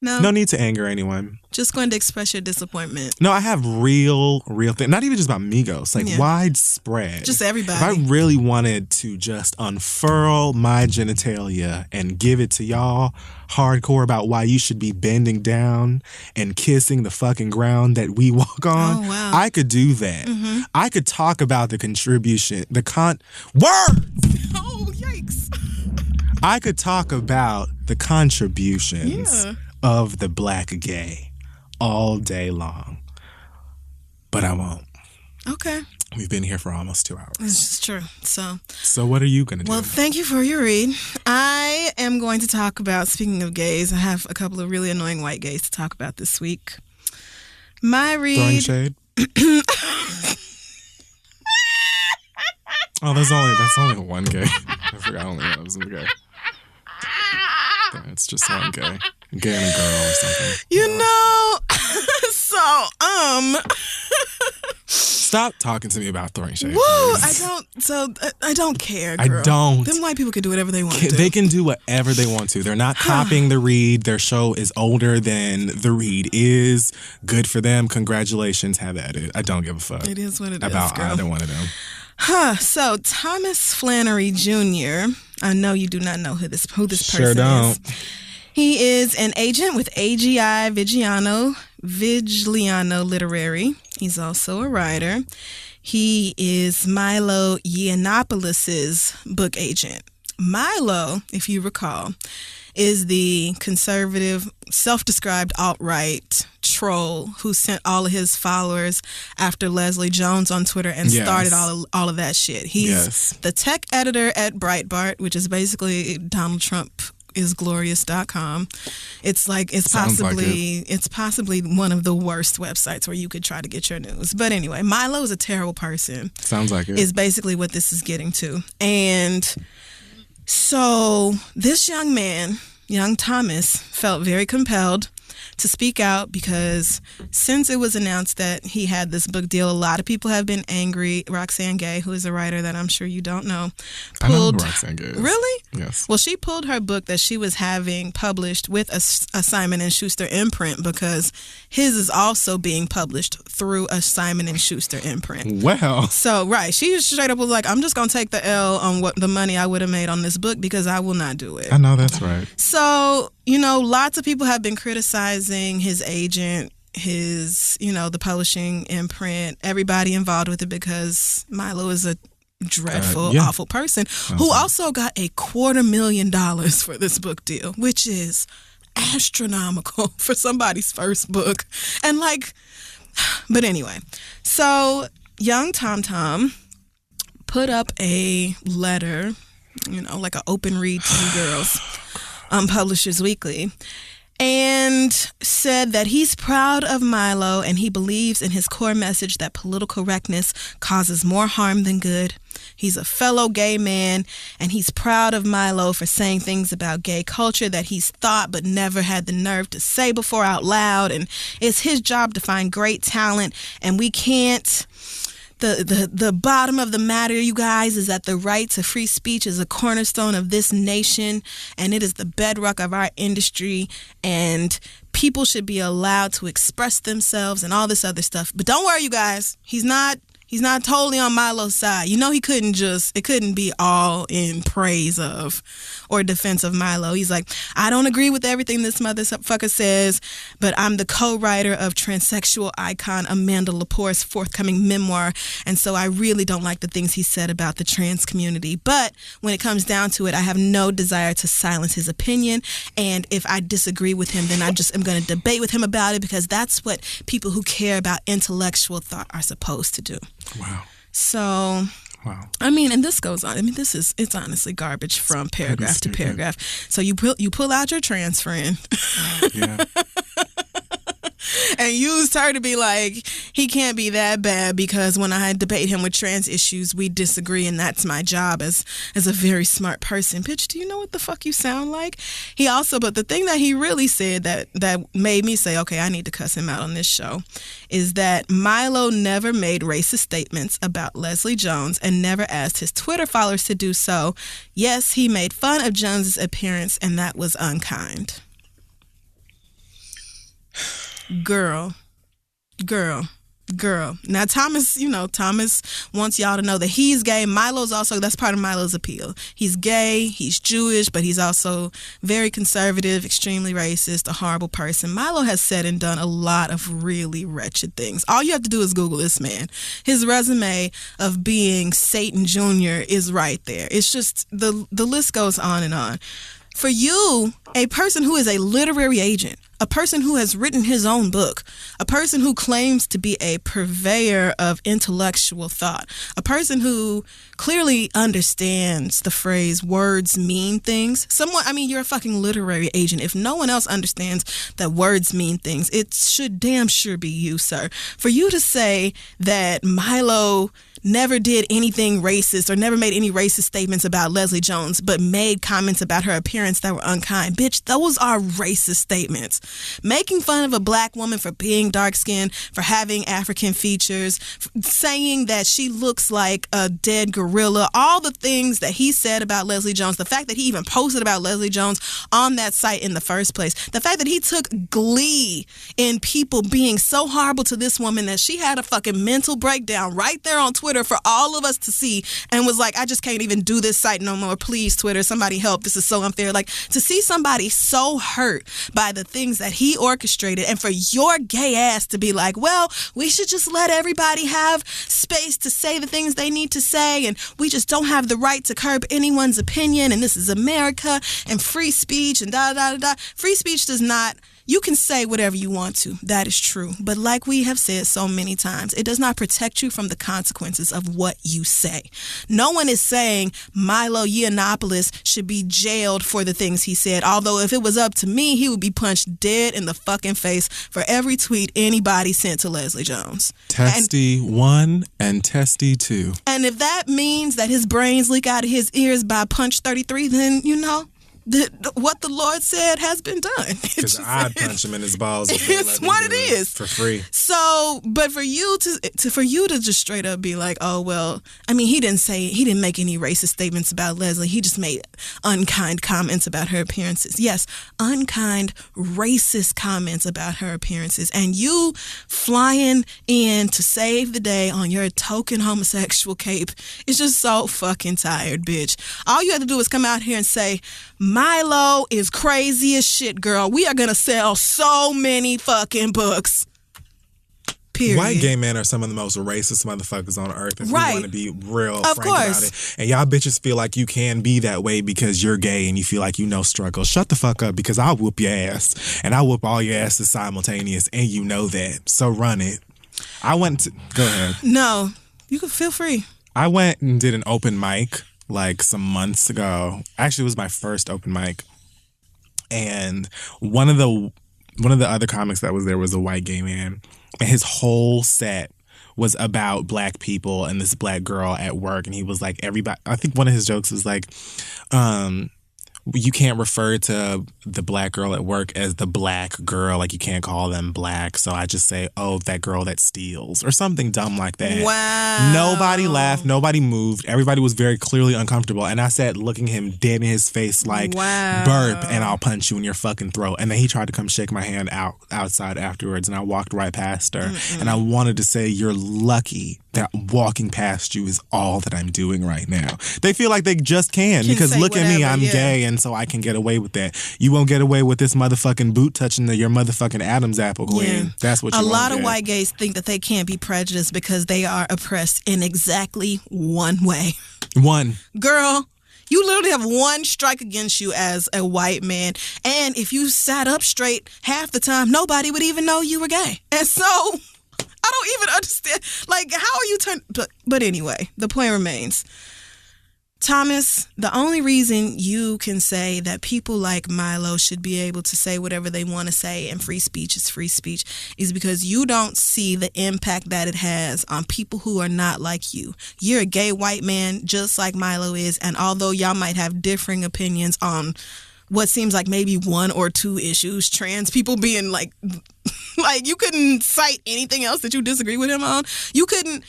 A: need to anger anyone.
B: Just going to express your disappointment.
A: No, I have real things. Not even just about Migos. Like, widespread.
B: Just everybody.
A: If I really wanted to just unfurl my genitalia and give it to y'all hardcore about why you should be bending down and kissing the fucking ground that we walk on, I could do that. Mm-hmm. I could talk about the contribution, words!
B: Oh, yikes.
A: I could talk about the contributions of the black gay all day long. But I won't.
B: Okay.
A: We've been here for almost 2 hours.
B: This is true. So
A: what are you going to do?
B: Well, thank you for your read. I am going to talk about, speaking of gays, I have a couple of really annoying white gays to talk about this week. My read...
A: Throwing shade? Oh, that's only one gay. I forgot only one was gay. It's just one gay. Gay and a girl or something.
B: You know, so,
A: Stop talking to me about throwing shade.
B: Woo! I don't care, girl.
A: I don't.
B: Them white people can do whatever they want to do.
A: They can do whatever they want to. They're not copying the Read. Their show is older than the Read is. Good for them. Congratulations. Have at it. I don't give a fuck.
B: It is what it is,
A: about
B: girl.
A: either one of them.
B: So Thomas Flannery Jr., I know you do not know who this person
A: Sure don't.
B: is. He is an agent with AGI Vigliano Literary. He's also a writer. He is Milo Yiannopoulos' book agent. Milo, if you recall, is the conservative, self-described alt-right troll who sent all of his followers after Leslie Jones on Twitter and started all of that shit. He's the tech editor at Breitbart, which is basically Donald Trump is glorious.com. It's possibly one of the worst websites where you could try to get your news. But anyway, Milo is a terrible person.
A: Sounds like it.
B: Is basically what this is getting to. And so this young man, young Thomas, felt very compelled to speak out because since it was announced that he had this book deal, a lot of people have been angry. Roxane Gay, who is a writer that I'm sure you don't know,
A: I know who Roxane Gay is.
B: Really?
A: Yes.
B: Well, she pulled her book that she was having published with a Simon & Schuster imprint because his is also being published through a Simon & Schuster imprint.
A: Well.
B: So, right. She straight up was like, I'm just going to take the L on what the money I would have made on this book because I will not do it.
A: I know that's right.
B: So, lots of people have been criticizing his agent, the publishing imprint, everybody involved with it because Milo is a dreadful, awful person who also got $250,000 for this book deal, which is astronomical for somebody's first book. And but anyway, so young Tom put up a letter, like an open read to you girls on Publishers Weekly, and said that he's proud of Milo and he believes in his core message that political correctness causes more harm than good. He's a fellow gay man and he's proud of Milo for saying things about gay culture that he's thought but never had the nerve to say before out loud, and it's his job to find great talent, and we can't. The bottom of the matter, you guys, is that the right to free speech is a cornerstone of this nation, and it is the bedrock of our industry, and people should be allowed to express themselves and all this other stuff. But don't worry, you guys, he's not totally on Milo's side. It couldn't be all in praise of or defense of Milo. He's like, I don't agree with everything this motherfucker says, but I'm the co-writer of transsexual icon Amanda Lepore's forthcoming memoir, and so I really don't like the things he said about the trans community. But when it comes down to it, I have no desire to silence his opinion, and if I disagree with him, then I just am going to debate with him about it because that's what people who care about intellectual thought are supposed to do.
A: Wow.
B: So,
A: wow.
B: and this goes on. It's honestly garbage from paragraph to paragraph. So you pull out your trans friend.
A: Yeah.
B: And used her to be like, he can't be that bad because when I debate him with trans issues, we disagree, and that's my job as a very smart person. Bitch, do you know what the fuck you sound like? But the thing that he really said that made me say, okay, I need to cuss him out on this show, is that Milo never made racist statements about Leslie Jones and never asked his Twitter followers to do so. Yes, he made fun of Jones's appearance, and that was unkind. Girl. Now, Thomas wants y'all to know that he's gay. That's part of Milo's appeal. He's gay, he's Jewish, but he's also very conservative, extremely racist, a horrible person. Milo has said and done a lot of really wretched things. All you have to do is Google this man. His resume of being Satan Jr. is right there. It's just, the list goes on and on. For you, a person who is a literary agent, a person who has written his own book, a person who claims to be a purveyor of intellectual thought, a person who clearly understands the phrase words mean things. You're a fucking literary agent. If no one else understands that words mean things, it should damn sure be you, sir. For you to say that Milo never did anything racist or never made any racist statements about Leslie Jones, but made comments about her appearance that were unkind. Bitch, those are racist statements. Making fun of a black woman for being dark-skinned, for having African features, saying that she looks like a dead gorilla, all the things that he said about Leslie Jones, the fact that he even posted about Leslie Jones on that site in the first place, the fact that he took glee in people being so horrible to this woman that she had a fucking mental breakdown right there on Twitter for all of us to see and was like, I just can't even do this site no more. Please, Twitter, somebody help. This is so unfair. Like, to see somebody so hurt by the things that he orchestrated and for your gay ass to be like, well, we should just let everybody have space to say the things they need to say, and we just don't have the right to curb anyone's opinion, and this is America and free speech and da. Free speech does not. You can say whatever you want to. That is true. But like we have said so many times, it does not protect you from the consequences of what you say. No one is saying Milo Yiannopoulos should be jailed for the things he said. Although if it was up to me, he would be punched dead in the fucking face for every tweet anybody sent to Leslie Jones.
A: Testy 1 and Testy 2.
B: And if that means that his brains leak out of his ears by punch 33, then, you know, what the Lord said has been done.
A: Because I'd punch him in his balls.
B: It's what it is
A: for free.
B: So, but for you to just straight up be like, oh well, I mean, he didn't make any racist statements about Leslie. He just made unkind comments about her appearances. Yes, unkind, racist comments about her appearances, and you flying in to save the day on your token homosexual cape is just so fucking tired, bitch. All you have to do is come out here and say, Milo is crazy as shit, girl. We are going to sell so many fucking books. Period.
A: White gay men are some of the most racist motherfuckers on earth. If
B: right.
A: we want to be real
B: of
A: frank
B: course.
A: about it. And y'all bitches feel like you can be that way because you're gay and you feel like you know struggle. Shut the fuck up, because I'll whoop your ass. And I'll whoop all your asses simultaneous. And you know that. So run it. Go ahead.
B: No, you can feel free.
A: I went and did an open mic like some months ago. Actually, it was my first open mic. And one of the other comics that was there was a white gay man. And his whole set was about black people and this black girl at work. And he was like, everybody, I think one of his jokes was like, you can't refer to the black girl at work as the black girl. Like, you can't call them black. So I just say, oh, that girl that steals, or something dumb like that.
B: Wow.
A: Nobody laughed. Nobody moved. Everybody was very clearly uncomfortable. And I said, looking him dead in his face, like,
B: wow.
A: Burp and I'll punch you in your fucking throat. And then he tried to come shake my hand outside afterwards. And I walked right past her. Mm-mm. And I wanted to say, you're lucky that walking past you is all that I'm doing right now. They feel like they just can because look at me, I'm gay, and so I can get away with that. You won't get away with this motherfucking boot touching your motherfucking Adam's apple, queen. Yeah. That's what you want.
B: A lot of white gays think that they can't be prejudiced because they are oppressed in exactly one way.
A: One.
B: Girl, you literally have one strike against you as a white man. And if you sat up straight half the time, nobody would even know you were gay. And so I don't even understand. Like, how are you turning? But anyway, the point remains. Thomas, the only reason you can say that people like Milo should be able to say whatever they want to say and free speech is free speech is because you don't see the impact that it has on people who are not like you. You're a gay white man just like Milo is, and although y'all might have differing opinions on what seems like maybe one or two issues, trans people being like you couldn't cite anything else that you disagree with him on. You didn't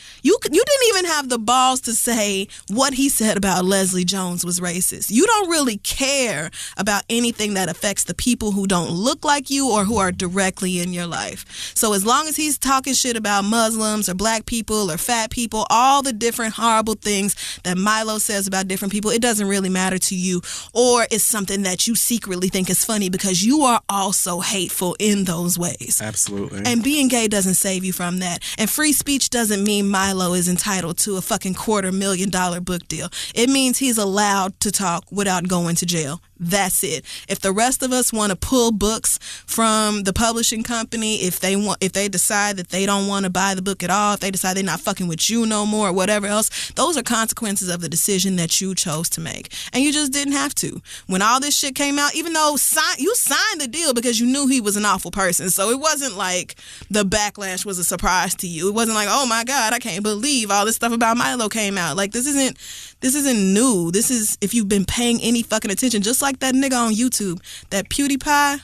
B: even have the balls to say what he said about Leslie Jones was racist. You don't really care about anything that affects the people who don't look like you or who are directly in your life. So as long as he's talking shit about Muslims or black people or fat people, all the different horrible things that Milo says about different people, it doesn't really matter to you, or it's something that you secretly think is funny because you are also hateful in those ways.
A: Absolutely.
B: And being gay doesn't save you from that. And free speech doesn't mean Milo is entitled to a fucking $250,000 book deal. It means he's allowed to talk without going to jail. That's it. If the rest of us want to pull books from the publishing company, if they decide that they don't want to buy the book at all, if they decide they're not fucking with you no more or whatever else, those are consequences of the decision that you chose to make. And you just didn't have to. When all this shit came out, even though you signed the deal because you knew he was an awful person. So it wasn't like the backlash was a surprise to you. It wasn't like, oh my God, I can't believe all this stuff about Milo came out. Like, this isn't new. This is, if you've been paying any fucking attention, just like that nigga on YouTube, that PewDiePie.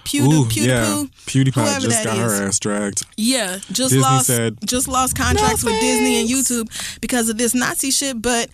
A: PewDiePie just got her ass dragged.
B: Yeah, just lost contracts with Disney and YouTube because of this Nazi shit. But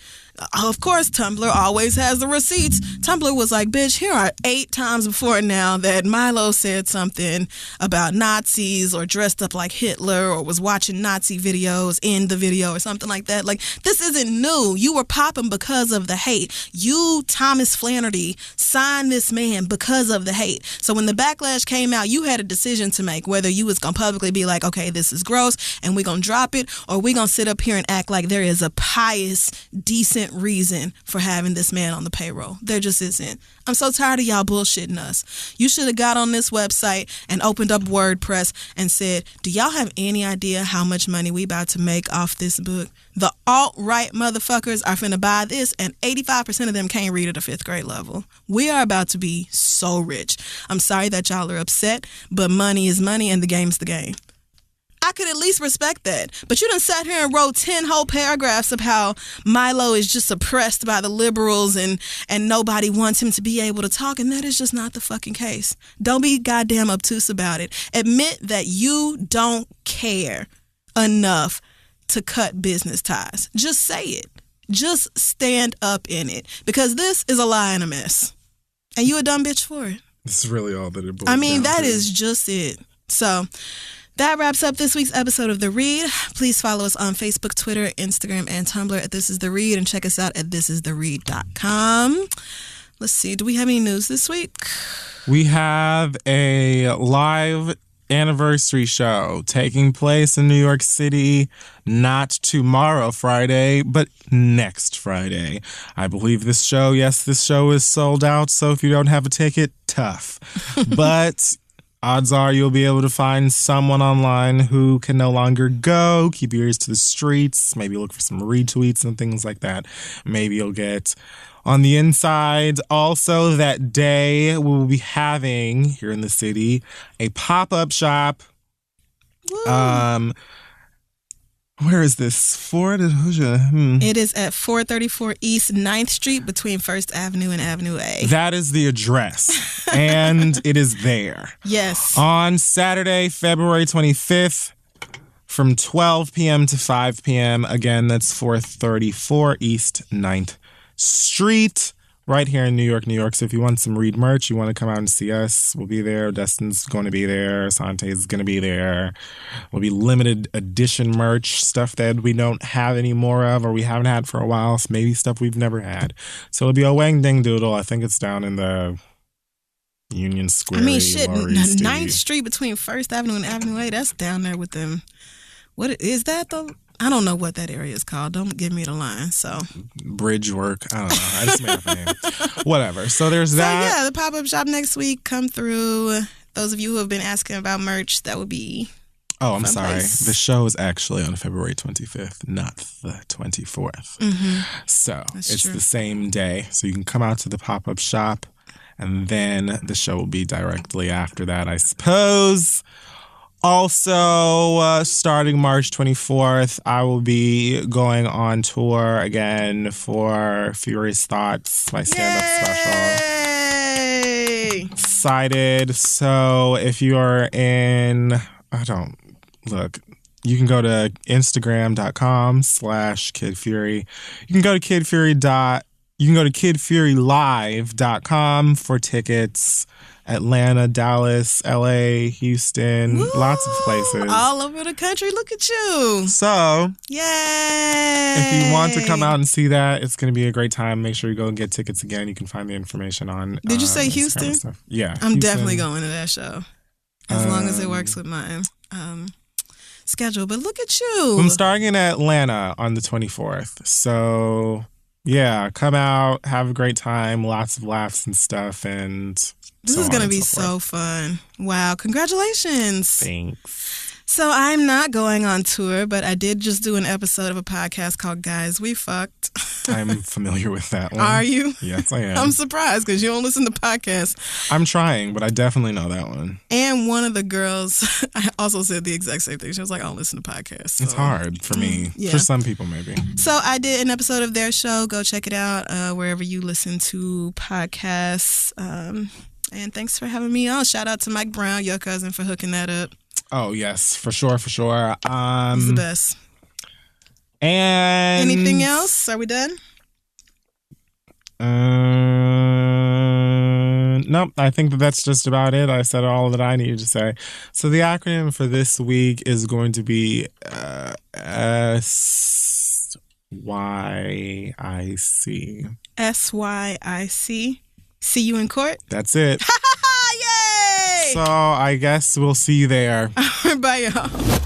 B: of course, Tumblr always has the receipts. Tumblr was like, bitch, here are 8 times before now that Milo said something about Nazis or dressed up like Hitler or was watching Nazi videos in the video or something like that. Like, this isn't new. You were popping because of the hate. You, Thomas Flannery, signed this man because of the hate. So when the backlash came out, you had a decision to make, whether you was going to publicly be like, okay, this is gross and we're going to drop it, or we going to sit up here and act like there is a pious, decent reason for having this man on the payroll. There just isn't. I'm so tired of y'all bullshitting us. You should have got on this website and opened up WordPress and said, do y'all have any idea how much money we about to make off this book? The alt-right motherfuckers are finna buy this, and 85% of them can't read at a 5th grade level. We are about to be so rich. I'm sorry that y'all are upset, but money is money and the game's the game. I could at least respect that. But you done sat here and wrote 10 whole paragraphs of how Milo is just oppressed by the liberals and nobody wants him to be able to talk, and that is just not the fucking case. Don't be goddamn obtuse about it. Admit that you don't care enough to cut business ties. Just say it. Just stand up in it. Because this is a lie and a mess. And you a dumb bitch for it.
A: This is really all that it boils down to.
B: That is just it. So that wraps up this week's episode of The Read. Please follow us on Facebook, Twitter, Instagram, and Tumblr at This Is The Read, and check us out at thisistheread.com. Let's see. Do we have any news this week?
A: We have a live anniversary show taking place in New York City, not tomorrow, Friday, but next Friday. I believe this show is sold out, so if you don't have a ticket, tough. But odds are you'll be able to find someone online who can no longer go. Keep your ears to the streets. Maybe look for some retweets and things like that. Maybe you'll get on the inside. Also, that day we will be having here in the city a pop-up shop. Woo. Where is this? It is at 434 East 9th Street between 1st Avenue and Avenue A. That is the address. And it is there.
B: Yes.
A: On Saturday, February 25th, from 12 p.m. to 5 p.m. Again, that's 434 East 9th Street. Right here in New York, New York. So if you want some Read merch, you want to come out and see us, we'll be there. Dustin's going to be there. Sante's going to be there. We'll be limited edition merch, stuff that we don't have any more of or we haven't had for a while. So maybe stuff we've never had. So it'll be a Wang Ding Doodle. I think it's down in the Union Square.
B: 9th Street between 1st Avenue and Avenue A. That's down there with them. What is that though? I don't know what that area is called. Don't give me the line. So
A: bridge work. I don't know. I just made up a name. Whatever. So there's that.
B: So yeah, the pop-up shop next week. Come through. Those of you who have been asking about merch, that would be.
A: Oh, I'm sorry. The show is actually on February 25th, not the 24th. Mm-hmm. So it's the same day. So you can come out to the pop-up shop, and then the show will be directly after that, I suppose. Also, starting March 24th, I will be going on tour again for Furious Thoughts, my stand-up special. Excited. So if you are in, you can go to Instagram.com/KidFury. You can go to KidFuryLive.com for tickets. Atlanta, Dallas, LA, Houston, lots of places.
B: All over the country. Look at you.
A: So,
B: yay!
A: If you want to come out and see that, it's going to be a great time. Make sure you go and get tickets again. You can find the information on
B: Did you say Houston?
A: Yeah.
B: I'm definitely going to that show. As long as it works with my schedule. But look at you.
A: I'm starting in Atlanta on the 24th. So Yeah, come out, have a great time, lots of laughs and stuff, and
B: this is going to be so fun. Wow, congratulations.
A: Thanks.
B: So I'm not going on tour, but I did just do an episode of a podcast called Guys, We Fucked.
A: I'm familiar with that one.
B: Are you?
A: Yes, I am.
B: I'm surprised because you don't listen to podcasts.
A: I'm trying, but I definitely know that one.
B: And one of the girls I also said the exact same thing. She was like, I don't listen to podcasts. So.
A: It's hard for me.
B: Yeah.
A: For some people, maybe.
B: So I did an episode of their show. Go check it out wherever you listen to podcasts. And thanks for having me on. Shout out to Mike Brown, your cousin, for hooking that up.
A: Oh, yes, for sure, for sure.
B: He's the best.
A: And
B: anything else? Are we done?
A: Nope, I think that's just about it. I said all that I needed to say. So the acronym for this week is going to be SYIC.
B: SYIC. See you in court?
A: That's it.
B: Yay!
A: So I guess we'll see you there.
B: Bye, y'all.